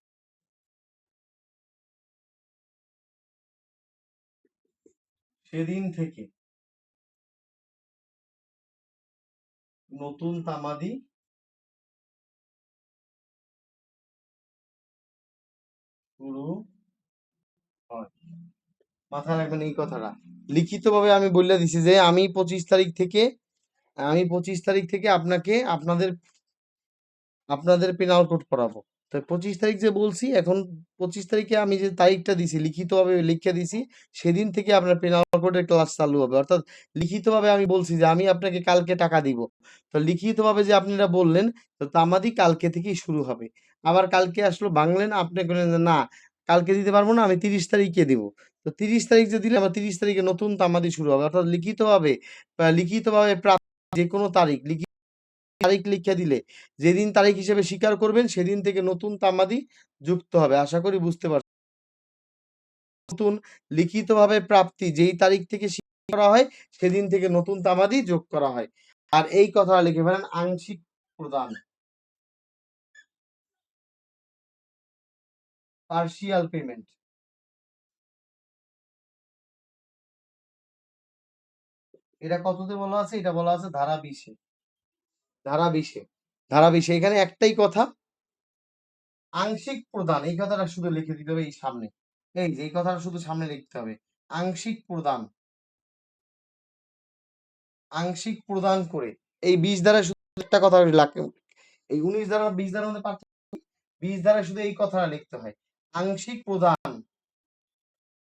সেদিন থেকে নতুন তামাদি শুরু হয়। মাথায় রাখবেন এই কথাটা। লিখিতভাবে আমি বলে দিছি যে আমি 25 তারিখ থেকে আপনাকে আপনাদের পেনাল কোড করাবো। তো 25 তারিখ যে বলছি, এখন 25 তারিখে আমি যে তারিখটা দিছি লিখিতভাবে লিখে দিছি, সেদিন থেকে আপনার পেনাল কোডের ক্লাস চালু হবে। অর্থাৎ লিখিতভাবে আমি বলছি যে আমি আপনাকে কালকে টাকা দিব, তো লিখিতভাবে যে আপনারা বললেন, তো তামাদি কালকে থেকেই শুরু হবে। আবার কালকে আসলো ভাঙলেন, আপনি বললেন যে না কালকে দিতে পারবো না, আমি 30 তারিখে দিব। তো 30 তারিখ যে দিলে আমার 30 তারিখে নতুন তামাদি শুরু হবে। অর্থাৎ লিখিতভাবে প্রাপ্ত যে কোনো তারিখ তারিখ লিখে দিলে যেদিন তারিখ হিসেবে স্বীকার করবেন সেদিন থেকে নতুন তামাদি যুক্ত হবে। আশা করি বুঝতে পারছেন। নতুন লিখিতভাবে প্রাপ্তি যেই তারিখ থেকে স্বীকার করা হয় সেদিন থেকে নতুন তামাদি যোগ করা হয়। আর এই কথা লিখে ফেলেন, আংশিক প্রদান, পার্শিয়াল পেমেন্ট। এটা কততে বলা আছে? এটা বলা আছে ধারা 20-এ। ধারা 20-এ, ধারা 20-এ এখানে একটাই কথা, আংশিক প্রদান, এই কথাটা শুধু লিখে দিতে হবে এই সামনে। এই যে এই কথাটা শুধু সামনে লিখতে হবে, আংশিক প্রদান, আংশিক প্রদান করে। এই 20 দ্বারা শুধু একটা কথা লাগে, এই 19 দ্বারা 20 দ্বারা মধ্যে পার্থক্য, 20 দ্বারা শুধু এই কথাটা লিখতে হয়, আংশিক প্রদান,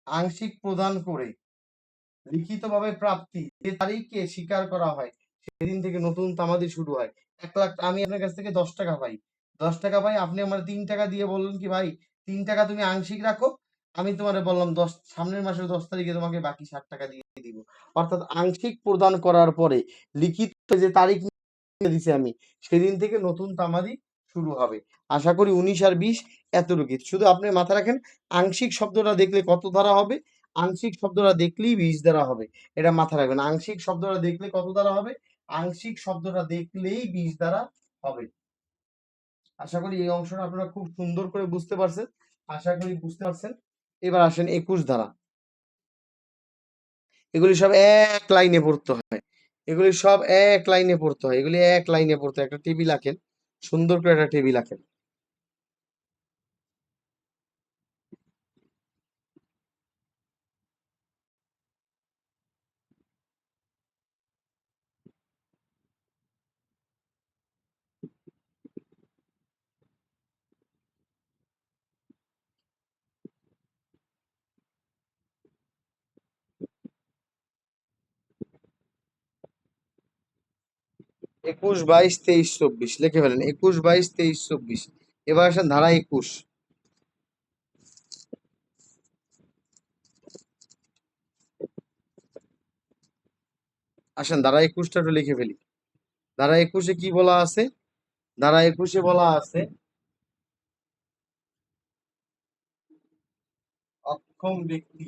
আংশিক প্রদান করে লিখিতভাবে প্রাপ্তি যে তারিখে স্বীকার করা হয় সেদিন থেকে নতুন তামাদি শুরু হয়। 1 লাখ, আমি আপনার কাছ থেকে 10 টাকা পাই, 10 টাকা পাই, আপনি আমার 3 টাকা দিয়ে বললেন কি ভাই 3 টাকা তুমি আংশিক রাখো, আমি তোমারে বললাম সামনের মাসের 10 তারিখে তোমাকে বাকি 60 টাকা দিয়ে দিব। অর্থাৎ আংশিক প্রদান করার পরে লিখিত যে তারিখ দিছি আমি, সেদিন থেকে নতুন তামাদি শুরু হবে। আশা করি 19 আর 20 এতটুকু। শুধু আপনি মাথায় রাখেন, আংশিক শব্দটা দেখলে কত ধারা হবে, আংশিক শব্দটা দেখলেই 20 দ্বারা হবে। এটা মাথায় রাখবেন, আংশিক শব্দটা দেখলে কত দ্বারা হবে, আংশিক শব্দটা দেখলেই 20 দ্বারা হবে। আশা করি এই অংশটা আপনারা খুব সুন্দর করে বুঝতে পারছেন, আশা করি বুঝতে পারছেন। এবার আসেন 21 ধারা। এগুলি সব এক লাইনে পড়তে হয়, এগুলি সব এক লাইনে পড়তে হয়, এগুলি এক লাইনে পড়তে হয়। একটা টেবিল আঁকেন, সুন্দর করে একটা টেবিল আঁকেন। 21, 22, 23, 24 লিখে ফেলেন, 21, 22, 23, 24। এবার আসেন ধারা 21। আসেন ধারা 21টা একটু লিখে ফেলি। ধারা 21-এ কি বলা আছে? ধারা 21-এ বলা আছে, অক্ষম ব্যক্তি,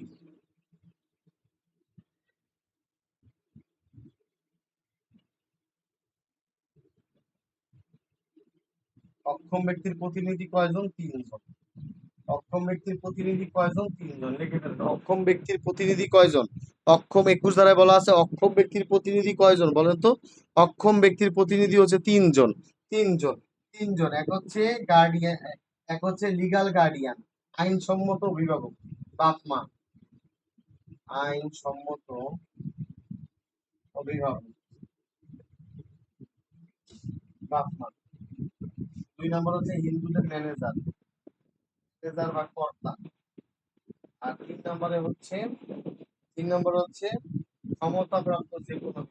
অক্ষম ব্যক্তির প্রতিনিধি কয়জন? 3 জন। অক্ষম ব্যক্তির প্রতিনিধি কয়জন? 3 জন। লিখে ফেলেন, অক্ষম ব্যক্তির প্রতিনিধি কয়জন? অক্ষম 21 ধারায় বলা আছে অক্ষম ব্যক্তির প্রতিনিধি কয়জন বলেন তো? অক্ষম ব্যক্তির প্রতিনিধি হচ্ছে 3 জন। তিনজন। তিনজন, এক হচ্ছে গার্ডিয়ান, এক হচ্ছে লিগাল গার্ডিয়ান, আইনসম্মত অভিভাবক, বাপ মা, আইনসম্মত অভিভাবক, বাপ মা। দুই নম্বর হচ্ছে হিন্দুদের ম্যানেজার, ম্যানেজার বা কর্তা। আর তিন নম্বরে হচ্ছে ক্ষমতাপ্রাপ্ত যে কোনো।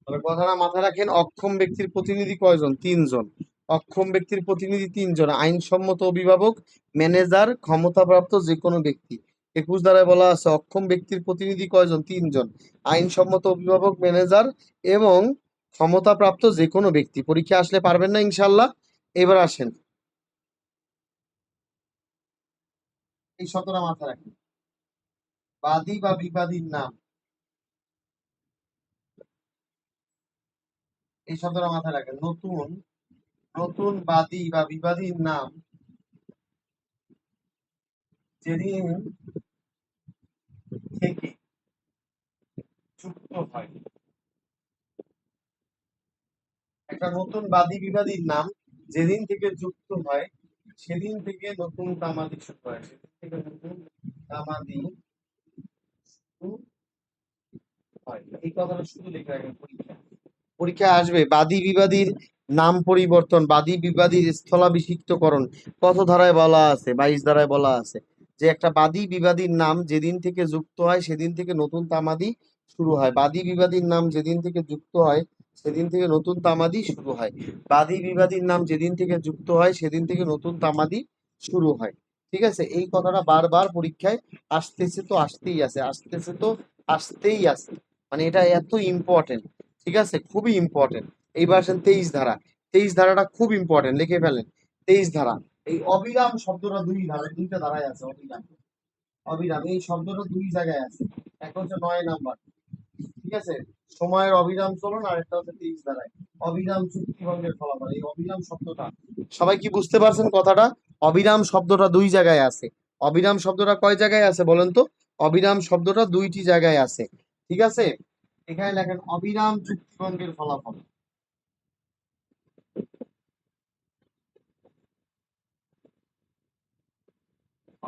তবে কথাটা মাথায় রাখেন, অক্ষম ব্যক্তির প্রতিনিধি কয়জন? তিনজন। অক্ষম ব্যক্তির প্রতিনিধি তিনজন, আইনসম্মত অভিভাবক, ম্যানেজার, ক্ষমতাপ্রাপ্ত যে কোনো ব্যক্তি। 21 ধারায় বলা আছে অক্ষম ব্যক্তির প্রতিনিধি কয়জন? তিনজন, আইনসম্মত অভিভাবক, ম্যানেজার এবং ক্ষমতাপ্রাপ্ত যে কোনো ব্যক্তি। পরীক্ষা আসলে পারবেন না ইনশাল্লাহ। এবার আসেন, এই শতটা মাথায় রাখেন। বাদী বা বিবাদীর নাম, এই শতটা মাথায় রাখেন। নতুন নতুন বাদী বা বিবাদীর নাম যেদিন থেকে যুক্ত হয়, একটা নতুন বাদী বিবাদীর নাম যেদিন থেকে যুক্ত হয় সেদিন থেকে নতুন তামাদি শুরু হয়, সেদিন থেকে নতুন তামাদি শুরু হয়। এই কথাটা শুধু লিখে রাখেন, পরীক্ষা আসবে। বাদী বিবাদীর নাম পরিবর্তন, বাদী বিবাদীর স্থলাভিষিক্তকরণ কত ধারায় বলা আছে? 22 ধারায় বলা আছে যে একটা বাদী বিবাদীর নাম যেদিন থেকে যুক্ত হয় সেদিন থেকে নতুন তামাদি শুরু হয়। বাদী বিবাদীর নাম যেদিন থেকে যুক্ত হয় সেদিন থেকে নতুন তামাদি শুরু হয়। বাদী বিবাদীর নাম যেদিন থেকে যুক্ত হয় সেদিন থেকে নতুন তামাদি শুরু হয়। ঠিক আছে, এই কথাটা বারবার পরীক্ষায় আসতেছে, তো আসতেই আছে, আসতেছে তো আসতেই আছে, মানে এটা এত ইম্পর্টেন্ট। ঠিক আছে, খুবই ইম্পর্টেন্ট। এইবার আসেন 23 ধারা। 23 ধারাটা খুব ইম্পর্টেন্ট, লিখে ফেলেন। 23 ধারা, এই অবিরাম শব্দটা দুই ধারায়, দুইটা ধারায় আছে। অবিরাম, অবিরাম এই শব্দটা দুই জায়গায় আছে। এক হচ্ছে 9 নাম্বার, ঠিক আছে, সময়ের অবিরাম চলন, আর একটা হচ্ছে 23 ধারায় অবিরাম চুক্তিভঙ্গের ফলাফল। এই অবিরাম শব্দটা সবাই কি বুঝতে পারছেন কথাটা? অবিরাম শব্দটা দুই জায়গায় আছে। অবিরাম শব্দটা কয় জায়গায় আছে বলেন তো? অবিরাম শব্দটা দুইটি জায়গায় আছে। ঠিক আছে, এখানে লেখেন অবিরাম চুক্তিভঙ্গের ফলাফল।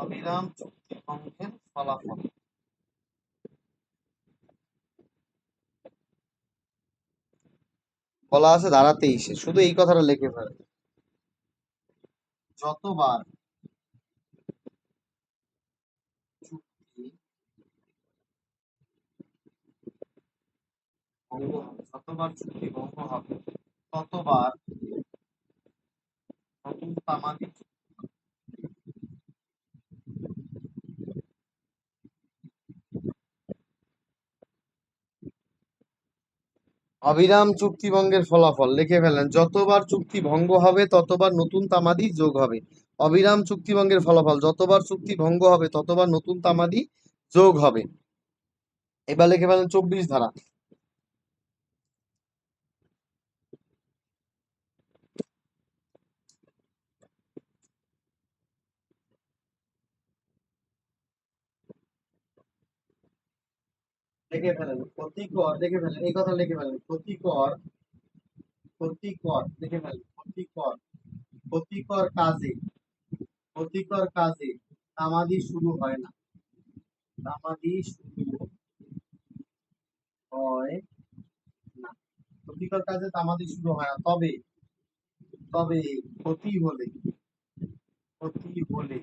অবিরাম চুক্তিভঙ্গের ফলাফল বলা আছে ধারা 23-এ। শুধু এই কথাটা লিখে ফেলেন, যতবার চুক্তি ভঙ্গ হবে, যতবার চুক্তি ভঙ্গ হবে ততবার নতুন তামাদি। অবিরাম চুক্তি ভঙ্গের ফলাফল লিখে ফেলেন, যতবার চুক্তি ভঙ্গ হবে ততবার নতুন তামাদি যোগ হবে। অবিরাম চুক্তি ভঙ্গের ফলাফল, যতবার চুক্তি ভঙ্গ হবে ততবার নতুন তামাদি যোগ হবে। এবার লিখে ফেলেন 24 ধারা। লিখে ফেলেন ক্ষতিকর, লিখে ফেলেন এই কথা, লিখে ফেলেন ক্ষতিকর, ক্ষতিকর লিখে ফেলেন ক্ষতিকর, ক্ষতিকর কাজে, ক্ষতিকর কাজে তামাদি শুরু হয় না, তামাদি শুরু হয় না, ক্ষতিকর কাজে তামাদি শুরু হয় না। তবে তবে ক্ষতি হলে, ক্ষতি হলে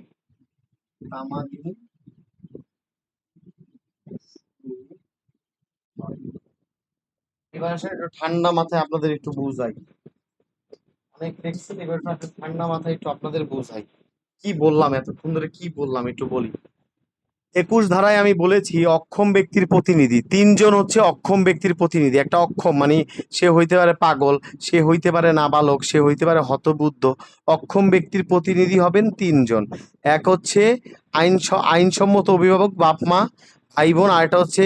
তামাদি শুরু হয়। এবার আসলে একটু ঠান্ডা মাথায় আপনাদের একটু বুঝাই, অনেক দেখছেন, এবার একটু ঠান্ডা মাথায় একটু আপনাদের বুঝাই কি বললাম, এতক্ষণ ধরে কি বললাম একটু বলি। 21 ধারায় আমি বলেছি অক্ষম ব্যক্তির প্রতিনিধি তিনজন হচ্ছে। অক্ষম ব্যক্তির প্রতিনিধি, একটা অক্ষম মানে সে হইতে পারে পাগল, সে হইতে পারে নাবালক, সে হইতে পারে হতবুদ্ধ। অক্ষম ব্যক্তির প্রতিনিধি হবেন তিনজন। এক হচ্ছে আইনসম্মত অভিভাবক, বাপ মা, ভাই বোন। আরেকটা হচ্ছে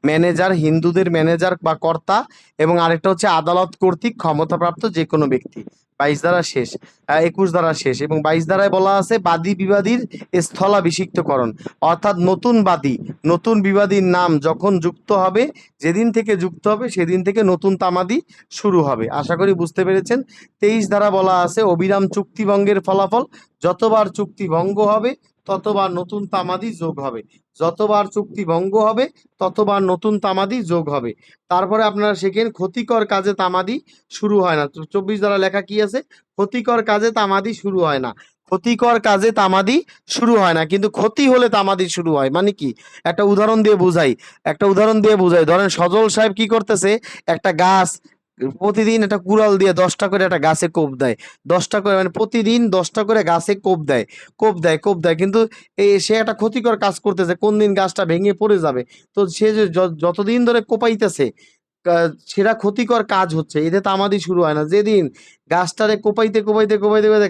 ম্যানেজার, হিন্দুদের ম্যানেজার বা কর্তা। এবং আরেকটা হচ্ছে আদালত কর্তৃক ক্ষমতাপ্রাপ্ত যে কোনো ব্যক্তি। 22 ধারা শেষ, 21 ধারা শেষ, এবং 22 ধারায় বলা আছে বাদী বিবাদীর স্থলাভিষিক্তকরণ, অর্থাৎ নতুন বাদী নতুন বিবাদীর নাম যখন যুক্ত হবে, যেদিন থেকে যুক্ত হবে সেদিন থেকে নতুন তামাদি শুরু হবে। আশা করি বুঝতে পেরেছেন। 23 ধারা বলা আছে অবিরাম চুক্তিভঙ্গের ফলাফল, যতবার চুক্তি ভঙ্গ হবে ততবার নতুন তামাদি যোগ হবে, যতবার চুক্তি ভঙ্গ হবে ততবার নতুন তামাদি যোগ হবে। তারপরে আপনারা শেখেন ক্ষতিকর কাজে তামাদি শুরু হয় না। 24 দ্বারা লেখা কি আছে? ক্ষতিকর কাজে তামাদি শুরু হয় না। ক্ষতিকর কাজে তামাদি শুরু হয় না, কিন্তু ক্ষতি হলে তামাদি শুরু হয়। মানে কি? একটা উদাহরণ দিয়ে বুঝাই, ধরেন সজল সাহেব কি করতেছে, একটা গাছ প্রতিদিন একটা কুড়াল দিয়ে 10টা করে একটা গাছে কোপ দেয়, 10টা করে, মানে প্রতিদিন 10টা করে গাছে কোপ দেয়, কিন্তু সে একটা ক্ষতিকর কাজ করতেছে, কোন দিন গাছটা ভেঙে পড়ে যাবে। তো সে যে যতদিন ধরে কোপাইতেছে, সেটা ক্ষতিকর কাজ হচ্ছে, এতে তামাদি শুরু হয় না। যেদিন গাছটারে কোপাইতে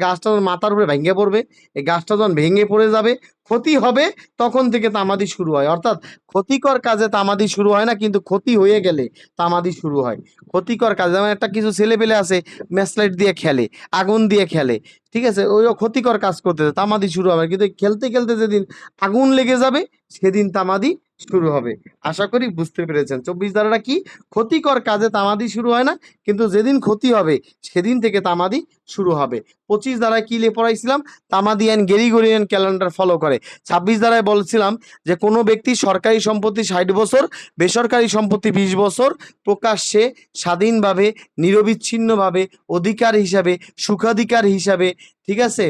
গাছটা যখন মাথার উপরে ভেঙে পড়বে, এই গাছটা যখন ভেঙে পড়ে যাবে, ক্ষতি হবে, তখন থেকে তামাদি শুরু হয়। অর্থাৎ ক্ষতিকর কাজে তামাদি শুরু হয় না, কিন্তু ক্ষতি হয়ে গেলে তামাদি শুরু হয়। ক্ষতিকর কাজ, যেমন একটা কিছু ছেলে পেলে আছে ম্যাচলাইট দিয়ে খেলে, আগুন দিয়ে খেলে, ঠিক আছে, ওই ক্ষতিকর কাজ করতেছে, তামাদি শুরু হবে, কিন্তু খেলতে খেলতে যেদিন আগুন লেগে যাবে সেদিন তামাদি শুরু হবে। আশা করি বুঝতে পেরেছেন। 24 ধারাটা কি? ক্ষতিকর কাজে তামাদি শুরু হয় না, কিন্তু যেদিন ক্ষতি হবে সেদিন থেকে তামাদি শুরু হবে। 25 ধারায় কি পড়াইছিলাম? তামাদি অ্যান্ড গ্রেগরিয়ান ক্যালেন্ডার ফলো করে। 26 ধারায় বলছিলাম যে কোনো ব্যক্তি সরকারি সম্পত্তি 60 বছর, বেসরকারি সম্পত্তি 20 বছর প্রকাশ্যে স্বাধীনভাবে নিরবিচ্ছিন্নভাবে অধিকার হিসাবে সুখাধিকার হিসাবে, ঠিক আছে,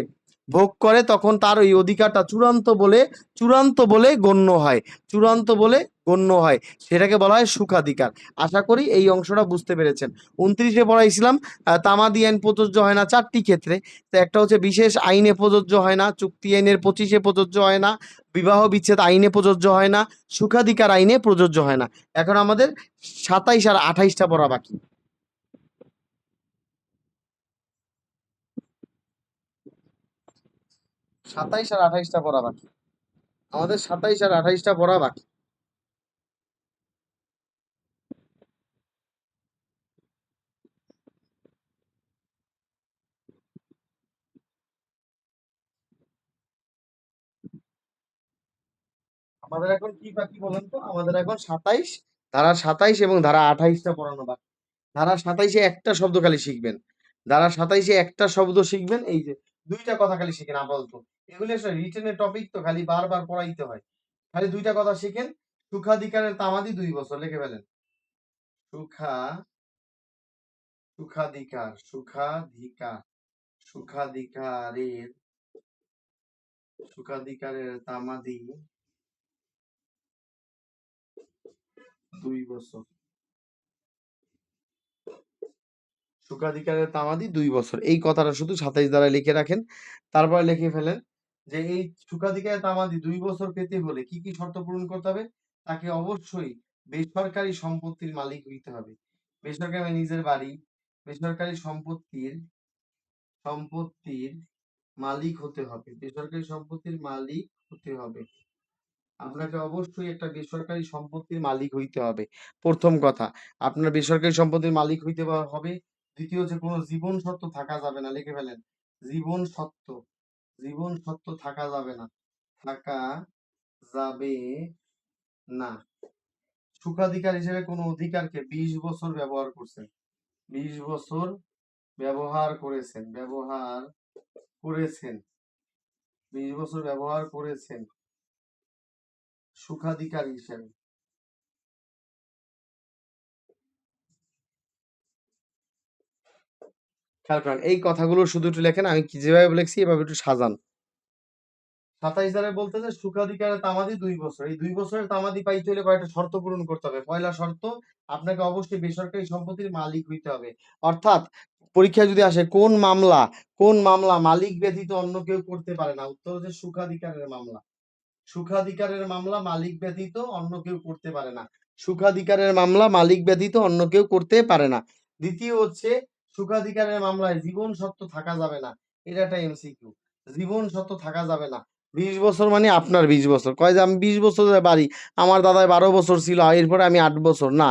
ভোগ করে, তখন তার ওই অধিকারটা চূড়ান্ত বলে গণ্য হয়, সেটাকে বলা হয় সুখাধিকার। আশা করি এই অংশটা বুঝতে পেরেছেন। 29-এ পড়াইছিলাম তামাদি আইন প্রযোজ্য হয় না 4টি ক্ষেত্রে। তো একটা হচ্ছে বিশেষ আইনে প্রযোজ্য হয় না, চুক্তি আইনের 25-এ প্রযোজ্য হয় না, বিবাহ বিচ্ছেদ আইনে প্রযোজ্য হয় না, সুখাধিকার আইনে প্রযোজ্য হয় না। এখন আমাদের 27 আর 28টা পড়া বাকি। 27 আর 28টা পড়া বাকি আমাদের 27 আর 28টা পড়া বাকি। আমাদের এখন কি বাকি বলেন তো? আমাদের এখন 27 এবং ধারা 28টা পড়ানো বাকি। ধারা 27-এ একটা শব্দ খালি শিখবেন। ধারা 27-এ একটা শব্দ শিখবেন, এই যে 2টা কথা খালি শিখেন আপাতত। এগুলো একটা রিটেনের টপিক, তো খালি বারবার পড়াইতে হয়। খালি 2টা কথা শিখেন। সুখাধিকারের তামাদি 2 বছর, লিখে ফেলেন। সুখা সুখাধিকার সুখাধিকার সুখাধিকারের সুখাধিকারের তামাদি 2 বছর। সুখাধিকারের তামাদি 2 বছর, এই কথাটা শুধু 27 দ্বারা লিখে রাখেন। তারপরে লিখে ফেলেন যে এই সুখাধিকারের তামাদি 2 বছর পেতে হলে কি কি শর্ত পূরণ করতে হবে? তাকে অবশ্যই বেসরকারি সম্পত্তির মালিক হইতে হবে। বেসরকারি মানে নিজের বাড়ি, বেসরকারি সম্পত্তির মালিক হতে হবে। বেসরকারি সম্পত্তির মালিক হতে হবে। আপনাকে অবশ্যই একটা বেসরকারি সম্পত্তির মালিক হইতে হবে। প্রথম কথা, আপনার বেসরকারি সম্পত্তির মালিক হইতে হবে। দ্বিতীয় হচ্ছে কোনো জীবন সত্ত্ব থাকা যাবে না, লিখে ফেলেন। জীবন সত্ত্ব থাকা যাবে না, থাকা যাবে না। সুখাধিকার হিসেবে কোনো অধিকারকে 20 বছর ব্যবহার করছেন, 20 বছর ব্যবহার করেছেন 20 বছর ব্যবহার করেছেন সুখাধিকার হিসেবে। খেয়াল করেন এই কথাগুলো শুধু একটু লেখেন, আমি কি যেভাবে লিখছি এভাবে একটু সাজান। 27 ধারায় বলতেছে সুখাধিকারের তামাদি 2 বছর। এই 2 বছরের তামাদি পাইতে হলে কয়েকটা শর্ত পূরণ করতে হবে। পয়লা শর্ত, আপনাকে অবশ্যই বেসরকারি সম্পত্তির মালিক হইতে হবে। অর্থাৎ পরীক্ষায় যদি আসে কোন মামলা মালিক ব্যতীত অন্য কেউ করতে পারে না, উত্তর হচ্ছে সুখাধিকারের মামলা। সুখাধিকারের মামলা মালিক ব্যতীত অন্য কেউ করতে পারে না। সুখাধিকারের মামলা মালিক ব্যতীত অন্য কেউ করতে পারে না। দ্বিতীয় হচ্ছে সুখাধিকারের মামলায় জীবন সত্ত্ব থাকা যাবে না। এটা একটা এমসিকিউ। জীবন সত্ত্ব থাকা যাবে না। 20 বছর মানে আপনার 20 বছর। কয় যে আমি 20 বছরের বাড়ি, আমার দাদায় 12 বছর ছিল, এরপরে আমি 8 বছর। না,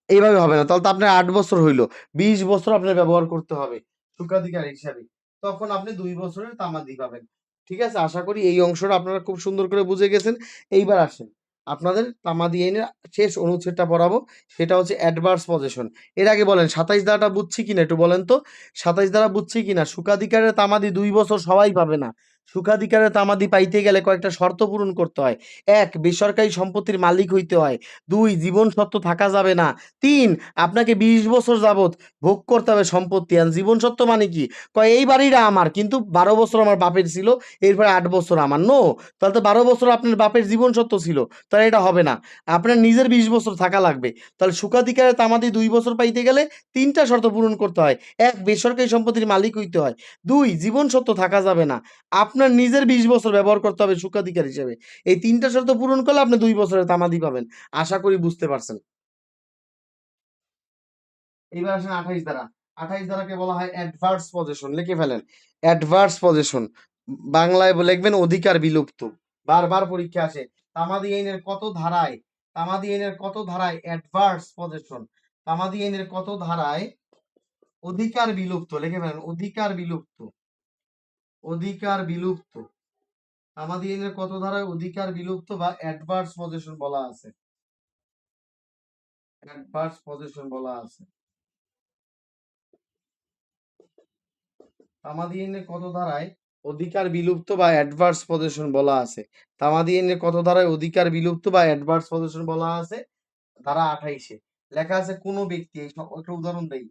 এইভাবে হবে না। তাহলে তো আপনার 8 বছর হইলো। 20 বছর আপনার ব্যবহার করতে হবে। সুখাধিকার হিসাবে, তখন আপনি 2 বছরের তামাদি পাবেন। ঠিক আছে? আশা করি এই অংশটা আপনারা খুব সুন্দর করে বুঝে গেছেন। এইবার আসেন, আপনাদের তামাদি আইনের শেষ অনুচ্ছেদটা পড়াবো। সেটা হচ্ছে অ্যাডভার্স পজেশন। এর আগে বলেন ২৭ ধারাটা বুঝছি কিনা একটু বলেন তো? ২৭ ধারা বুঝছি কিনা? সুখাধিকারের তামাদি ২ বছর সবাই পাবে না। সুখাধিকারের তামাদি পাইতে গেলে কয়েকটা শর্ত পূরণ করতে হয়। ১. বেসরকারি সম্পত্তির মালিক হইতে হয়। ২. জীবন সত্ত্ব থাকা যাবে না। ৩. আপনাকে ২০ বছর যাবৎ ভোগ করতে হবে সম্পত্তি। আর জীবন সত্ত্ব মানে কি? কয় এই বাড়িটা আমার, কিন্তু ১২ বছর আমার বাপের ছিল, এরপরে ৮ বছর আমার। নো, তাহলে তো ১২ বছর আপনার বাপের জীবন সত্ত্ব ছিল, তাহলে এটা হবে না। আপনার নিজের ২০ বছর থাকা লাগবে। তাহলে সুখাধিকারের তামাদি ২ বছর পাইতে গেলে ৩টা শর্ত পূরণ করতে হয়। ১. বেসরকারি সম্পত্তির মালিক হইতে হয়। ২. জীবন সত্ত্ব থাকা যাবে না। আপনার নিজের ২০ বছর ব্যবহার করতে হবে সুখাধিকার হিসেবে। এই ৩টা শর্ত পূরণ করলে আপনি ২ বছরের তামাদি পাবেন। আশা করি বুঝতে পারছেন। এইবার আসেন ২৮ ধারা। ২৮ ধারাকে বলা হয় অ্যাডভার্স পজেশন। লিখে ফেলেন। Adverse possession. বাংলায় লিখবেন অধিকার বিলুপ্ত। বারবার পরীক্ষা আসে। তামাদি আইনের কত ধারায়, তামাদি আইনের কত ধারায় অ্যাডভার্স পজেশন, তামাদি আইনের কত ধারায় অধিকার বিলুপ্ত? লিখে ফেলেন অধিকার বিলুপ্ত। অধিকার বিলুপ্ত। তামাদি আইনের কত ধারায় অধিকার বিলুপ্ত বা অ্যাডভার্স পজেশন বলা আছে? অ্যাডভার্স পজেশন বলা আছে। তামাদি আইনের কত ধারায় অধিকার বিলুপ্ত বা অ্যাডভার্স পজেশন বলা আছে? তামাদি আইনের কত ধারায় অধিকার বিলুপ্ত বা অ্যাডভার্স পজেশন বলা আছে? ধারা ২৮-এ লেখা আছে কোন ব্যক্তি, একটা উদাহরণ দেই।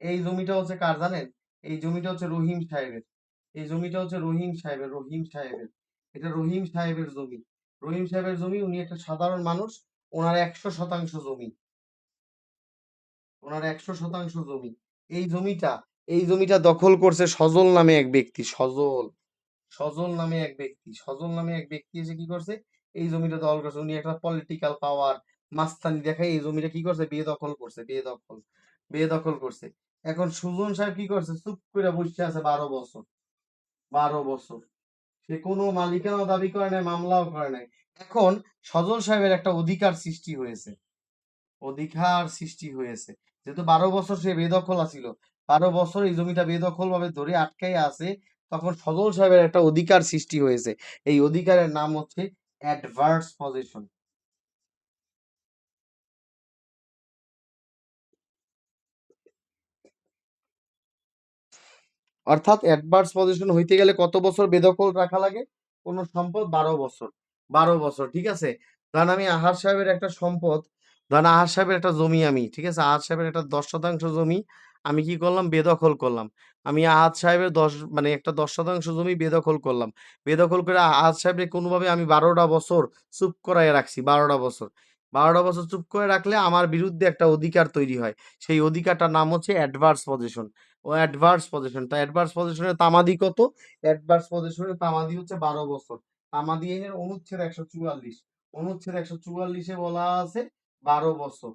এই জমিটা হচ্ছে কার জানেন? এই জমিটা হচ্ছে রহিম সাহেবের। এই জমিটা হচ্ছে রহিম সাহেবের, রহিম সাহেবের। এটা রহিম সাহেবের জমি। রহিম সাহেবের জমি, উনি একটা সাধারণ মানুষ। ওনার ১০০% জমি। ওনার ১০০% জমি। এই জমিটা, এই জমিটা দখল করছে সজল নামে এক ব্যক্তি। সজল। সজল নামে এক ব্যক্তি, সজল নামে এক ব্যক্তি এসে কি করছে? এই জমিটা দখল করছে। উনি একটা পলিটিক্যাল পাওয়ার মাস্তানি দেখায় এই জমিটা কি করছে? বেদখল করছে। বেদখল, বেদখল করছে। এখন সুজন সাহেব কি করছে? চুপ করে বসে আছে ১২ বছর। ১২ বছর সে কোনো মালিকানা দাবি করে নাই, মামলাও করে নাই। এখন সজল সাহেবের একটা অধিকার সৃষ্টি হয়েছে। অধিকার সৃষ্টি হয়েছে। যেহেতু ১২ বছর সে বেদখল আছিল, ১২ বছর এই জমিটা বেদখল ভাবে ধরে আটকাই আছে, তখন সজল সাহেবের একটা অধিকার সৃষ্টি হয়েছে। এই অধিকারের নাম হচ্ছে অ্যাডভার্স পজেশন। অর্থাৎ অ্যাডভার্স পজিশন হইতে গেলে কত বছর বেদখল রাখা লাগে কোন সম্পদ? ১২ বছর। ১২ বছর, ঠিক আছে। ধরেন আমি আহার সাহেবের একটা সম্পদ, ধরেন আহার সাহেবের একটা জমি, আমি ঠিক আছে আহার সাহেবের একটা ১০% জমি আমি কি করলাম? বেদখল করলাম। আমি আহাদ সাহেবের ১০ মানে একটা ১০% জমি বেদখল করলাম। বেদখল করে আহাদ সাহেবকে কোনোভাবে আমি ১২টা বছর চুপ করাইয়া রাখছি। ১২টা বছর। ১২টা বছর চুপ করে রাখলে আমার বিরুদ্ধে একটা অধিকার তৈরি হয়। সেই অধিকারটার নাম হচ্ছে অ্যাডভার্স পজিশন। ও অ্যাডভার্স পজিশন। তা অ্যাডভার্স পজিশনের তামাদি কত? অ্যাডভার্স পজিশনের তামাদি হচ্ছে ১২ বছর। তামাদি আইনের অনুচ্ছেদ ১৪৪। অনুচ্ছেদ ১৪৪ এ বলা আছে ১২ বছর।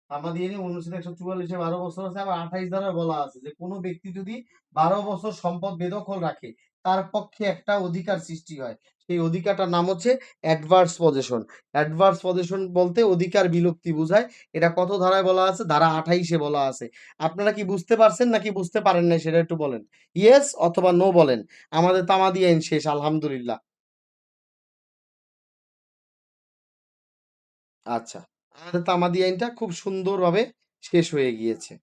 তামাদি আইনের অনুচ্ছেদ ১৪৪ এ ১২ বছর আছে। আবার ২৮ ধারায় বলা আছে যে কোন ব্যক্তি যদি ১২ বছর সম্পদ বেদখল রাখে, তার পক্ষে একটা অধিকার সৃষ্টি হয়। সেই অধিকারটার নাম হচ্ছে অ্যাডভার্স পজিশন। অ্যাডভার্স পজিশন বলতে অধিকার বিলুপ্তি বুঝায়। এটা কত ধারায় বলা আছে? ধারা ২৮ এ বলা আছে। আপনারা কি বুঝতে পারছেন নাকি বুঝতে পারেন নাই সেটা একটু বলেন। ইয়েস অথবা নো বলেন। আমাদের তামাদি আইন শেষ আলহামদুলিল্লাহ। আচ্ছা। আমাদের তামাদি আইনটা খুব সুন্দরভাবে শেষ হয়ে গিয়েছে।